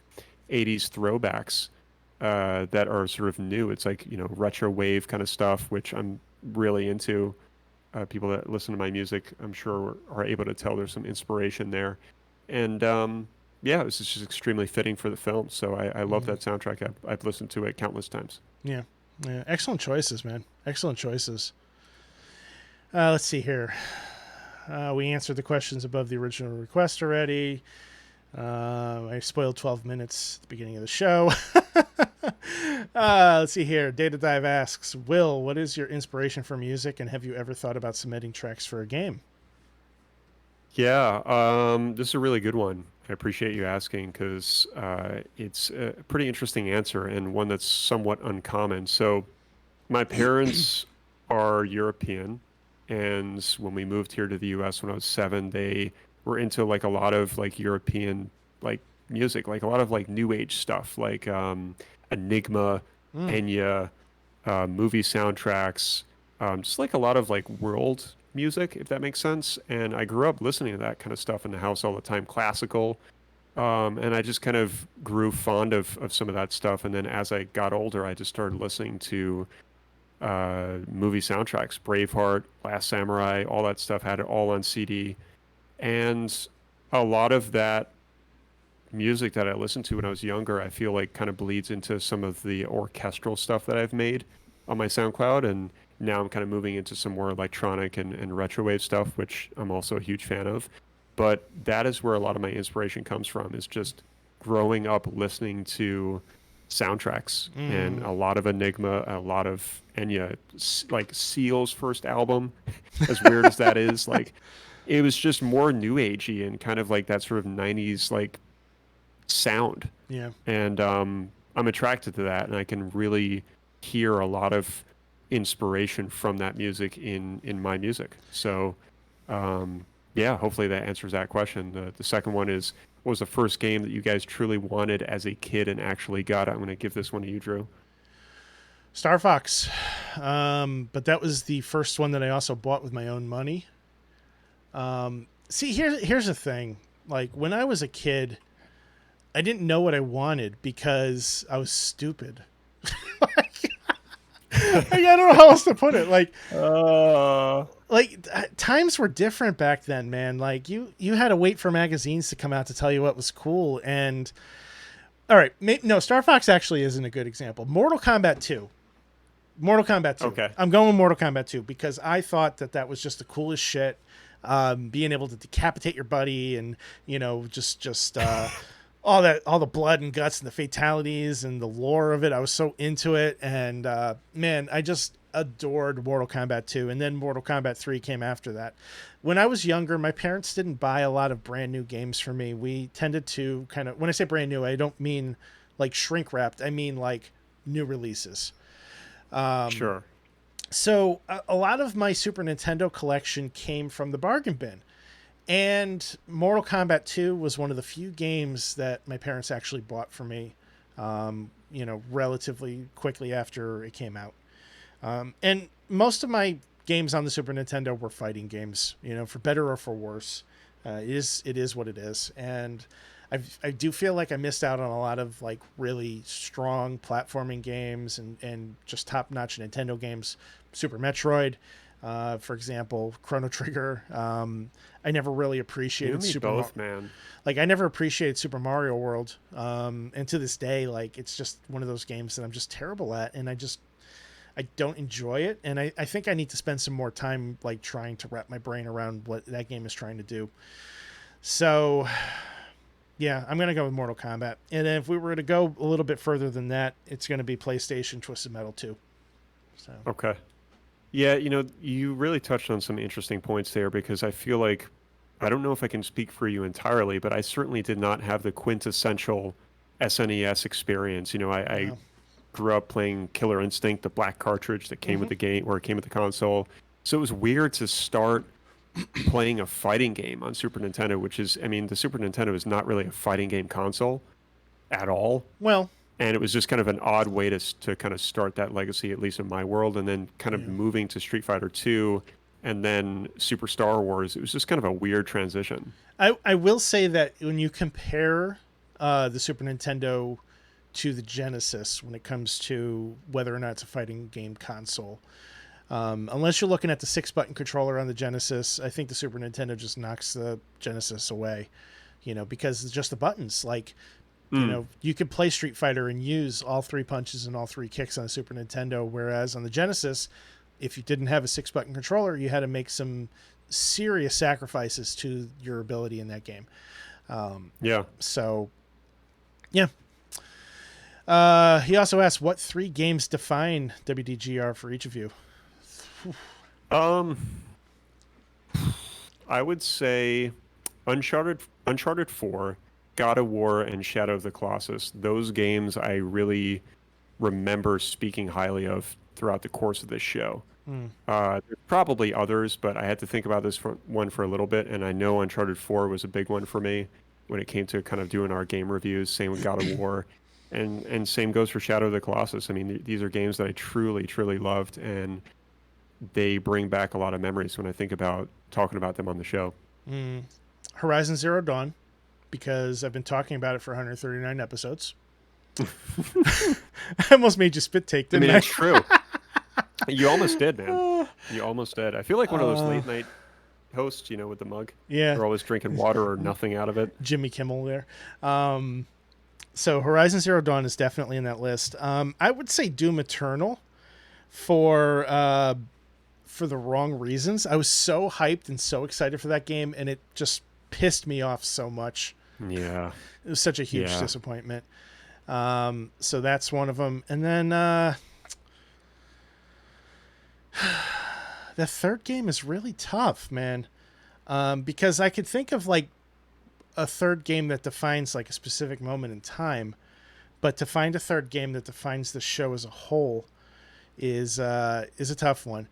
80s throwbacks that are sort of new. It's like, retro wave kind of stuff, which I'm really into. People that listen to my music, I'm sure, are able to tell there's some inspiration there. And this is just extremely fitting for the film. So I love that soundtrack. I've listened to it countless times. Yeah. Excellent choices, man. Excellent choices. Let's see here. We answered the questions above the original request already. I spoiled 12 minutes at the beginning of the show. Let's see here. Data Dive asks, Will, what is your inspiration for music, and have you ever thought about submitting tracks for a game? Yeah, this is a really good one. I appreciate you asking because it's a pretty interesting answer and one that's somewhat uncommon. So my parents are European, and when we moved here to the US when I was 7, they were into like a lot of like European like music, like a lot of like new age stuff, like Enigma, Enya, movie soundtracks, just like a lot of like world music, if that makes sense. And I grew up listening to that kind of stuff in the house all the time, classical. And I just kind of grew fond of some of that stuff. And then as I got older, I just started listening to movie soundtracks, Braveheart, Last Samurai, all that stuff, had it all on CD. And a lot of that music that I listened to when I was younger, I feel like kind of bleeds into some of the orchestral stuff that I've made on my SoundCloud. And now I'm kind of moving into some more electronic and retrowave stuff, which I'm also a huge fan of. But that is where a lot of my inspiration comes from, is just growing up listening to soundtracks and a lot of Enigma, a lot of Enya, like Seal's first album, as weird as that is, like it was just more new agey and kind of like that sort of 90s like sound. Yeah. And I'm attracted to that, and I can really hear a lot of inspiration from that music in my music. So hopefully that answers that question. The second one is, what was the first game that you guys truly wanted as a kid and actually got? I'm going to give this one to you, Drew. Star Fox. But that was the first one that I also bought with my own money. See, here's the thing. Like, when I was a kid, I didn't know what I wanted because I was stupid. I don't know how else to put it. Like times were different back then, man. Like you had to wait for magazines to come out to tell you what was cool. And all right, no, Star Fox actually isn't a good example. Mortal Kombat 2. Okay. I'm going with Mortal Kombat 2 because I thought that was just the coolest shit. Being able to decapitate your buddy and, just all the blood and guts and the fatalities and the lore of it. I was so into it. And, man, I just adored Mortal Kombat 2. And then Mortal Kombat 3 came after that. When I was younger, my parents didn't buy a lot of brand new games for me. We tended to kind of, when I say brand new, I don't mean like shrink wrapped. I mean like new releases. Sure. So a lot of my Super Nintendo collection came from the bargain bin. And Mortal Kombat 2 was one of the few games that my parents actually bought for me, relatively quickly after it came out. And most of my games on the Super Nintendo were fighting games, for better or for worse. It is what it is. And I do feel like I missed out on a lot of like really strong platforming games and just top-notch Nintendo games. Super Metroid, for example, Chrono Trigger. I never really appreciated man. Like I never appreciated Super Mario World. And to this day, like it's just one of those games that I'm just terrible at, and I don't enjoy it. And I think I need to spend some more time like trying to wrap my brain around what that game is trying to do. So yeah, I'm going to go with Mortal Kombat. And then if we were to go a little bit further than that, it's going to be PlayStation Twisted Metal 2. So. Okay. Yeah, you really touched on some interesting points there, because I feel like, I don't know if I can speak for you entirely, but I certainly did not have the quintessential SNES experience. I grew up playing Killer Instinct, the black cartridge that came with the game, or it came with the console. So it was weird to start playing a fighting game on Super Nintendo, which is, the Super Nintendo is not really a fighting game console at all. Well, and it was just kind of an odd way to kind of start that legacy, at least in my world, and then kind of moving to Street Fighter 2 and then Super Star Wars. It was just kind of a weird transition. I will say that when you compare the Super Nintendo to the Genesis when it comes to whether or not it's a fighting game console, unless you're looking at the 6-button controller on the Genesis, I think the Super Nintendo just knocks the Genesis away, because it's just the buttons. Like, you could play Street Fighter and use all 3 punches and all 3 kicks on the Super Nintendo, whereas on the Genesis, if you didn't have a 6-button controller, you had to make some serious sacrifices to your ability in that game. So, yeah. He also asked, what 3 games define WDGR for each of you? I would say Uncharted 4, God of War, and Shadow of the Colossus. Those games I really remember speaking highly of throughout the course of this show. There's probably others, but I had to think about this one for a little bit, and I know Uncharted 4 was a big one for me when it came to kind of doing our game reviews. Same with God of War, and same goes for Shadow of the Colossus. These are games that I truly, truly loved, and they bring back a lot of memories when I think about talking about them on the show. Horizon Zero Dawn, because I've been talking about it for 139 episodes. I almost made you spit take, didn't I? It's true. You almost did, man. You almost did. I feel like one of those late night hosts, with the mug. Yeah. They're always drinking water or nothing out of it. Jimmy Kimmel there. So Horizon Zero Dawn is definitely in that list. I would say Doom Eternal for the wrong reasons. I was so hyped and so excited for that game, and it just pissed me off so much. Yeah. It was such a huge disappointment. So that's one of them. And then the third game is really tough, man. Because I could think of like a third game that defines like a specific moment in time, but to find a third game that defines the show as a whole is a tough one.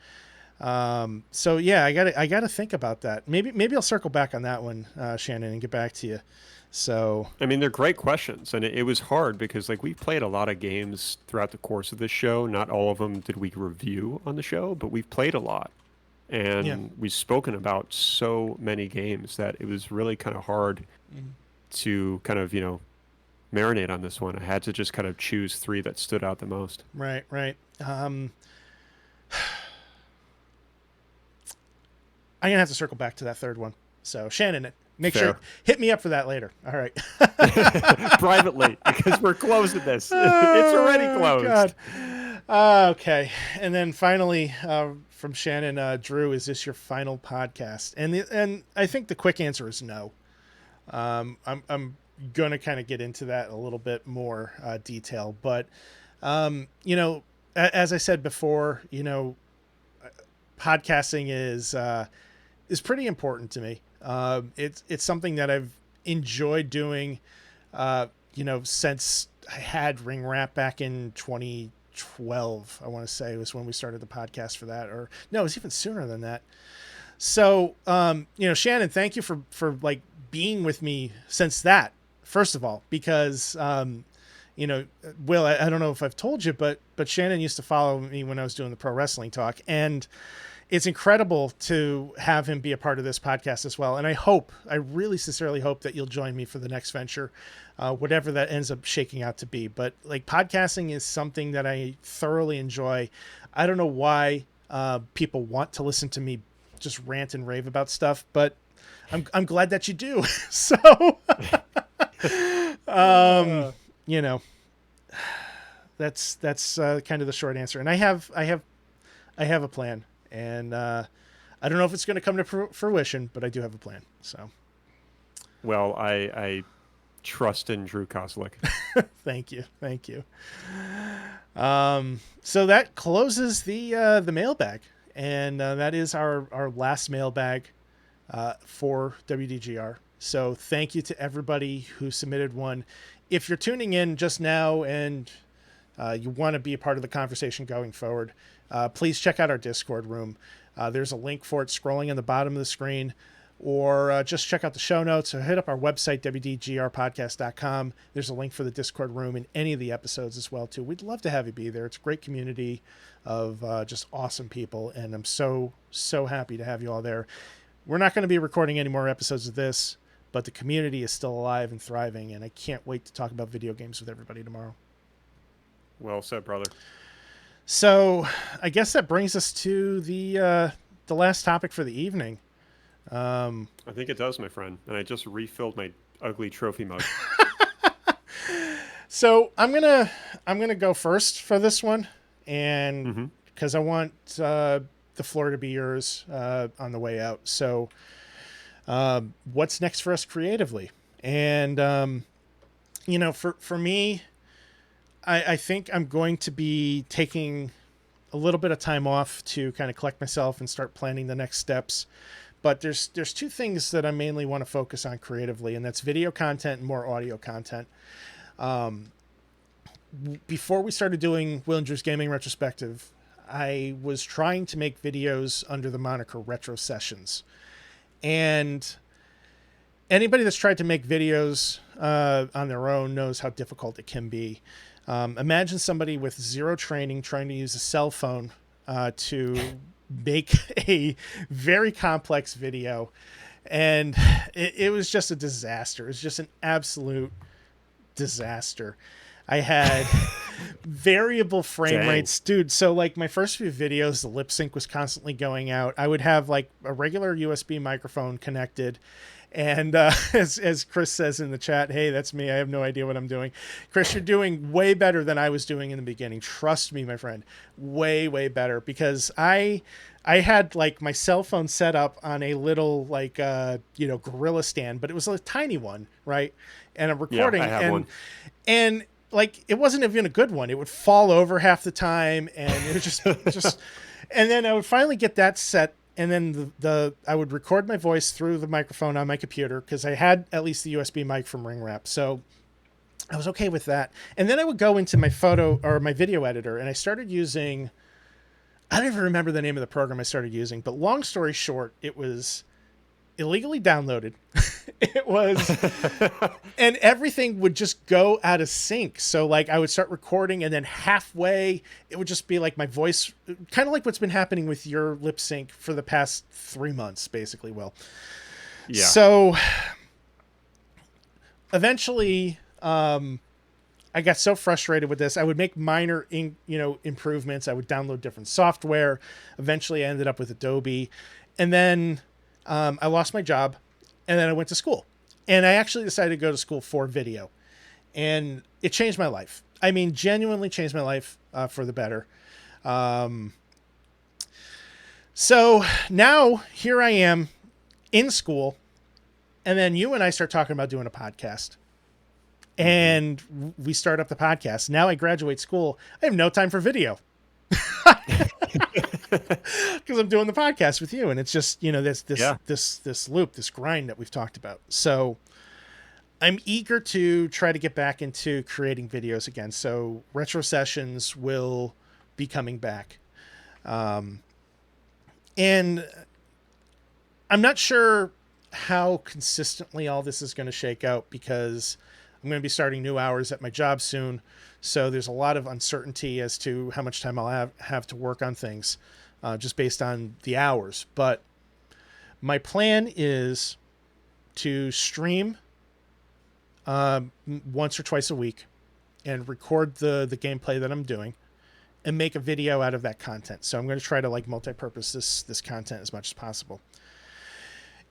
So yeah, I gotta think about that. Maybe I'll circle back on that one, Shannon, and get back to you. So they're great questions, and it was hard because like we played a lot of games throughout the course of this show. Not all of them did we review on the show, but we've played a lot, and we've spoken about so many games that it was really kind of hard to kind of marinate on this one. I had to just kind of choose 3 that stood out the most. Right. I'm gonna have to circle back to that third one. So Shannon, make sure hit me up for that later. All right. Privately, because we're closing this. It's already closed. God. Okay. And then finally, from Shannon, Drew, is this your final podcast? And I think the quick answer is no. I'm gonna kind of get into that a little bit more detail, but as I said before, podcasting is pretty important to me. It's something that I've enjoyed doing, since I had Ring Wrap back in 2012, 2012, I want to say, was when we started the podcast for that. Or no, it was even sooner than that. So, Shannon, thank you for like being with me since that, first of all, because, Will, I don't know if I've told you, but Shannon used to follow me when I was doing the pro wrestling talk, and it's incredible to have him be a part of this podcast as well. And I really sincerely hope that you'll join me for the next venture, whatever that ends up shaking out to be. But like, podcasting is something that I thoroughly enjoy. I don't know why people want to listen to me just rant and rave about stuff, but I'm glad that you do. So, that's kind of the short answer. And I have a plan, and I don't know if it's going to come to fruition, but I do have a plan. So, well, I trust in Drew Kozlik. Thank you. So that closes the mailbag, and that is our last mailbag for WDGR. So thank you to everybody who submitted one. If you're tuning in just now and you want to be a part of the conversation going forward, please check out our Discord room. There's a link for it scrolling on the bottom of the screen, or just check out the show notes, or hit up our website, WDGRpodcast.com. There's a link for the Discord room in any of the episodes as well, too. We'd love to have you be there. It's a great community of just awesome people, and I'm so happy to have you all there. We're not going to be recording any more episodes of this, but the community is still alive and thriving, and I can't wait to talk about video games with everybody tomorrow. Well said, brother. So I guess that brings us to the last topic for the evening. I think it does, my friend. And I just refilled my ugly trophy mug. So I'm gonna go first for this one, and because I want the floor to be yours on the way out. So what's next for us creatively? And for me, I think I'm going to be taking a little bit of time off to kind of collect myself and start planning the next steps. But there's two things that I mainly want to focus on creatively, and that's video content and more audio content. Before we started doing Will and Drew's Gaming Retrospective, I was trying to make videos under the moniker Retro Sessions. And anybody that's tried to make videos on their own knows how difficult it can be. Imagine somebody with zero training trying to use a cell phone to make a very complex video. And it was just a disaster. It was just an absolute disaster. I had variable frame rates, dude. So like my first few videos, the lip sync was constantly going out. I would have like a regular USB microphone connected. And as Chris says in the chat, hey, that's me. I have no idea what I'm doing. Chris, you're doing way better than I was doing in the beginning. Trust me, my friend, way, way better, because I had like my cell phone set up on a little like, gorilla stand, but it was a tiny one. Right. And I'm recording I have one. And like, it wasn't even a good one. It would fall over half the time. And it was just, and then I would finally get that set. And then I would record my voice through the microphone on my computer, because I had at least the USB mic from RingWrap. So I was okay with that. And then I would go into my photo or my video editor, and I started using, I don't even remember the name of the program I started using, but long story short, it was illegally downloaded. It was, and everything would just go out of sync. So like I would start recording, and then halfway it would just be like my voice, kind of like what's been happening with your lip sync for the past 3 months, basically. Will. Yeah. So eventually, I got so frustrated with this. I would make minor, improvements. I would download different software. Eventually I ended up with Adobe, and then I lost my job. And then I went to school, and I actually decided to go to school for video, and it changed my life. I mean, genuinely changed my life for the better. So now here I am in school, and then you and I start talking about doing a podcast, and we start up the podcast. Now I graduate school. I have no time for video. Because I'm doing the podcast with you, and it's just this loop, this grind that we've talked about. So I'm eager to try to get back into creating videos again. So retro sessions will be coming back. And I'm not sure how consistently all this is going to shake out because I'm going to be starting new hours at my job soon. So there's a lot of uncertainty as to how much time I'll have to work on things just based on the hours. But my plan is to stream once or twice a week and record the gameplay that I'm doing and make a video out of that content. So I'm going to try to like multi-purpose this content as much as possible.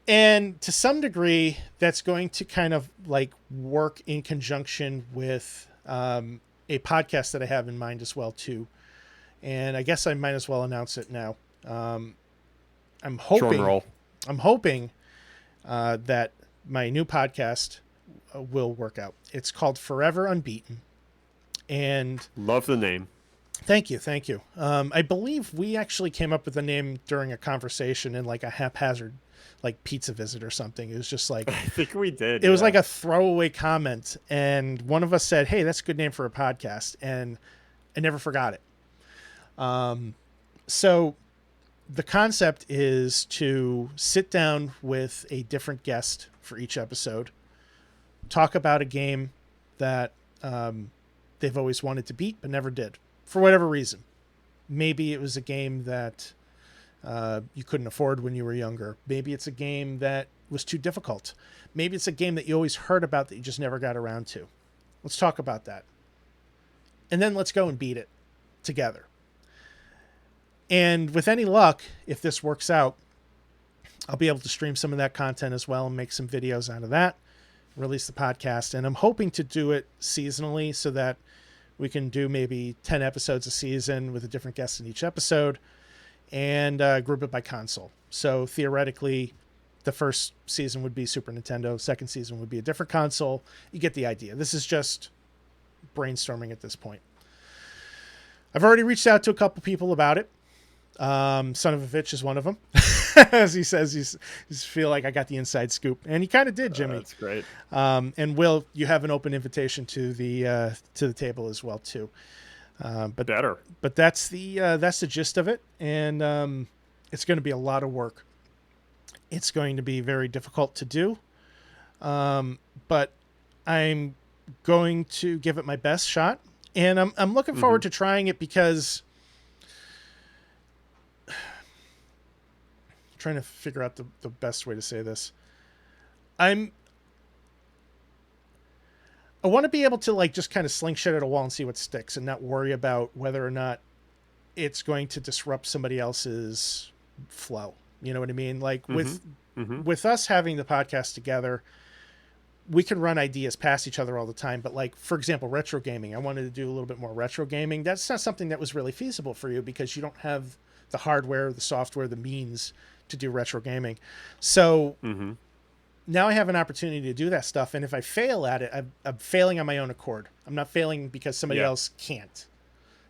And to some degree, that's going to kind of like work in conjunction with a podcast that I have in mind as well too. And I guess I might as well announce it now. I'm hoping that my new podcast will work out. It's called Forever Unbeaten. And love the name. Thank you. I believe we actually came up with the name during a conversation in like a haphazard like pizza visit or something. It was just like I think we did. It was like a throwaway comment, and one of us said, "Hey, that's a good name for a podcast," and I never forgot it. So the concept is to sit down with a different guest for each episode, talk about a game that they've always wanted to beat but never did for whatever reason. Maybe it was a game that you couldn't afford when you were younger. Maybe it's a game that was too difficult. Maybe it's a game that you always heard about that you just never got around to. Let's talk about that. And then let's go and beat it together. And with any luck, if this works out, I'll be able to stream some of that content as well and make some videos out of that, release the podcast. And I'm hoping to do it seasonally so that we can do maybe 10 episodes a season with a different guest in each episode, and group it by console. So theoretically, the first season would be Super Nintendo. Second season would be a different console. You get the idea. This is just brainstorming at this point. I've already reached out to a couple people about it. Son of a bitch is one of them. As he says, he's feel like I got the inside scoop. And he kind of did, Jimmy. That's great. And Will, you have an open invitation to the table as well, too. But that's the gist of it. And it's going to be a lot of work. It's going to be very difficult to do. But I'm going to give it my best shot. And I'm looking forward to trying it because I'm trying to figure out the best way to say this. I want to be able to like just kind of sling shit at a wall and see what sticks and not worry about whether or not it's going to disrupt somebody else's flow. You know what I mean? Like with us having the podcast together, we can run ideas past each other all the time. But like, for example, retro gaming, I wanted to do a little bit more retro gaming. That's not something that was really feasible for you because you don't have the hardware, the software, the means to do retro gaming. So now I have an opportunity to do that stuff. And if I fail at it, I'm failing on my own accord. I'm not failing because somebody else can't.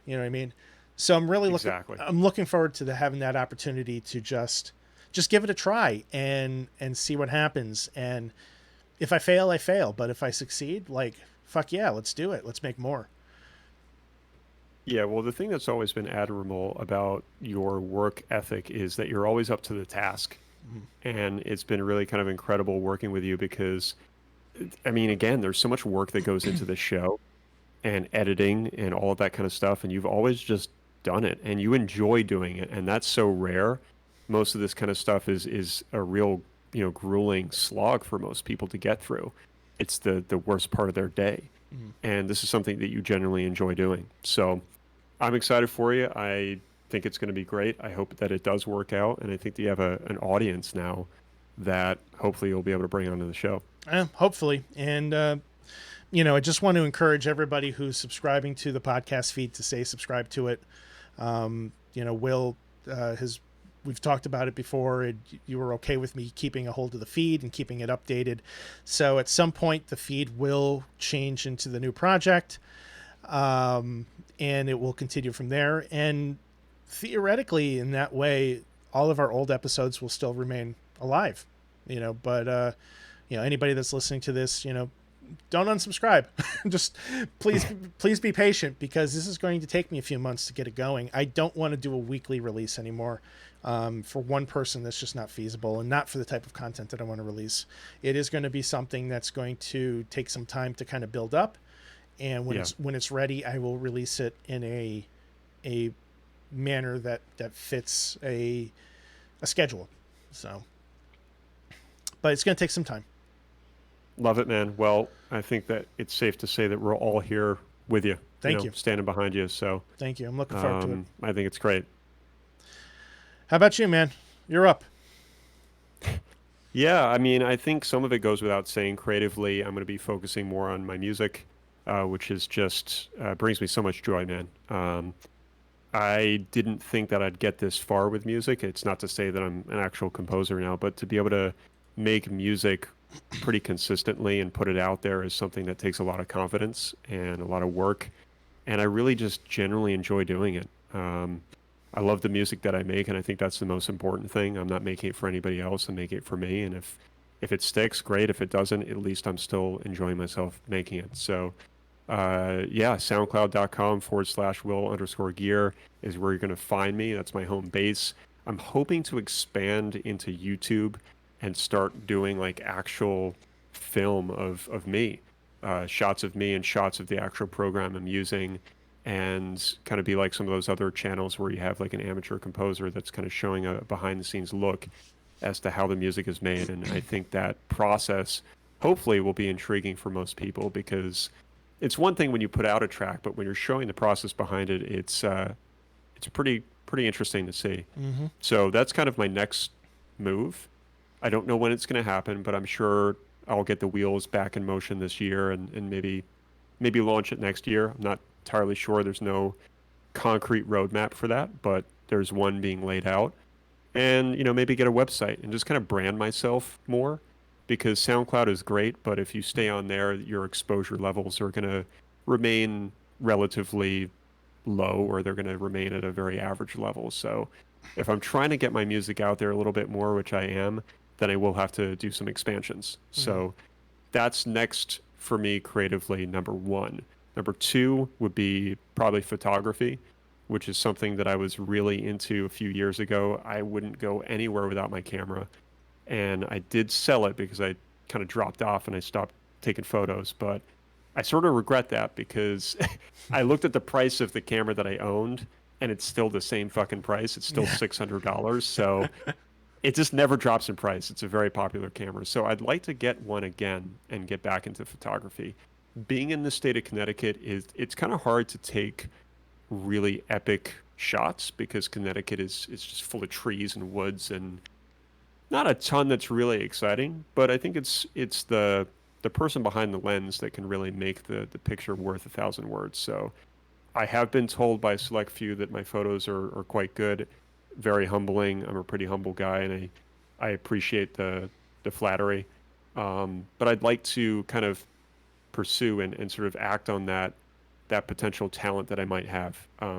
You know what I mean? So I'm really looking forward to having that opportunity to just give it a try and see what happens. And if I fail, I fail. But if I succeed, like, fuck yeah, let's do it. Let's make more. Yeah, well, the thing that's always been admirable about your work ethic is that you're always up to the task. And it's been really kind of incredible working with you because, I mean, again, there's so much work that goes into the show and editing and all of that kind of stuff. And you've always just done it and you enjoy doing it. And that's so rare. Most of this kind of stuff is a real, grueling slog for most people to get through. It's the worst part of their day. And this is something that you generally enjoy doing. So I'm excited for you. I think it's going to be great. I hope that it does work out. And I think that you have an audience now that hopefully you'll be able to bring onto the show. Hopefully. And, I just want to encourage everybody who's subscribing to the podcast feed to say subscribe to it. Will we've talked about it before. You were okay with me keeping a hold of the feed and keeping it updated. So at some point the feed will change into the new project. And it will continue from there. And theoretically in that way, all of our old episodes will still remain alive, but, anybody that's listening to this, don't unsubscribe. Just please be patient, because this is going to take me a few months to get it going. I don't want to do a weekly release anymore. For one person, that's just not feasible, and not for the type of content that I want to release. It is going to be something that's going to take some time to kind of build up, and when it's ready, I will release it in a manner that fits a schedule. So, but it's going to take some time. Love it, man. Well, I think that it's safe to say that we're all here with you. Thank you. Standing behind you. So thank you. I'm looking forward to it. I think it's great. How about you, man? You're up. Yeah, I mean, I think some of it goes without saying. Creatively, I'm going to be focusing more on my music, which is just brings me so much joy, man. I didn't think that I'd get this far with music. It's not to say that I'm an actual composer now, but to be able to make music pretty consistently and put it out there is something that takes a lot of confidence and a lot of work. And I really just generally enjoy doing it. I love the music that I make, and I think that's the most important thing. I'm not making it for anybody else. I'm making it for me. And if it sticks, great. If it doesn't, at least I'm still enjoying myself making it. So soundcloud.com/Will_Gear is where you're going to find me. That's my home base. I'm hoping to expand into YouTube and start doing like actual film of me, shots of me and shots of the actual program I'm using, and kind of be like some of those other channels where you have like an amateur composer that's kind of showing a behind the scenes look as to how the music is made. And I think that process hopefully will be intriguing for most people, because it's one thing when you put out a track, but when you're showing the process behind it, it's pretty interesting to see. Mm-hmm. So that's kind of my next move. I don't know when it's going to happen, but I'm sure I'll get the wheels back in motion this year, and maybe launch it next year. I'm not entirely sure. There's no concrete roadmap for that, but there's one being laid out. And, maybe get a website and just kind of brand myself more, because SoundCloud is great, but if you stay on there, your exposure levels are going to remain relatively low, or they're going to remain at a very average level. So if I'm trying to get my music out there a little bit more, which I am, then I will have to do some expansions. Mm-hmm. So that's next for me creatively, number one. Number two would be probably photography, which is something that I was really into a few years ago. I wouldn't go anywhere without my camera. And I did sell it because I kind of dropped off and I stopped taking photos. But I sort of regret that, because I looked at the price of the camera that I owned, and it's still the same fucking price. It's still $600. So it just never drops in price. It's a very popular camera. So I'd like to get one again and get back into photography. Being in the state of Connecticut, it's kind of hard to take really epic shots, because Connecticut is just full of trees and woods, and not a ton that's really exciting. But I think it's the person behind the lens that can really make the picture worth 1,000 words. So I have been told by a select few that my photos are quite good. Very humbling. I'm a pretty humble guy, and I appreciate the flattery. But I'd like to kind of pursue and sort of act on that potential talent that I might have,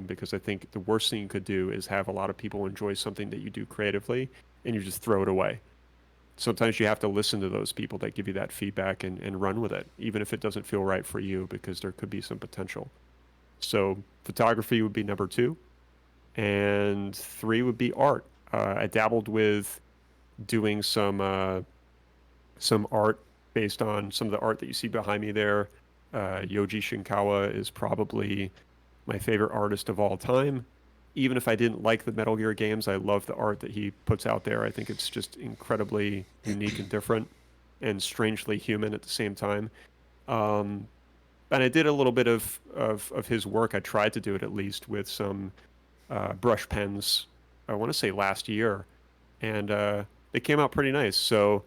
because I think the worst thing you could do is have a lot of people enjoy something that you do creatively and you just throw it away. Sometimes you have to listen to those people that give you that feedback and run with it, even if it doesn't feel right for you, because there could be some potential. So photography would be number two. And three would be art. I dabbled with doing some art based on some of the art that you see behind me there. Yoji Shinkawa is probably my favorite artist of all time. Even if I didn't like the Metal Gear games, I love the art that he puts out there. I think it's just incredibly unique and different, and strangely human at the same time. And I did a little bit of his work. I tried to do it at least with some brush pens, I want to say last year, and they came out pretty nice. So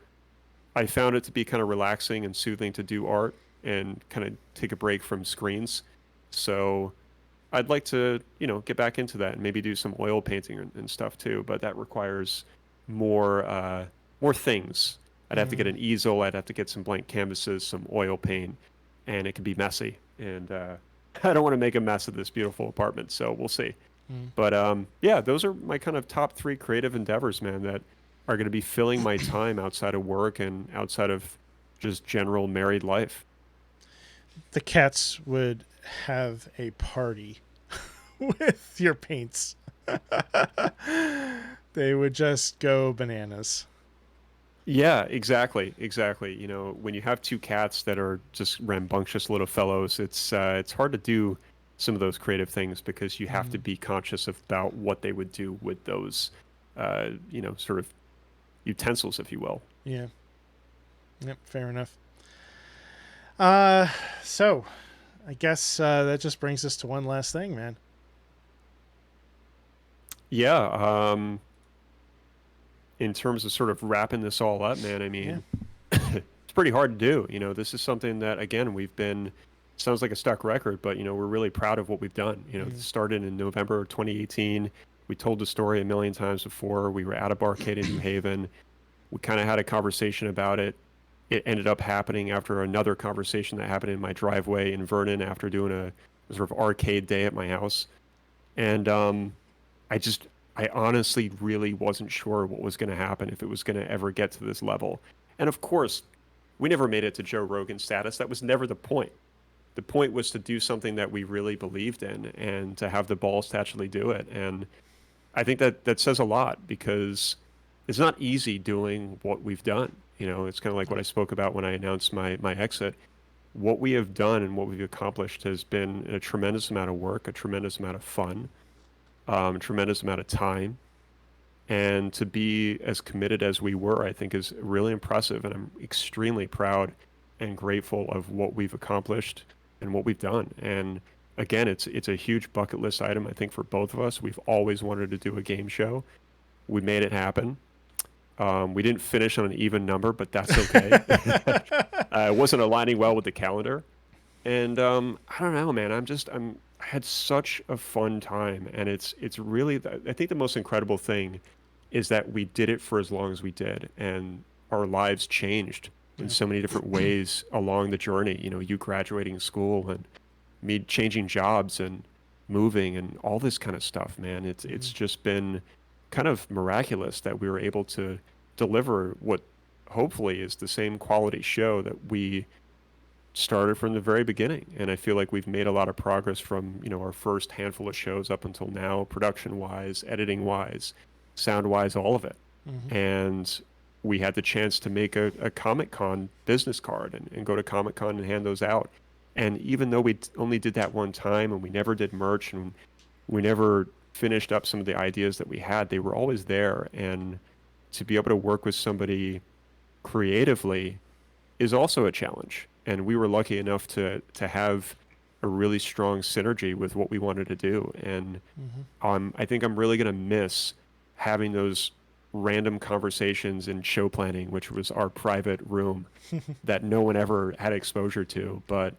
I found it to be kind of relaxing and soothing to do art and kind of take a break from screens. So I'd like to, get back into that and maybe do some oil painting and stuff too, but that requires more things. I'd have to get an easel, I'd have to get some blank canvases, some oil paint, and it can be messy. And I don't want to make a mess of this beautiful apartment, so we'll see. But yeah, those are my kind of top three creative endeavors, man, that are going to be filling my time outside of work and outside of just general married life. the cats would have a party with your paints. They would just go bananas. Yeah, exactly. You know, when you have two cats that are just rambunctious little fellows, it's hard to do some of those creative things because you have to Mm, be conscious about what they would do with those, sort of utensils, if you will. yeah. Yep. Fair enough. Uh, so I guess that just brings us to one last thing, man. Yeah. In terms of sort of wrapping this all up, man, I Yeah. mean, it's pretty hard to do. You know, this is something that, again, we've been, sounds like a stuck record, but, you know, we're really proud of what we've done. You know, it Mm, started in November of 2018. We told the story a million times before. We were at a barcade in New Haven. We kind of had a conversation about it. It ended up happening after another conversation that happened in my driveway in Vernon after doing a sort of arcade day at my house. And I just, I honestly really wasn't sure what was going to happen, if it was going to ever get to this level. And of course, we never made it to Joe Rogan status. That was never the point. The point was to do something that we really believed in and to have the balls to actually do it. And I think that that says a lot because it's not easy doing what we've done. You know, it's kind of like what I spoke about when I announced my exit. What we have done and what we've accomplished has been a tremendous amount of work, a tremendous amount of fun, a tremendous amount of time, and to be as committed as we were, I think is really impressive. And I'm extremely proud and grateful of what we've accomplished and what we've done. And again, it's a huge bucket list item, I think, for both of us. We've always wanted to do a game show. We made it happen. We didn't finish on an even number, but that's okay. It wasn't aligning well with the calendar. And I don't know, man. I had such a fun time, and it's really I think the most incredible thing is that we did it for as long as we did, and our lives changed in yeah. so many different ways along the journey. You know, you graduating school and me changing jobs and moving and all this kind of stuff, man. It's Mm, just been kind of miraculous that we were able to deliver what hopefully is the same quality show that we started from the very beginning. And I feel like we've made a lot of progress from, you know, our first handful of shows up until now, production wise, editing wise, sound wise, all of it. mhm. And we had the chance to make a Comic Con business card and go to Comic Con and hand those out. And even though we only did that one time and we never did merch and we never finished up some of the ideas that we had, they were always there. And to be able to work with somebody creatively is also a challenge. And we were lucky enough to have a really strong synergy with what we wanted to do. And Mhm. I think I'm really gonna miss having those random conversations in show planning, which was our private room that no one ever had exposure to. But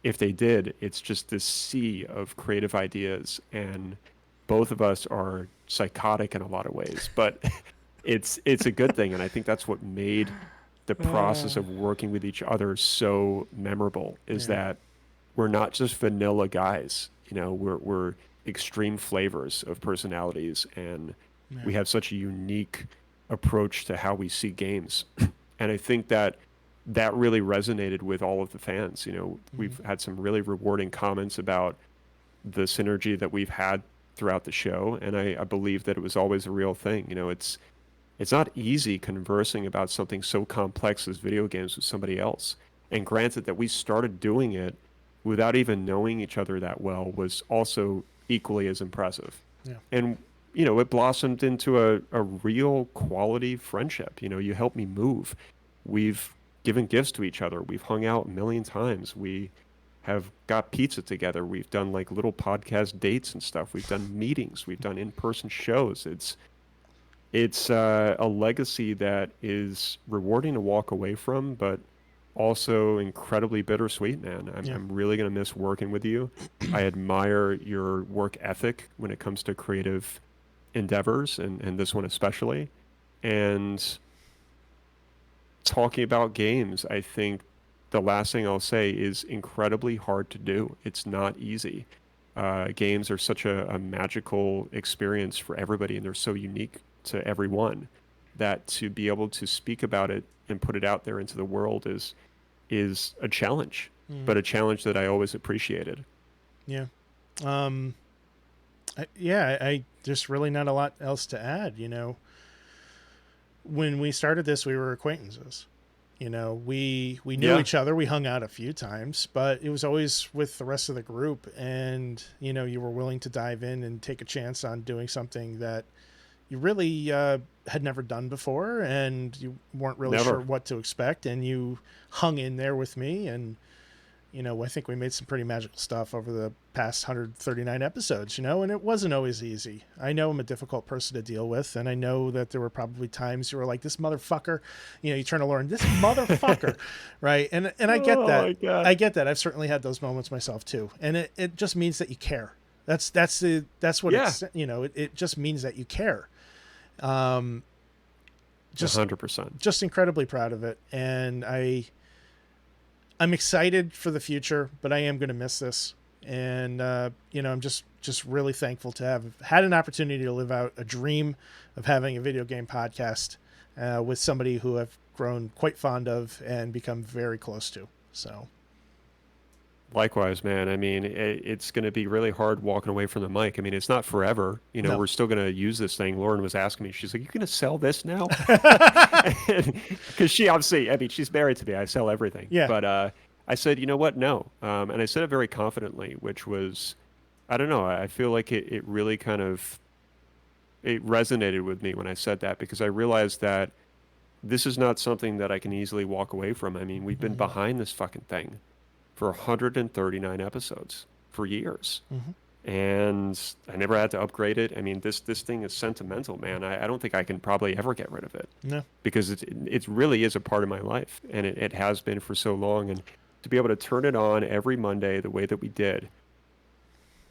if they did, it's just this sea of creative ideas, and both of us are psychotic in a lot of ways. But it's a good thing, and I think that's what made the process Uh, of working with each other so memorable is yeah. that we're not just vanilla guys. You know, we're extreme flavors of personalities, and Yeah. we have such a unique approach to how we see games. And I think that that really resonated with all of the fans. You know, Mhm. we've had some really rewarding comments about the synergy that we've had throughout the show, and I believe that it was always a real thing. You know, it's not easy conversing about something so complex as video games with somebody else. And granted that we started doing it without even knowing each other that well was also equally as impressive. Yeah. And, you know, it blossomed into a real quality friendship. You know, you helped me move. We've given gifts to each other. We've hung out a million times. We have got pizza together. We've done like little podcast dates and stuff. We've done meetings. We've done in-person shows. It's a legacy that is rewarding to walk away from, but also incredibly bittersweet, man. Yeah. I'm really going to miss working with you. I admire your work ethic when it comes to creative endeavors, and this one especially. And talking about games, I think the last thing I'll say is incredibly hard to do. It's not easy. Games are such a magical experience for everybody, and they're so unique to everyone that to be able to speak about it and put it out there into the world is a challenge. but a challenge that I always appreciated. Yeah. I there's really not a lot else to add. When we started this, we were acquaintances. We knew Yeah. each other. We hung out a few times, but it was always with the rest of the group. And you were willing to dive in and take a chance on doing something that you really had never done before, and you weren't really Never. sure what to expect. And you hung in there with me, and I think we made some pretty magical stuff over the past 139 episodes, and it wasn't always easy. I know I'm a difficult person to deal with, and I know that there were probably times you were like, this motherfucker, you turn to Lauren, this motherfucker, right? And I get Oh, that. my God. I get that. I've certainly had those moments myself too. And it just means that you care. That's what Yeah. it's, it just means that you care. Just 100%. just incredibly proud of it. And I'm excited for the future, but I am going to miss this. And, I'm just really thankful to have had an opportunity to live out a dream of having a video game podcast with somebody who I've grown quite fond of and become very close to. So. Likewise, man. I mean, it's going to be really hard walking away from the mic. I mean, it's not forever. No. We're still going to use this thing. Lauren was asking me, she's like, "You going to sell this now?" Because she obviously, I mean, she's married to me. I sell everything. Yeah. But I said, you know what? No. And I said it very confidently, which was, I don't know. I feel like it really kind of, it resonated with me when I said that, because I realized that this is not something that I can easily walk away from. I mean, we've been behind this fucking thing for 139 episodes for years. And I never had to upgrade it. I mean, this thing is sentimental, man. I don't think I can probably ever get rid of it. No. Because it really is a part of my life, and it has been for so long. And to be able to turn it on every Monday the way that we did,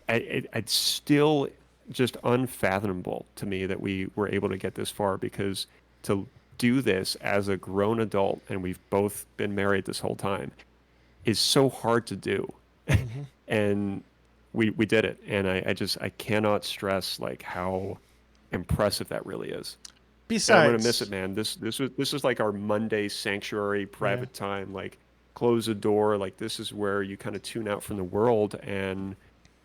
it's still just unfathomable to me that we were able to get this far, because to do this as a grown adult, and we've both been married this whole time, is so hard to do. And we did it. And I cannot stress like how impressive that really is. Besides, and I'm going to miss it, man. This is like our Monday sanctuary, private time, like close the door. Like, this is where you kind of tune out from the world and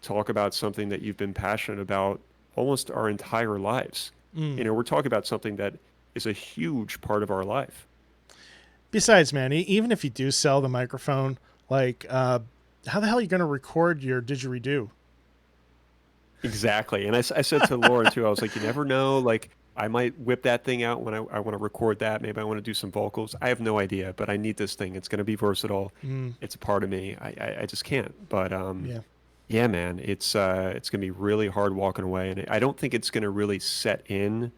talk about something that you've been passionate about almost our entire lives. We're talking about something that is a huge part of our life. Besides, man, even if you do sell the microphone, like, how the hell are you going to record your didgeridoo? Exactly. And I said to Lauren too, I was like, you never know, like, I might whip that thing out when I want to record that. Maybe I want to do some vocals. I have no idea, but I need this thing. It's going to be versatile. It's a part of me. I just can't. But yeah, man, it's going to be really hard walking away. And I don't think it's going to really set in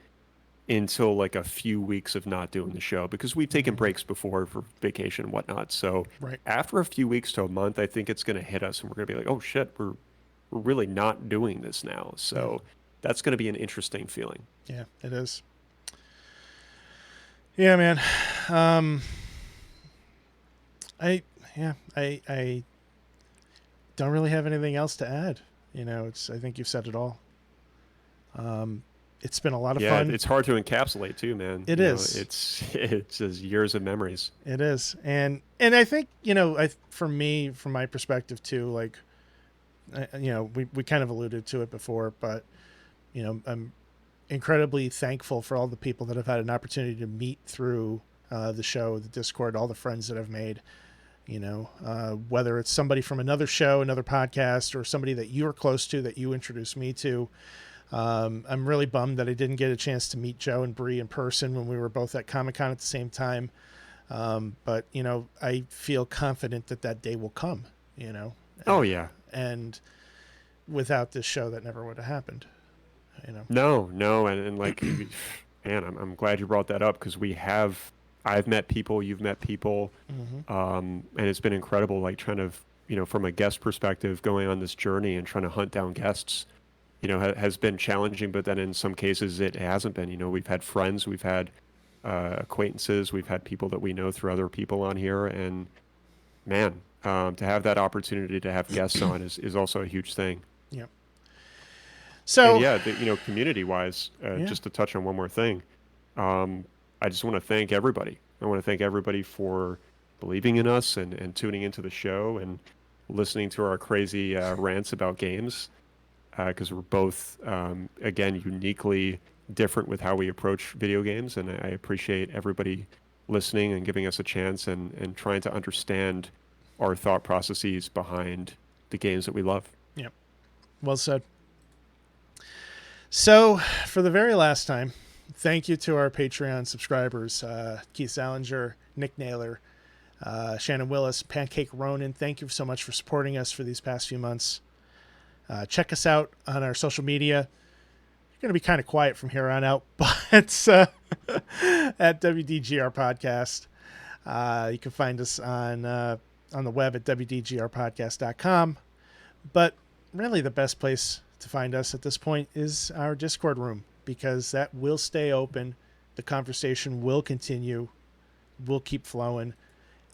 until like a few weeks of not doing the show, because we've taken breaks before for vacation and whatnot. So after a few weeks to a month, I think it's going to hit us, and we're going to be like, oh shit, we're really not doing this now. So that's going to be an interesting feeling. Yeah, it is. Yeah, man. I don't really have anything else to add. I think you've said it all. It's been a lot of fun. Yeah, it's hard to encapsulate too, man. It is. It's just years of memories. It is. And I think, for me, from my perspective too, like, we kind of alluded to it before, but, I'm incredibly thankful for all the people that I've had an opportunity to meet through the show, the Discord, all the friends that I've made, whether it's somebody from another show, another podcast, or somebody that you're close to that you introduced me to. I'm really bummed that I didn't get a chance to meet Joe and Bree in person when we were both at Comic-Con at the same time. But, I feel confident that day will come, Oh, yeah. And without this show, that never would have happened, No. And like, man, I'm glad you brought that up, because I've met people, you've met people, and it's been incredible, like trying to, from a guest perspective, going on this journey and trying to hunt down guests. Has been challenging, but then in some cases it hasn't been. We've had friends, we've had acquaintances, we've had people that we know through other people on here, and man, to have that opportunity to have guests on is also a huge thing. Yeah. So and community-wise, just to touch on one more thing, I just want to thank everybody. I want to thank everybody for believing in us and tuning into the show and listening to our crazy rants about games, because we're both, again, uniquely different with how we approach video games. And I appreciate everybody listening and giving us a chance and trying to understand our thought processes behind the games that we love. Yep. Well said. So, for the very last time, thank you to our Patreon subscribers, Keith Salinger, Nick Naylor, Shannon Willis, Pancake Ronan. Thank you so much for supporting us for these past few months. Check us out on our social media. You're going to be kind of quiet from here on out, but at WDGR Podcast. You can find us on the web at WDGRpodcast.com. But really the best place to find us at this point is our Discord room, because that will stay open. The conversation will continue. We'll keep flowing.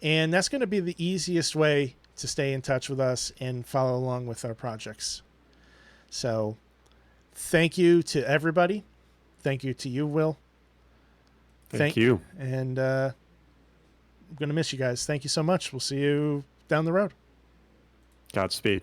And that's going to be the easiest way to stay in touch with us and follow along with our projects. So thank you to everybody. Thank you to you, Will. Thank you. And I'm going to miss you guys. Thank you so much. We'll see you down the road. Godspeed.